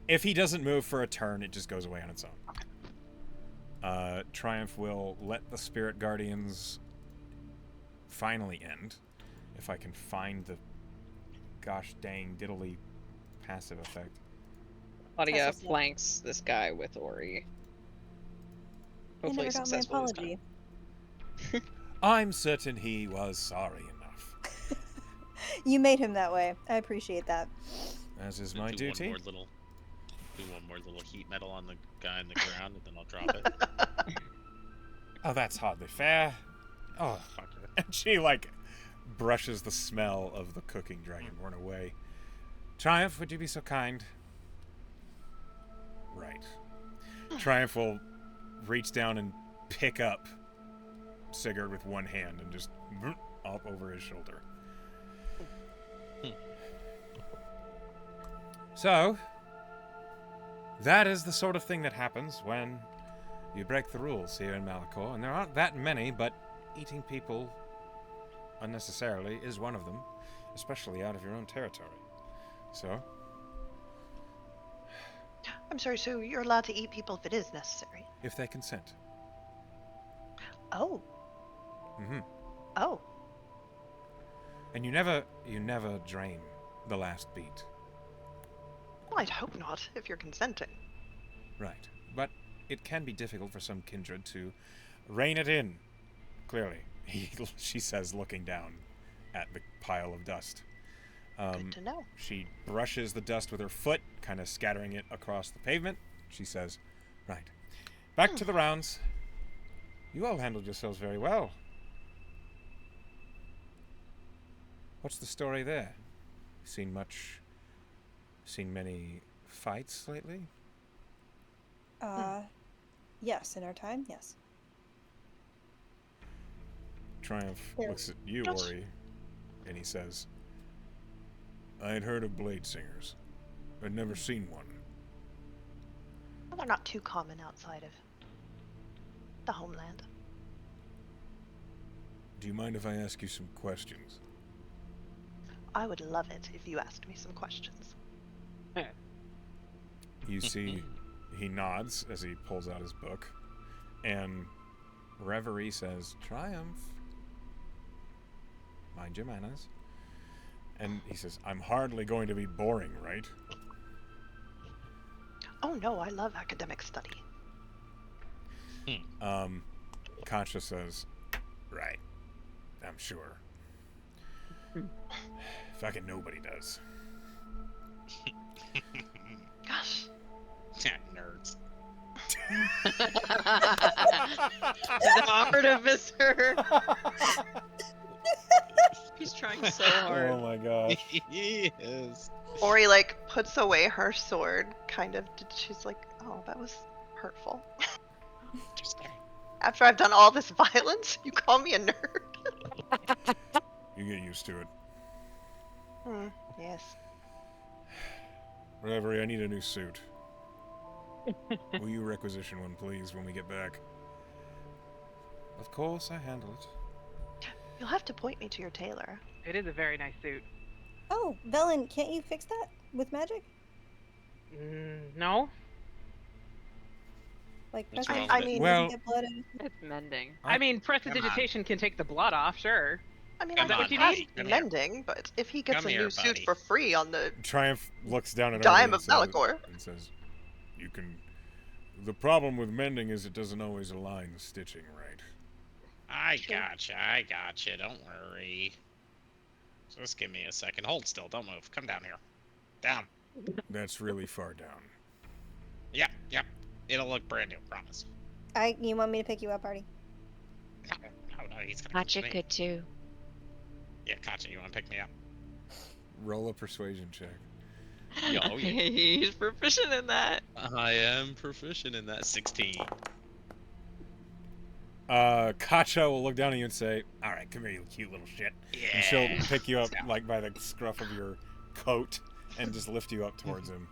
If he doesn't move for a turn, it just goes away on its own. Triumph will let the Spirit Guardians finally end. If I can find the gosh dang diddly passive effect. Claudia Passive, yeah. flanks this guy with Ori. I Hopefully never got my successful this time. apology. I'm certain he was sorry enough, You made him that way. I appreciate that. as is my do duty. one more little heat metal on the guy in the ground, and then I'll drop it. Oh, that's hardly fair. Oh, Fucker. and she, brushes the smell of the cooking dragonborn away. Triumph, would you be so kind? Right. Triumph will reach down and pick up Sigurd with one hand and just up over his shoulder. So, that is the sort of thing that happens when you break the rules here in Malikor, and there aren't that many, but eating people unnecessarily is one of them, especially out of your own territory. So, I'm sorry, so you're allowed to eat people if it is necessary? If they consent. Oh. Mm-hmm. Oh. And you never drain the last beat. Well, I'd hope not, if you're consenting. Right. But it can be difficult for some kindred to rein it in. Clearly, she says, looking down at the pile of dust. Good to know. She brushes the dust with her foot, kind of scattering it across the pavement. She says, right. Back to the rounds. You all handled yourselves very well. What's the story there? Seen many fights lately? Yes, in our time, yes. Triumph There- looks at you, Just- Ori, and he says, I had heard of blade singers. I'd never seen one. Well, they're not too common outside of the homeland. Do you mind if I ask you some questions? I would love it if you asked me some questions. You see, he nods as he pulls out his book, and Reverie says, Triumph. Mind your manners. And he says, I'm hardly going to be boring, right? Oh no, I love academic study. Katja says, right, I'm sure. Fucking nobody does. Gosh. Nerds. The artificer. He's trying so hard. Oh my gosh. He is. Ori like puts away her sword, kind of. She's like, "Oh, that was hurtful." Just kidding. After I've done all this violence, you call me a nerd? You get used to it. Yes. Reverie, I need a new suit. Will you requisition one, please, when we get back? Of course, I handle it. You'll have to point me to your tailor. It is a very nice suit. Oh, Velen, can't you fix that with magic? No? Like, What's press wrong it, I with it? mean, Well- get blood in it? It's mending. I mean, Come on. prestidigitation can take the blood off, sure. I mean, Come I on, could buddy. ask Come here. mending, but if he gets Come a here, new suit buddy. for free on the Triumph looks down at dime Ori of Malikor. and says, you can... The problem with mending is it doesn't always align the stitching right. I gotcha. Don't worry. Just give me a second. Hold still. Don't move. Come down here. Down. That's really far down. Yep. It'll look brand new. Promise. You want me to pick you up, Artie? No, he's gonna Katja catch me. could too. Yeah, Katja, you wanna pick me up? Roll a persuasion check. Oh, yeah. He's proficient in that. I am proficient in that. 16. Katja will look down at you and say, all right, come here, you cute little shit. Yeah. And she'll pick you up, Yeah. like, by the scruff of your coat and just lift you up towards him.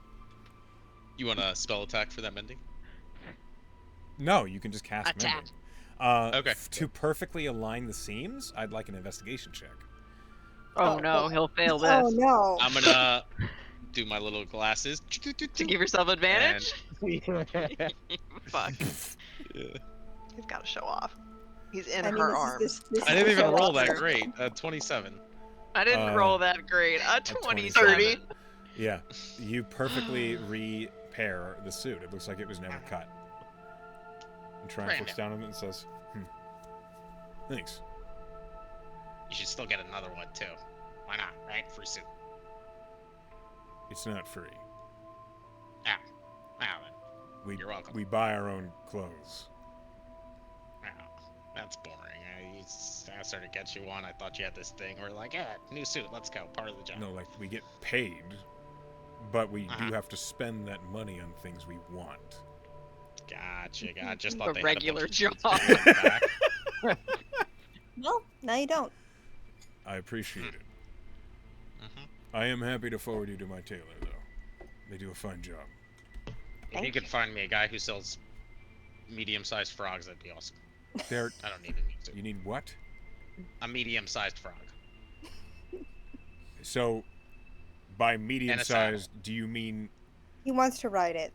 You want a spell attack for that mending? No, you can just cast Attack. mending. Okay. To perfectly align the seams, I'd like an investigation check. Oh, Oh, no, well- he'll fail this. Oh no. I'm gonna do my little glasses. To give yourself advantage? Fuck. Yeah. He's got to show off. He's in I mean, her this arms. Is, this I is didn't even so roll that awesome. great. 27. I didn't roll that great. A 27. 27. Yeah, you perfectly repair the suit. It looks like it was never cut. And Triumph Brand looks new. down at it and says, thanks. You should still get another one too. Why not? Right? Free suit. It's not free. Now then. We, You're welcome. We buy our own clothes. That's boring. I sort of get you one. I thought you had this thing where like, yeah, new suit, let's go. Part of the job. No, like, we get paid, but we Uh-huh. do have to spend that money on things we want. Gotcha. Just The thought they regular had a bunch job. of suits in the back. Well, now you don't. I appreciate it. Mhm. I am happy to forward you to my tailor, though. They do a fine job. If Thank you could find me a guy who sells medium-sized frogs, that'd be awesome. There, I don't need a new suit. you need what? A medium-sized frog. So, by saddle. medium-sized, do you mean... He wants to ride it.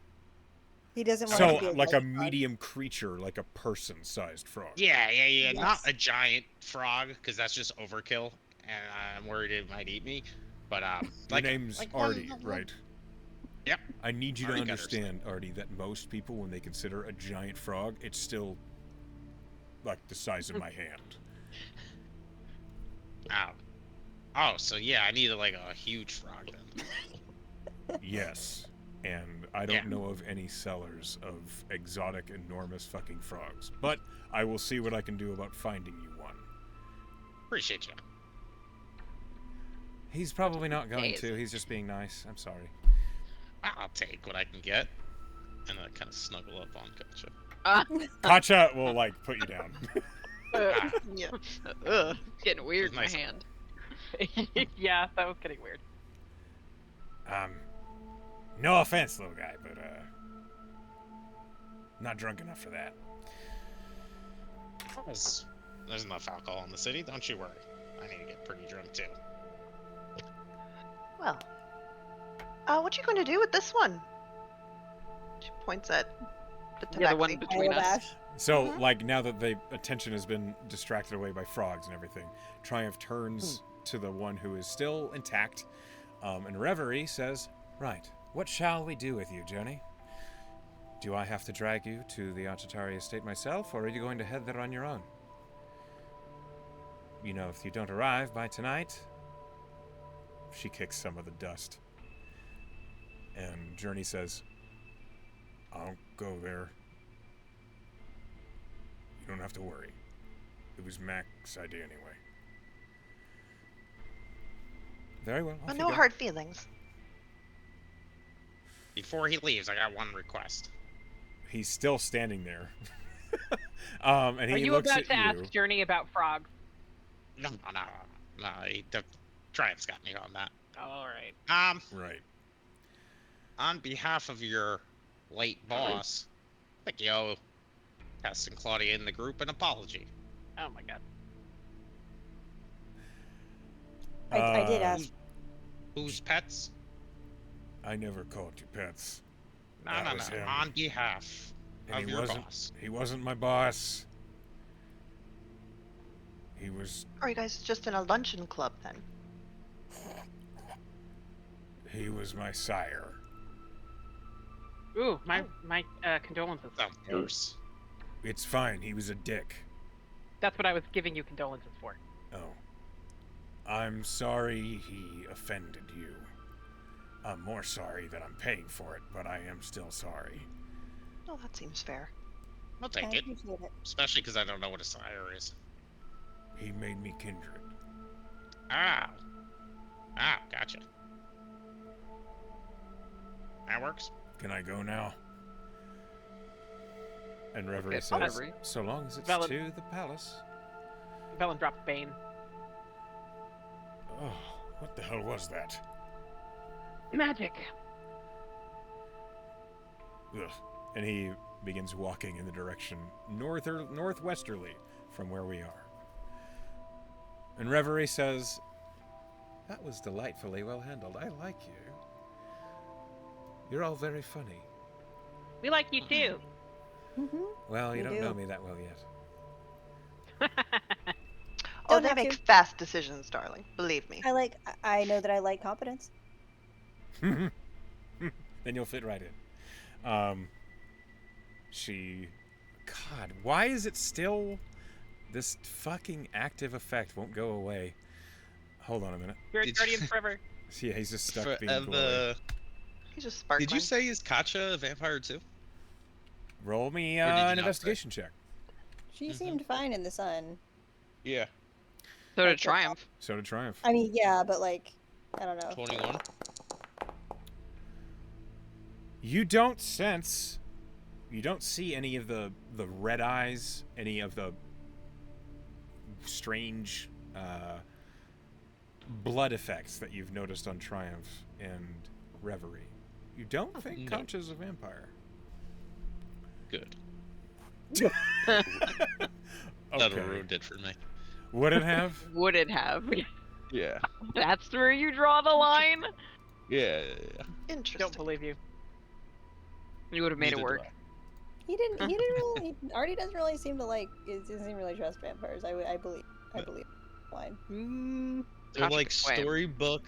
He doesn't want So, to be like a frog. medium creature, like a person-sized frog. Yeah. Not Yes. a giant frog, because that's just overkill, and I'm worried it might eat me. But Your like name's like Artie, one, right? Yep. I need you to Artie Gutters. understand, Artie, that most people, when they consider a giant frog, it's still like the size of my hand. Oh, so yeah, I need like a huge frog then. Yes. And I don't know of any sellers of exotic, enormous fucking frogs. But I will see what I can do about finding you one. Appreciate you. He's probably not going Days. to. He's just being nice. I'm sorry. I'll take what I can get, and I kind of snuggle up on Gotcha. Kacha will, like, put you down. Yeah. Ugh, getting weird in Nice. my hand. Yeah, that was getting weird. No offense, little guy, but, not drunk enough for that. There's enough alcohol in the city, don't you worry. I need to get pretty drunk too. Well, what you going to do with this one? She points at the Yeah, the one tabaxi. between us. Calabash. So, like, now that the attention has been distracted away by frogs and everything, Triumph turns to the one who is still intact, and Reverie says, "Right, what shall we do with you, Journey? Do I have to drag you to the Achatari estate myself, or are you going to head there on your own? You know, if you don't arrive by tonight..." She kicks some of the dust. And Journey says, "I'll go there. You don't have to worry. It was Mac's idea anyway." Very well. off But you no go. hard feelings. Before he leaves, I got one request. He's still standing there. And Are he you looks about at to you. ask Journey about frogs? No. The Triumph's got me on that. All right. Right. On behalf of your late boss, I think you owe Tess and Claudia in the group an apology. Oh my god. I did ask. Whose pets? I never called you pets. No. That was him. On behalf And of he your wasn't. boss. He wasn't my boss. He was. Are you guys just in a luncheon club then? He was my sire. Ooh, my condolences. The worse. It's fine. He was a dick. That's what I was giving you condolences for. Oh. I'm sorry he offended you. I'm more sorry that I'm paying for it, but I am still sorry. Oh, that seems fair. I'll I take it. appreciate it. Especially because I don't know what a sire is. He made me kindred. Ah, gotcha. That works. Can I go now? And Reverie Okay, says, Reverie. "So long as it's Velen- to the palace." Velen drops Bane. Oh, what the hell was that? Magic. Ugh. And he begins walking in the direction northwesterly from where we are. And Reverie says, "That was delightfully well handled. I like you. You're all very funny." We like you too. Well, you We don't do. know me that well yet. Oh, Don't they have make to. fast decisions, darling. Believe me. I know that I like competence. Then you'll fit right in. God, why is it still... This fucking active effect won't go away. Hold on a minute. Spirit Did Guardian you- forever. Yeah, he's just stuck being glowy. Forever. He's just sparkling. Did you say is Kacha a vampire too? Roll me Or did you an not say? investigation check. She seemed fine in the sun. Yeah. So Okay. did Triumph. So did Triumph. I mean, yeah, but like, I don't know. 21. You don't sense... You don't see any of the red eyes, any of the strange blood effects that you've noticed on Triumph and Reverie. You don't think no. Concha's a vampire. Good. Okay. That'll ruined it for me. Would it have? Would it have? Yeah. That's where you draw the line? Yeah. Don't Interesting. believe you. You would have made Neither it do work. I. He didn't. He didn't really. Artie doesn't really seem to like. He doesn't really trust vampires. I believe. I believe. Fine. They're like Contradict Wham. storybook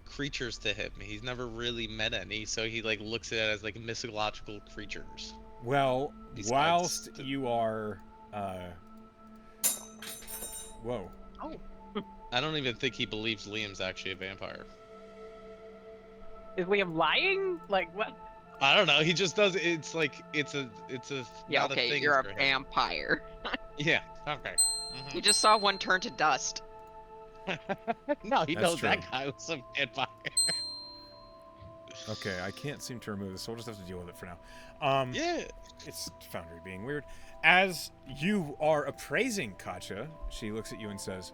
creatures to him. He's never really met any, so he like looks at it as like mythological creatures. Well, Besides whilst the- you are, whoa. I don't even think he believes Liam's actually a vampire. Is Liam lying? Like what? I don't know. He just does. It's like it's a Yeah, not a okay, thing you're for a him. vampire. Yeah. Okay. You just saw one turn to dust. No, he That's knows that true. guy was a vampire. Okay, I can't seem to remove this, so we'll just have to deal with it for now. Yeah. It's Foundry being weird. As you are appraising Katja, she looks at you and says,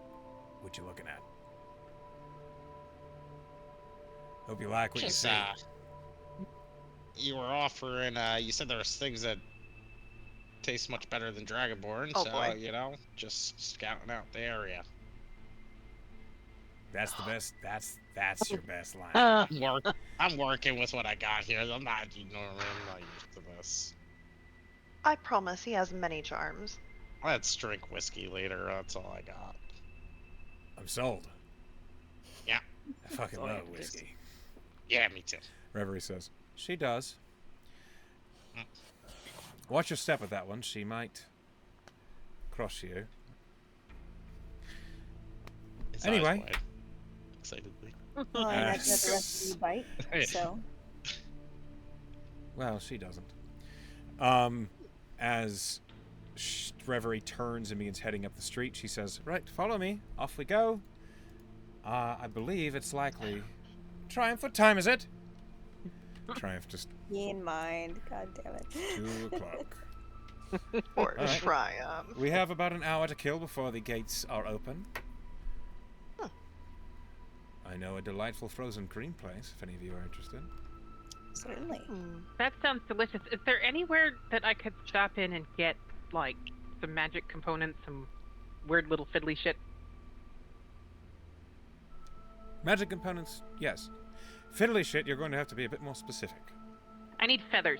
"What you looking at? Hope you like what Just you see." you were offering. You said there was things that taste much better than Dragonborn, Oh, so boy. you know, just scouting out the area. That's the best. That's your best line. I'm working with what I got here. I'm not used to this. I promise he has many charms. Let's drink whiskey later. That's all I got. I'm sold. Yeah. I fucking all I love have to whiskey. Yeah, me too. Reverie says, "She does. Mm. Watch your step with that one. She might cross you." His Anyway. eyes wide, excitedly. Well, I imagine that the rest of you bite. So Well, she doesn't. As Reverie turns and begins heading up the street, she says, "Right, follow me. Off we go. I believe it's likely. Triumph, what time is it?" Triumph just be in mind. God damn it. 2 o'clock. Or Alright. triumph. We have about an hour to kill before the gates are open. Huh. I know a delightful frozen cream place, if any of you are interested. Certainly. That sounds delicious. Is there anywhere that I could stop in and get like some magic components, some weird little fiddly shit? Magic components, yes. Fiddly shit, you're going to have to be a bit more specific. I need feathers.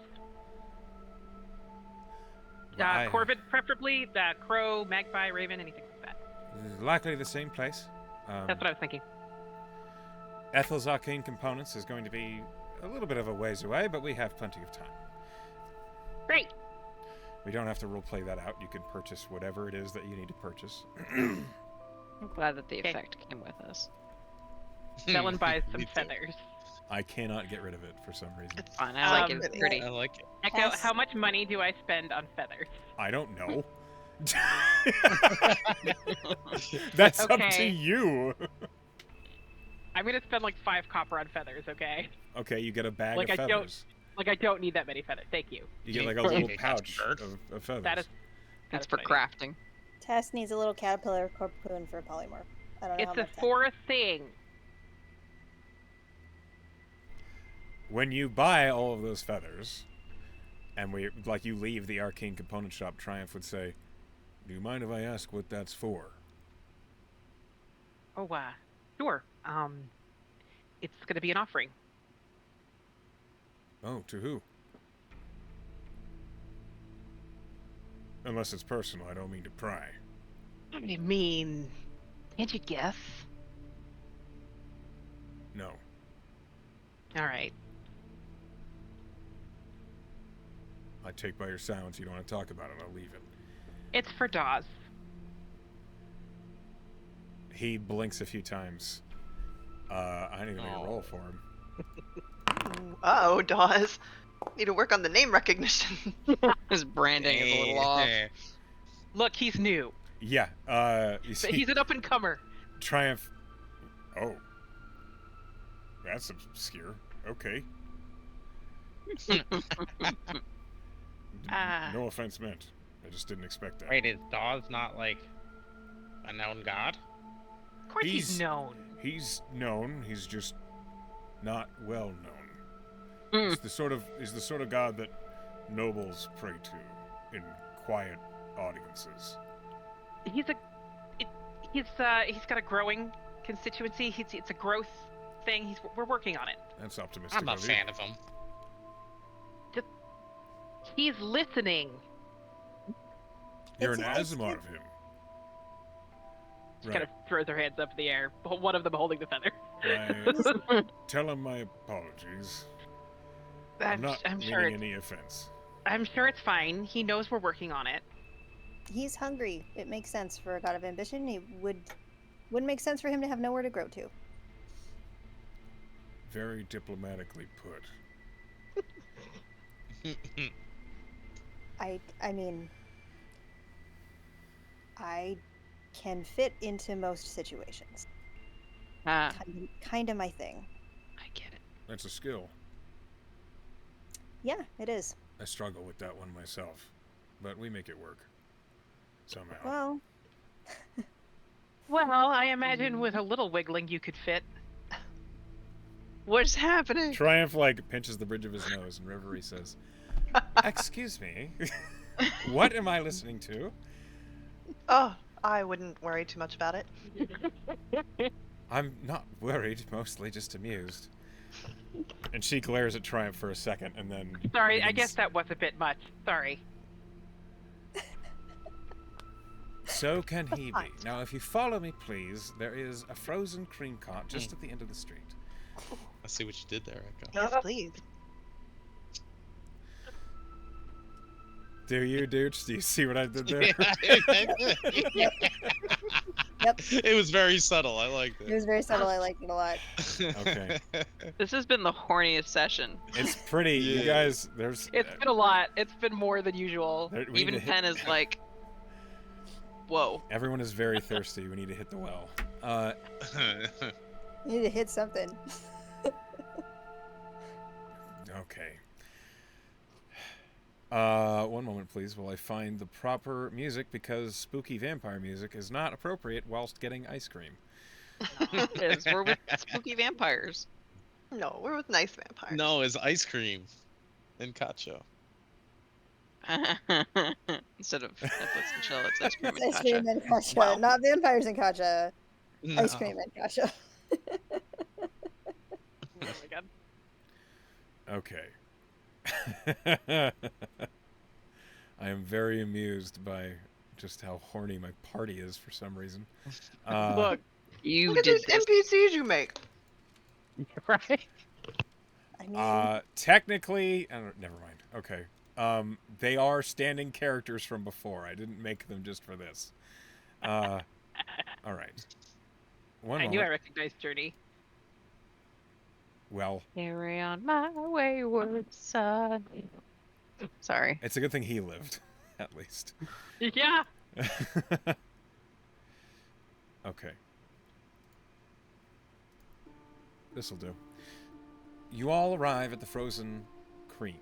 I- Corvid, preferably. Crow, magpie, raven, anything like that. Likely the same place. That's what I was thinking. Ethel's arcane components is going to be a little bit of a ways away, but we have plenty of time. Great. We don't have to roleplay that out. You can purchase whatever it is that you need to purchase. I'm glad that the Okay. effect came with us. Velen buys some Me too. feathers. I cannot get rid of it for some reason. It's Fun. I like Um, it. It's pretty. I like it. Echo, Yes. how much money do I spend on feathers? I don't know. That's up to Okay. you. I'm gonna spend like 5 copper on feathers, okay? Okay, you get a bag Like, of I don't- feathers. Like I don't need that many feathers. Thank you. You get You like a need little to catch pouch a bird. of feathers. That is. It's is for what I need. crafting. Tess needs a little caterpillar cocoon for a polymorph. I don't know how It's a much that- for a thing. When you buy all of those feathers, and you leave the arcane component shop, Triumph would say, "Do you mind if I ask what that's for?" Oh, sure. It's gonna be an offering. Oh, to who? Unless it's personal, I don't mean to pry. I mean, can't you guess? No. All right. I take by your silence you don't want to talk about it, I'll leave it. It's for Dawes. He blinks a few times. I didn't even make a roll for him. Uh-oh, Dawes. Need to work on the name recognition. His branding is a little off. Look, he's new. Yeah, you But see, he's an up-and-comer. Triumph. Oh. That's obscure. Okay. No offense meant. I just didn't expect that. Wait, is Dawes not like a known god? Of course he's He's- known. He's known, he's just not well known. Hmm. He's the sort of god that nobles pray to in quiet audiences. He's got a growing constituency. It's a growth thing. We're working on it. That's optimistic. I'm a of you. fan of him. He's listening. You're an It's- Asimov of him. She Right. kind of throws her hands up in the air, one of them holding the feather. I tell him my apologies. I'm not I'm meaning sure it's, any offense. I'm sure it's fine. He knows we're working on it. He's hungry. It makes sense for a god of ambition. Wouldn't make sense for him to have nowhere to grow to. Very diplomatically put. I mean, I can fit into most situations. Ah, Kind of my thing. I get it. That's a skill. Yeah, it is. I struggle with that one myself, but we make it work somehow. Well, Well, I imagine with a little wiggling you could fit. What's happening? Triumph pinches the bridge of his nose, and Reverie says, "Excuse me, what am I listening to?" Oh, I wouldn't worry too much about it. I'm not worried, mostly just amused. And she glares at Triumph for a second, and then Sorry, I begins- guess that was a bit much. Sorry. So can he be. Now, if you follow me, please, there is a frozen cream cart just at the end of the street. I see what you did there, Echo. Yes, please. Do you, dudes? Do you see what I did there? Yep. It was very subtle. I liked it it. was very subtle. I liked it a lot. Okay. This has been the horniest session. It's pretty. You Yeah. guys, there's... It's been a lot. It's been more than usual. there- we need Even to hit- Pen is like, whoa. Everyone is very thirsty. We need to hit the well. You need to hit something. Okay. One moment, please, while I find the proper music, because spooky vampire music is not appropriate whilst getting ice cream. Because we're with spooky vampires. No, we're with nice vampires. No, it's ice cream and cacho. Instead of Netflix and chill, it's ice cream It's and ice cream Kasha. and Kasha. Wow. Not vampires and Kasha. Ice No. cream and Kasha. Oh my god. Okay. I am very amused by just how horny my party is for some reason. Look, You Look at did these this. NPCs you make. right? I mean, Technically, never mind. Okay. They are standing characters from before. I didn't make them just for this. All right. One I moment. knew I recognized Journey. Well, Carry on my wayward son. Sorry. it's a good thing he lived, at least. Yeah. Okay. This'll do. You all arrive at the frozen cream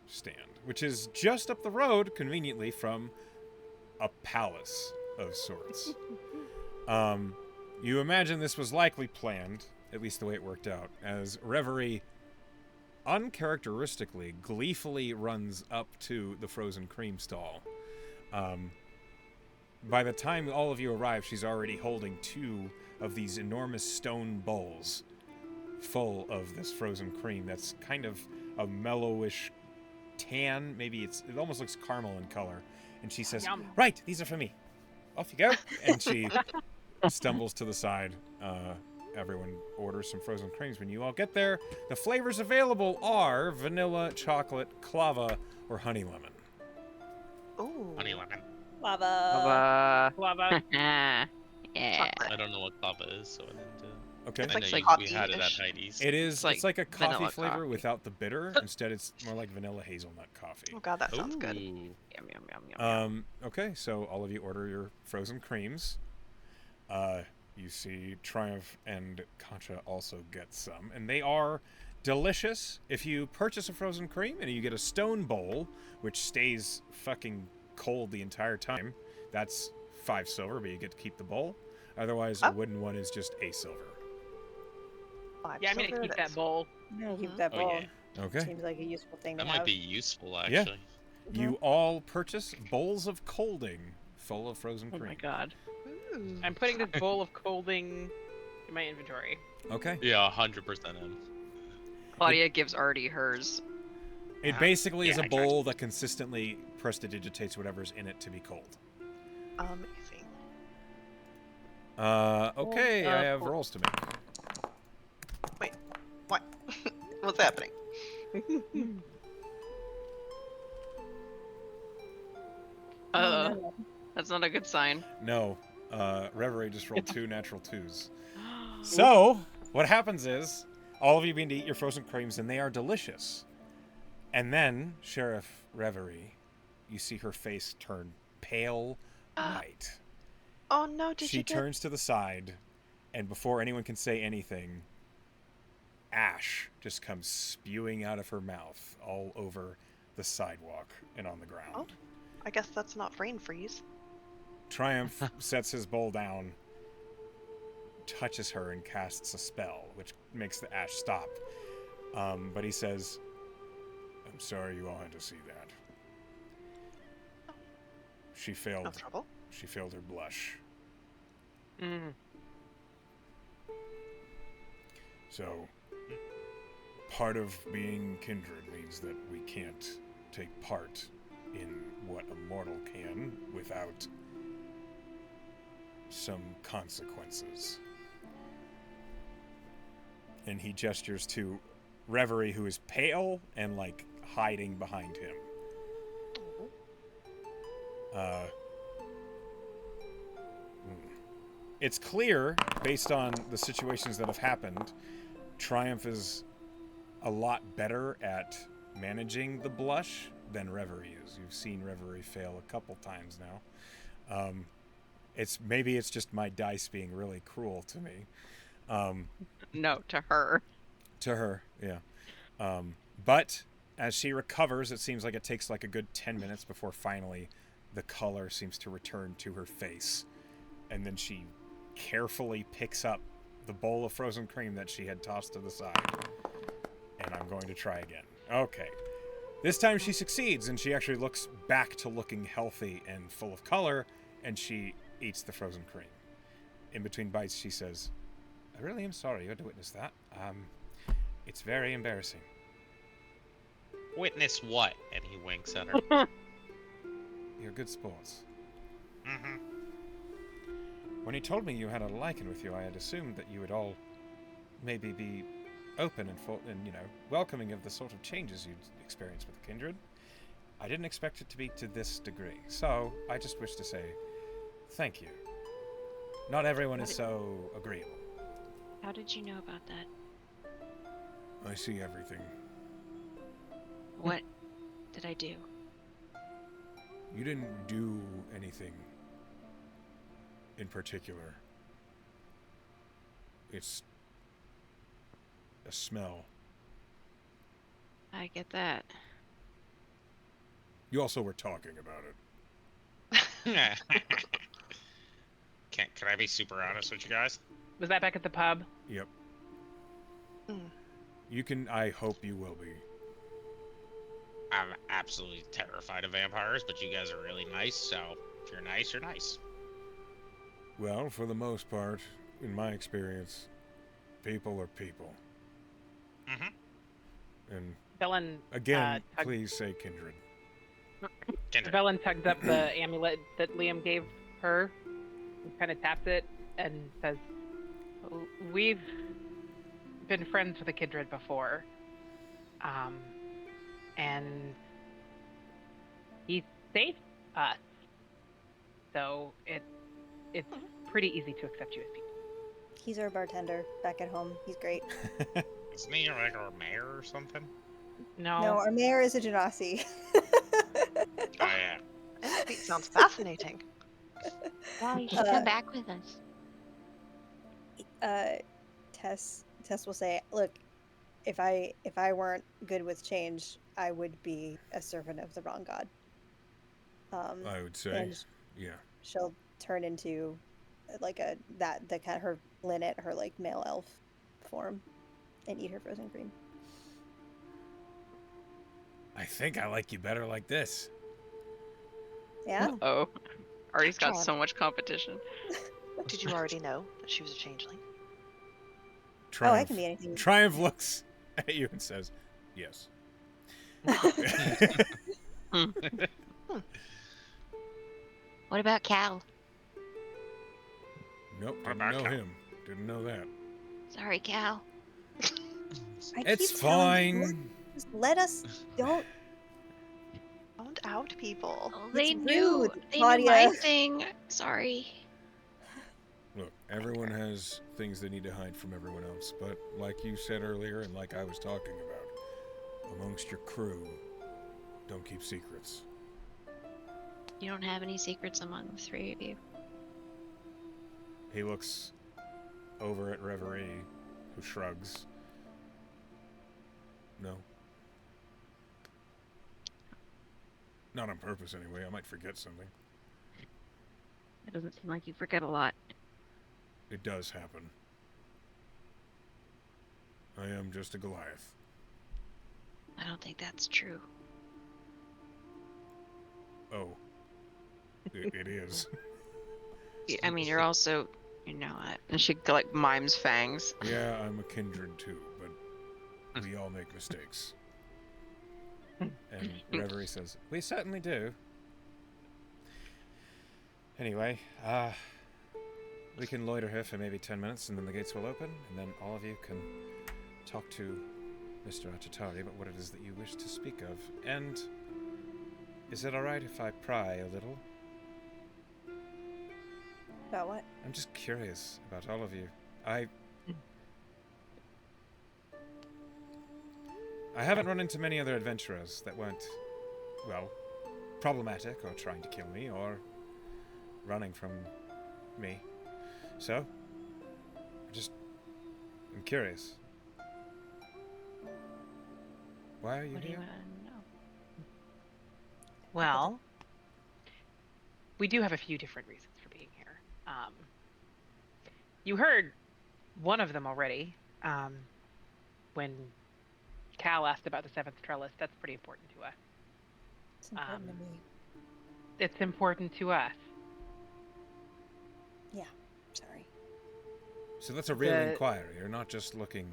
stand, which is just up the road, conveniently, from a palace of sorts. You imagine this was likely planned, at least the way it worked out, as Reverie uncharacteristically, gleefully runs up to the frozen cream stall. By the time all of you arrive, she's already holding 2 of these enormous stone bowls full of this frozen cream that's kind of a mellowish tan. Maybe it almost looks caramel in color. And she says, Yum. "Right, these are for me. Off you go." And she stumbles to the side. Everyone orders some frozen creams. When you all get there, the flavors available are vanilla, chocolate, clava, or honey lemon. Ooh. Honey lemon. lava. Lava. yeah. I don't know what clava is, so I didn't do it. Okay. It's I like know coffee-ish. we had it at Heidi's. It is. It's It's like a coffee vanilla flavor coffee. without the bitter. Instead, it's more like vanilla hazelnut coffee. Oh god, that sounds good. Ooh. Yum, yum, yum, yum. Okay, so all of you order your frozen creams. You see Triumph and Concha also get some, and they are delicious. If you purchase a frozen cream and you get a stone bowl, which stays fucking cold the entire time, that's 5 silver, but you get to keep the bowl. Otherwise, a Oh. wooden one is just a silver. 5 Yeah, I'm gonna silver keep it that is. bowl. Yeah, keep that Oh, bowl. yeah. Okay. Seems like a useful thing That to might have. be useful, Yeah. actually. You all purchase bowls of colding full of frozen Oh cream. my god. Ooh. I'm putting this bowl of colding in my inventory. Okay. Yeah, 100% in. Claudia gives Artie hers. It basically is Yeah, a I got you. bowl that consistently prestidigitates whatever's in it to be cold. Amazing. Okay, I of have course. rolls to make. Wait, what? What's happening? Uh, no. that's not a good sign. No, Reverie just rolled 2 natural 2s. So, what happens is, all of you begin to eat your frozen creams, and they are delicious. And then, Sheriff Reverie, you see her face turn pale white. Oh no, did She you get... turns to the side, and before anyone can say anything, ash just comes spewing out of her mouth all over the sidewalk and on the ground. Oh. I guess that's not brain freeze. Triumph sets his bowl down, touches her, and casts a spell, which makes the ash stop. But he says, I'm sorry you all had to see that. She No failed. trouble. She failed her blush. Mm. So, part of being kindred means that we can't take part in what a mortal can without some consequences. And he gestures to Reverie, who is pale and like hiding behind him. It's clear, based on the situations that have happened, Triumph is a lot better at managing the blush than Reverie is. You've seen Reverie fail a couple times now. Maybe it's just my dice being really cruel to me. No, to her. To her, yeah. But as she recovers, it seems like it takes like a good 10 minutes before finally the color seems to return to her face. And then she carefully picks up the bowl of frozen cream that she had tossed to the side. And I'm going to try again. Okay. This time she succeeds, and she actually looks back to looking healthy and full of color, and she eats the frozen cream. In between bites, she says, I really am sorry you had to witness that. It's very embarrassing. Witness what? And he winks at her. You're good sports. Mm-hmm. When he told me you had a liken with you, I had assumed that you would all maybe be open and welcoming of the sort of changes you'd experience with kindred. I didn't expect it to be to this degree, so I just wish to say thank you. Not everyone is so agreeable. How did you know about that? I see everything. What did I do? You didn't do anything in particular. It's a smell. I get that. You also were talking about it. Can I be super honest with you guys? Was that back at the pub? Yep. Mm. You can. I hope you will be. I'm absolutely terrified of vampires, but you guys are really nice, so if you're nice, you're nice. Well, for the most part, in my experience, people are people. Mm-hmm. And Velen, again, tug- please say kindred. Kindred. Velen tugs up the amulet that Liam gave her, and kind of taps it, and says, "We've been friends with the kindred before, and he saved us, so it's pretty easy to accept you as people." He's our bartender back at home. He's great. Isn't he like our mayor or something? No, No, our mayor is a Genasi. Oh yeah. Endsmeet sounds fascinating. Well, you should Uh, come back with us. Tess will say, "Look, if I weren't good with change, I would be a servant of the wrong god." I would say, and yeah. she'll turn into like the kind of her linnet, her like male elf form, and eat her frozen cream. I think I like you better like this. Yeah. Oh, Artie's got Triumph. so much competition. Did you already know that she was a changeling? Oh, I can be anything. Triumph looks at you and says, yes. What about Cal? Nope, What didn't about know Cal? him. Didn't know that. Sorry, Cal. I It's keep telling you, fine. just let us. Don't. Don't out people. Oh, It's they knew. rude, They knew my Claudia. thing. Sorry. Look, everyone has things they need to hide from everyone else, but like you said earlier, and like I was talking about, amongst your crew, don't keep secrets. You don't have any secrets among the three of you. He looks over at Reverie, who shrugs. No. Not on purpose, anyway. I might forget something. It doesn't seem like you forget a lot. It does happen. I am just a Goliath. I don't think that's true. Oh. It is. I mean, you're also, And she like mimes fangs. Yeah, I'm a kindred too, but we all make mistakes. And Reverie says, we certainly do. Anyway, we can loiter here for maybe 10 minutes and then the gates will open, and then all of you can talk to Mr. Achatari about what it is that you wish to speak of. And is it alright if I pry a little? About what? I'm just curious about all of you. I haven't run into many other adventurers that weren't, well, problematic or trying to kill me or running from me. So, I'm curious. Why are you what do you here? want to know? Well, we do have a few different reasons for being here. You heard one of them already when Cal asked about the seventh trellis. That's pretty important to us. It's important to me. It's important to us. Yeah. Sorry. So that's a real The- inquiry. You're not just looking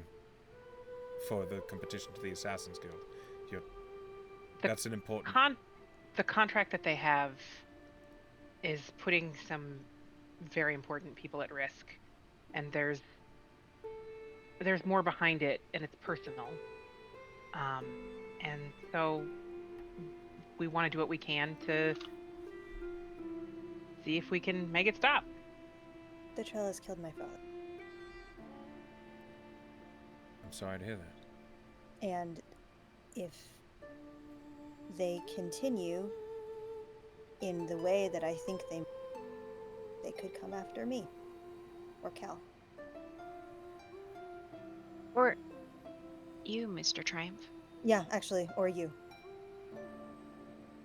for the competition to the Assassin's Guild. The That's an important... The contract that they have is putting some very important people at risk, and there's more behind it, and it's personal. And so we want to do what we can to see if we can make it stop. The trellis killed my father. I'm sorry to hear that. And if they continue in the way that I think they could come after me or Cal. Or you, Mr. Triumph. Yeah, actually, or you.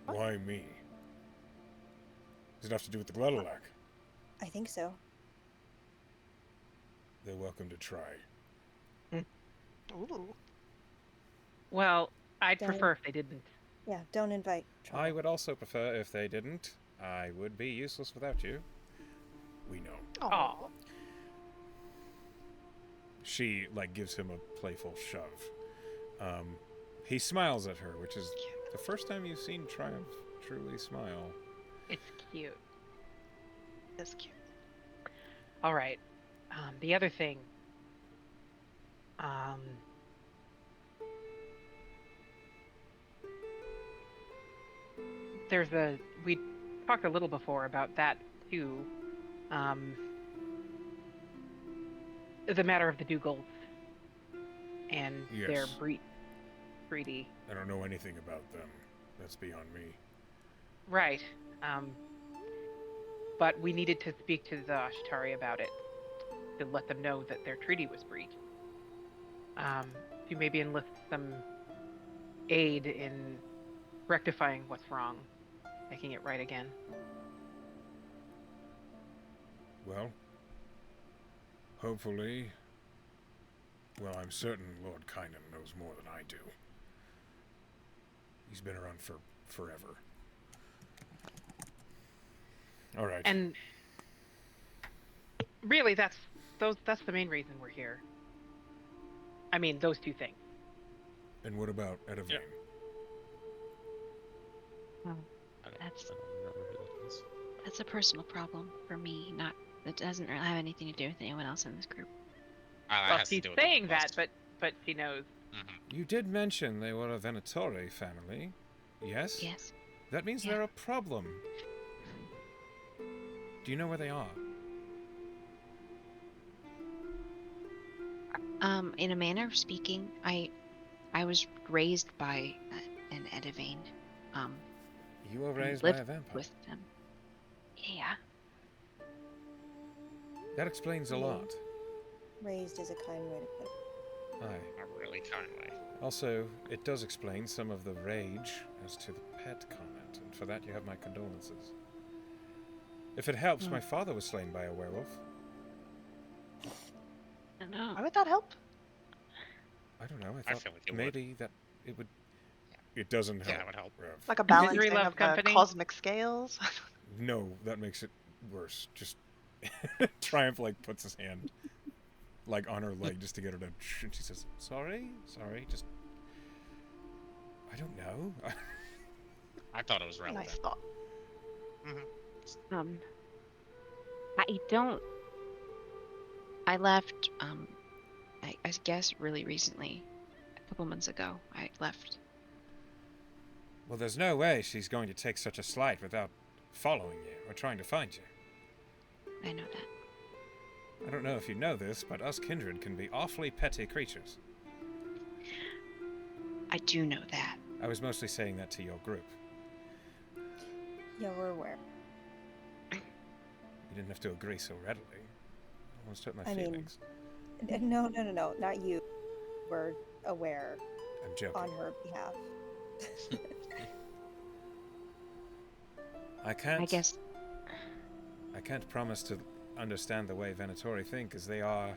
Why me? Does it have to do with the Glutalac? I think so. They're welcome to try. Ooh. Well, I'd Don't- prefer if they didn't. Yeah, don't invite trouble. I would also prefer if they didn't. I would be useless without you. We know. Aw. She, gives him a playful shove. He smiles at her, which is the first time you've seen Triumph truly smile. It's cute. That's cute. All right. The other thing. We talked a little before about that too. The matter of the Dougals and their Yes. breedy. I don't know anything about them. That's beyond me. Right. But we needed to speak to the Ashitari about it to let them know that their treaty was breached. To maybe enlist some aid in rectifying what's wrong, making it right again. Well, hopefully... Well, I'm certain Lord Kynan knows more than I do. He's been around for forever. All right. And really, that's the main reason we're here. I mean, those two things. And what about Edivane? That's- I don't remember who that is. That's a personal problem for me. Not that doesn't really have anything to do with anyone else in this group. That Well, has to she's do with all saying of that, us. but she knows. Mhm. You did mention they were a Venatori family, yes? Yes. That means Yeah. they're a problem. Do you know where they are? In a manner of speaking, I was raised by an Edivane. You were and raised by lived a vampire. with them. Yeah. That explains a Mm. lot. Raised is a kind way to put it. Aye. A really kind way. Also, it does explain some of the rage as to the pet comment, and for that you have my condolences. If it helps, my father was slain by a werewolf. I don't know. Why would that help? I don't know, I I thought feel like it would. maybe that it would... It doesn't help. Yeah, that would help. Rev. Like a Misery balancing loves of the company. cosmic scales? No, that makes it worse. Just... Triumph, like, puts his hand, like, on her leg just to get her to... And she says, sorry, just... I don't know. I thought it was relevant. Nice thought. I don't. I left. I guess really recently, a couple months ago. I left. Well, there's no way she's going to take such a slight without following you or trying to find you. I know that. I don't know if you know this, but us kindred can be awfully petty creatures. I do know that. I was mostly saying that to your group. Yeah, we're aware. You didn't have to agree so readily. Almost hurt my I mean- feelings. No, not you. We're aware I'm joking. on her behalf. I can't. I guess. I can't promise to understand the way Venatori think, as they are,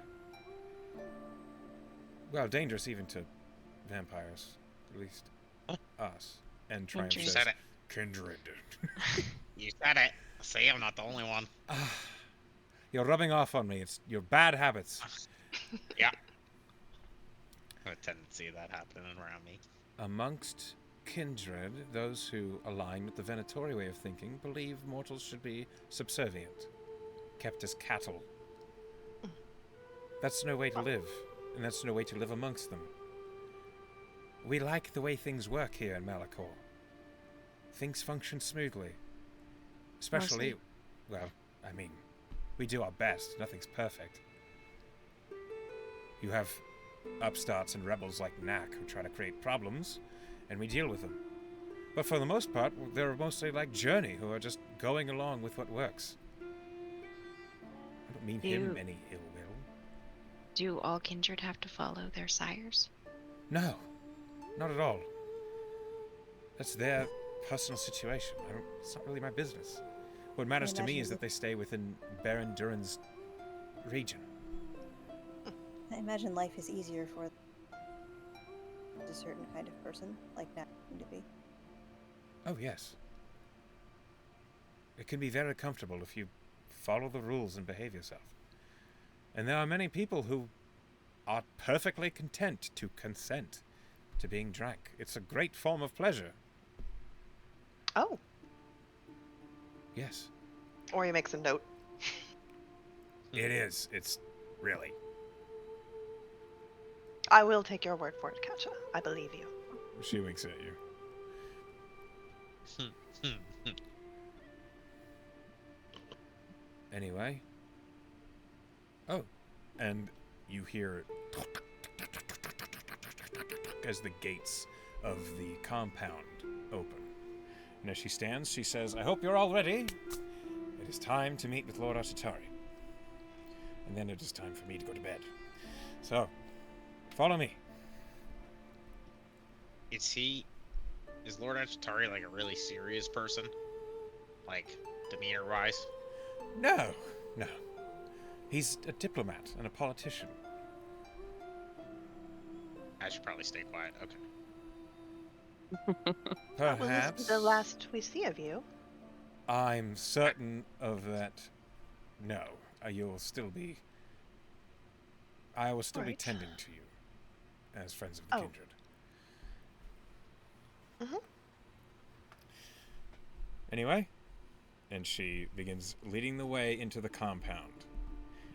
well, dangerous even to vampires, at least us. And Triumph You You says, said it. kindred. You said it. See, I'm not the only one. You're rubbing off on me. It's your bad habits. Yeah. I have a tendency of that happening around me. Amongst kindred, those who align with the Venatori way of thinking believe mortals should be subservient, kept as cattle. That's no way to live, and that's no way to live amongst them. We like the way things work here in Malikor. Things function smoothly. Especially, well, I mean, we do our best. Nothing's perfect. You have upstarts and rebels like Knack who try to create problems, and we deal with them. But for the most part, they're mostly like Journey, who are just going along with what works. I don't mean him any ill will. Do all kindred have to follow their sires? No, not at all. That's their personal situation. It's not really my business. What matters to me imagine is that they stay within Baron Durin's region. I imagine life is easier for a certain kind of person, like that seem to be. Oh, yes. It can be very comfortable if you follow the rules and behave yourself. And there are many people who are perfectly content to consent to being drank. It's a great form of pleasure. Oh, Yes, or he makes a note. it is. It's really. I will take your word for it, Katja. I believe you. She winks at you. Anyway. Oh, and you hear as the gates of the compound open. And as she stands, she says, I hope you're all ready. It is time to meet with Lord Asatari. And then it is time for me to go to bed. So, follow me. Is Lord Achatari like a really serious person? Like, demeanor-wise? No. He's a diplomat and a politician. I should probably stay quiet. Okay. Will this Perhaps. be the last we see of you? I'm certain of that. No, you'll still be. I will still be Alright. tending to you as friends of the Oh. kindred. Mhm. Anyway, and she begins leading the way into the compound.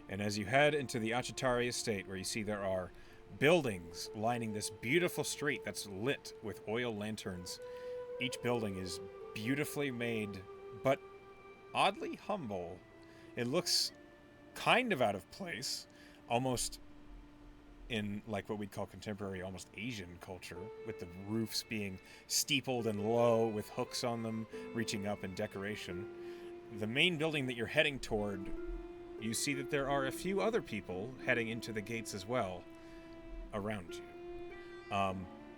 And as you head into the Achatari estate, where you see there are buildings lining this beautiful street that's lit with oil lanterns, each building is beautifully made, but oddly humble. It looks kind of out of place, almost in like what we'd call contemporary, almost Asian culture, with the roofs being steepled and low with hooks on them reaching up in decoration. The main building that you're heading toward, you see that there are a few other people heading into the gates as well around you.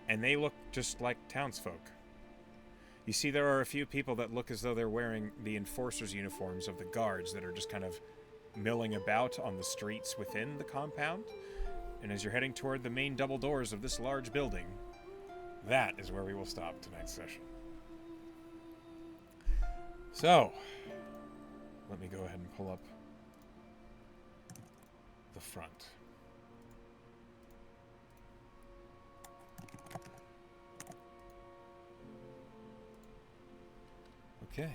And they look just like townsfolk. You see there are a few people that look as though they're wearing the enforcers' uniforms of the guards that are just kind of milling about on the streets within the compound. And as you're heading toward the main double doors of this large building, that is where we will stop tonight's session. So, let me go ahead and pull up the front. Okay.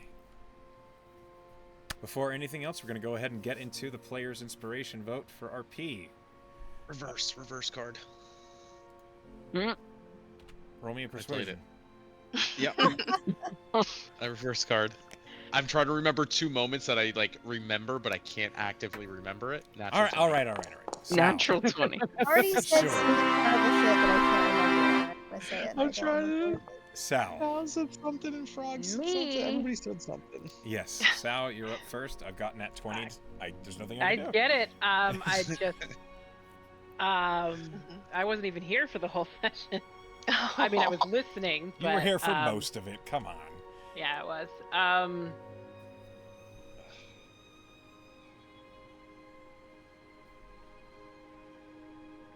Before anything else, we're going to go ahead and get into the player's inspiration vote for RP. Reverse card. Roll me a persuasion. Yep. A reverse card. I'm trying to remember 2 moments that I like remember, but I can't actively remember it. All right. Sal. Natural 20. I already said Sure. some incredible shit, but I can't remember it. I say it. and I I'm don't trying remember to. it. Sal. Sal said something and Frog said something. Everybody said something. Yes, Sal, you're up first. I've gotten that 20. There's nothing I I can do. get it. I just I wasn't even here for the whole session. I mean, I was listening. You were but, here for most of it. Come on. Yeah, it was.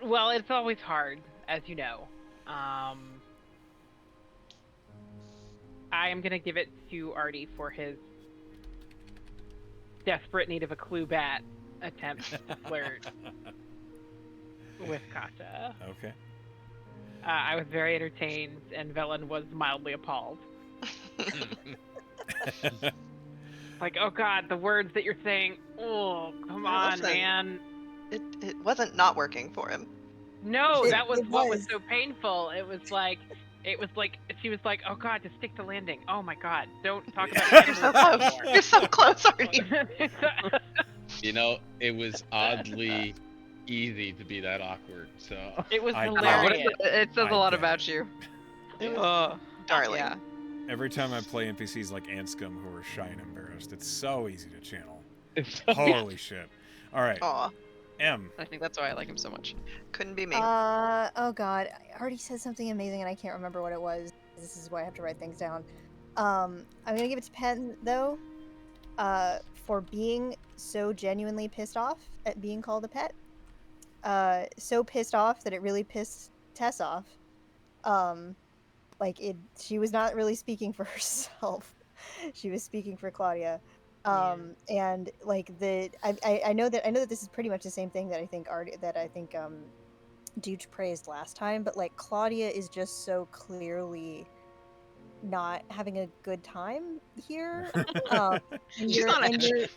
Well, it's always hard, as you know. I am gonna give it to Artie for his desperate need of a clue bat attempt to flirt with Kasha. Okay. I was very entertained, and Velen was mildly appalled. Like, oh god, the words that you're saying. Oh, come on, Listen. man. It wasn't not working for him. No, that was it what was was. so painful. It was like she was like, oh god, just stick the landing. Oh my god, don't talk about You're so close. You're so close, Artie. You know, it was oddly easy to be that awkward. So It was I- hilarious. It says I a lot get about you. Darling. Yeah. Every time I play NPCs like Anscombe who are shy and embarrassed, it's so easy to channel. it's Holy shit. All right, Aw, M. I think that's why I like him so much. couldn't be me. Oh god, I already said something amazing and I can't remember what it was. This is why I have to write things down. I'm gonna give it to Penn though, for being so genuinely pissed off at being called a pet. So pissed off that it really pissed Tess off. She was not really speaking for herself. She was speaking for Claudia. And like I know that this is pretty much the same thing that I think Duke praised last time, but like Claudia is just so clearly not having a good time here. And She's you're- on and edge. you're-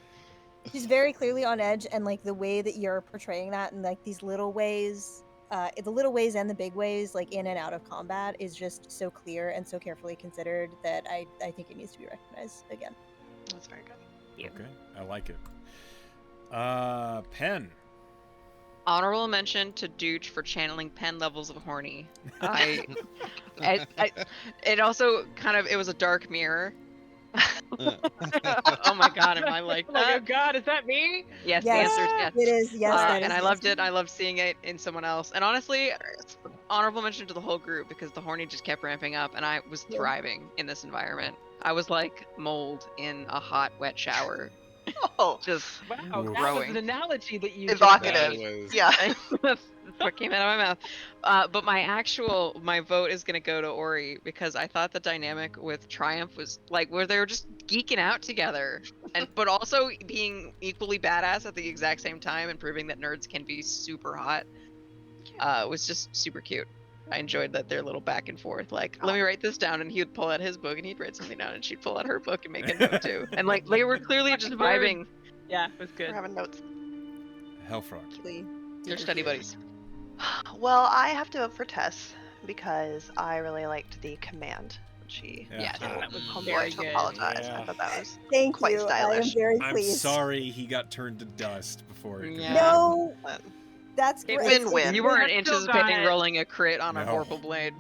She's very clearly on edge, and like the way that you're portraying that, and like these little ways, the little ways and the big ways, like in and out of combat, is just so clear and so carefully considered that I think it needs to be recognized again. That's very good. Okay, I like it. Pen. Honorable mention to Dooch for channeling Pen levels of horny. It also it was a dark mirror. Oh my god, am I like Like, oh that? god, is that me? Yes, Yes, the answer is yes. it is. Yes, that And is, I yes. loved it. I loved seeing it in someone else. And honestly, honorable mention to the whole group because the horny just kept ramping up, and I was Yeah. thriving in this environment. I was like mold in a hot, wet shower. Oh, Just Wow, that was growing. an analogy that you just evocative. made. was Yeah. That's what came out of my mouth. But my vote is gonna go to Ori because I thought the dynamic with Triumph was like where they were just geeking out together, but also being equally badass at the exact same time and proving that nerds can be super hot. Was just super cute. I enjoyed that their little back and forth. Like, let me write this down, and he would pull out his book, and he'd write something down, and she'd pull out her book and make a note too. And like they were clearly just vibing. Yeah, it was We're good. having notes. Hellfrog. They're study buddies. Well, I have to vote for Tess because I really liked the command. She Yeah, that was humbled very to good. apologize. Yeah. I thought that was Thank quite you. I am stylish. very I'm pleased. sorry he got turned to dust before it could Yeah. No, fun. that's It great. win-win. You weren't Tess still anticipating got- rolling a crit on a No. vorpal blade.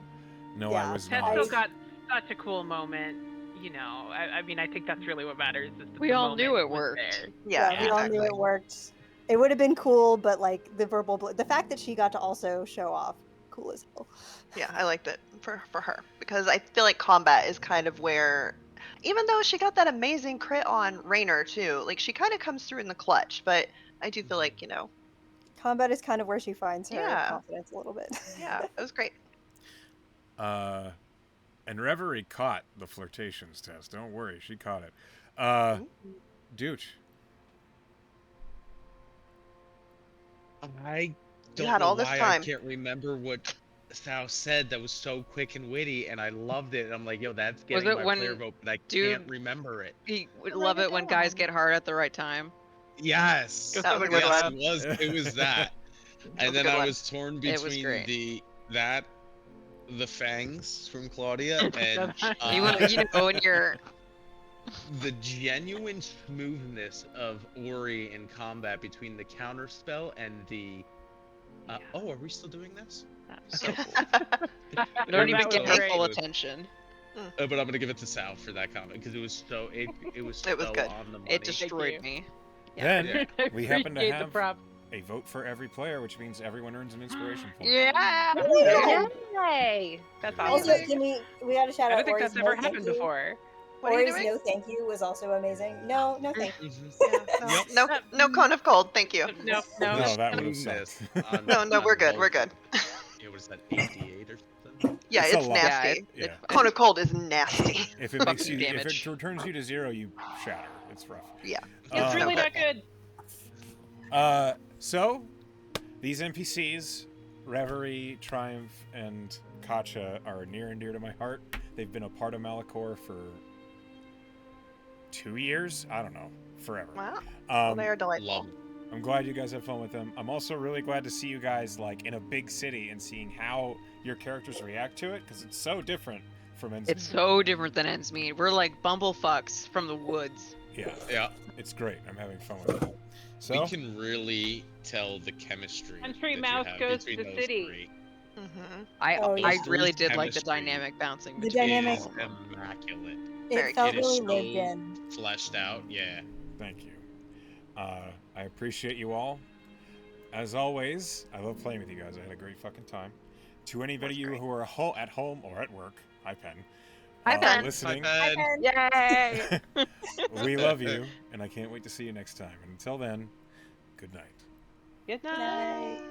No, Yeah. I was Tess not. still got such a cool moment. You know, I mean, I think that's really what matters. Is that We the all knew moment it was worked. there. Yeah, we all knew it worked. It would have been cool, but like the fact that she got to also show off, cool as hell. Yeah, I liked it for her because I feel like combat is kind of where, even though she got that amazing crit on Raynor too, like she kind of comes through in the clutch. But I do feel like Combat is kind of where she finds her Yeah. confidence a little bit. yeah, it was great. And Reverie caught the flirtations test. Don't worry, she caught it. Dooch. I don't had know all this why time. I can't remember what Sal said that was so quick and witty, and I loved it. I'm like, yo, that's getting it my when player vote, but I dude- can't remember it. We would Write love it it when guys down. get hard at the right time. Yes, That was a good yes, one. it was that. was And a then good I one. was torn It was between great. the fangs from Claudia and You know when you're the genuine smoothness of Ori in combat between the counter spell and the. Oh, are we still doing this? so cool. You You don't even that get was her great. full attention. But I'm gonna give it to Sal for that comment because it was so it was It was so good. on the money. It destroyed you. me. Then I we happen to appreciate the have prop. a vote for every player, which means everyone earns an inspiration point. Yeah. Yay! That's Also, awesome. we got to shout I out don't think Ori's that's ever no happened thank you. before. What are you Ori's doing? no thank you was also amazing. No thank you. Yeah, no cone of cold, thank you. No. No, that would have Smoothness sucked. on- No, on we're good. both. We're good. It was that 88 or something. Yeah, It's a it's lot. nasty. Yeah. Cone of cold is nasty. If it makes Fucking you, if damage. it returns you to 0, you shatter. It's rough. Yeah. It's really so not good. So, these NPCs, Reverie, Triumph, and Katja, are near and dear to my heart. They've been a part of Malikor for 2 years? I don't know. Forever. Wow. Well, they are Love delightful. it. I'm glad you guys have fun with them. I'm also really glad to see you guys like in a big city and seeing how your characters react to it, because it's so different from Endsmeet. It's so different than Endsmeet. We're like bumblefucks from the woods. Yeah, Yeah, it's great. I'm having fun with it. So, we can really tell the chemistry. Country that you mouse have goes to between the those city. three. Mm-hmm. I Oh, yeah. really Those did like the chemistry. dynamic bouncing The between dynamic- all Is of them. immaculate. Very It felt It is really so lived in. fleshed out. Yeah. thank you. I appreciate you all. As always, I love playing with you guys. I had a great fucking time. To anybody of you who are at home or at work, hi Pen, Hi, Pen. listening, Hi, Pen. Yay! we love you, and I can't wait to see you next time. And until then, good night. Good Good night. night.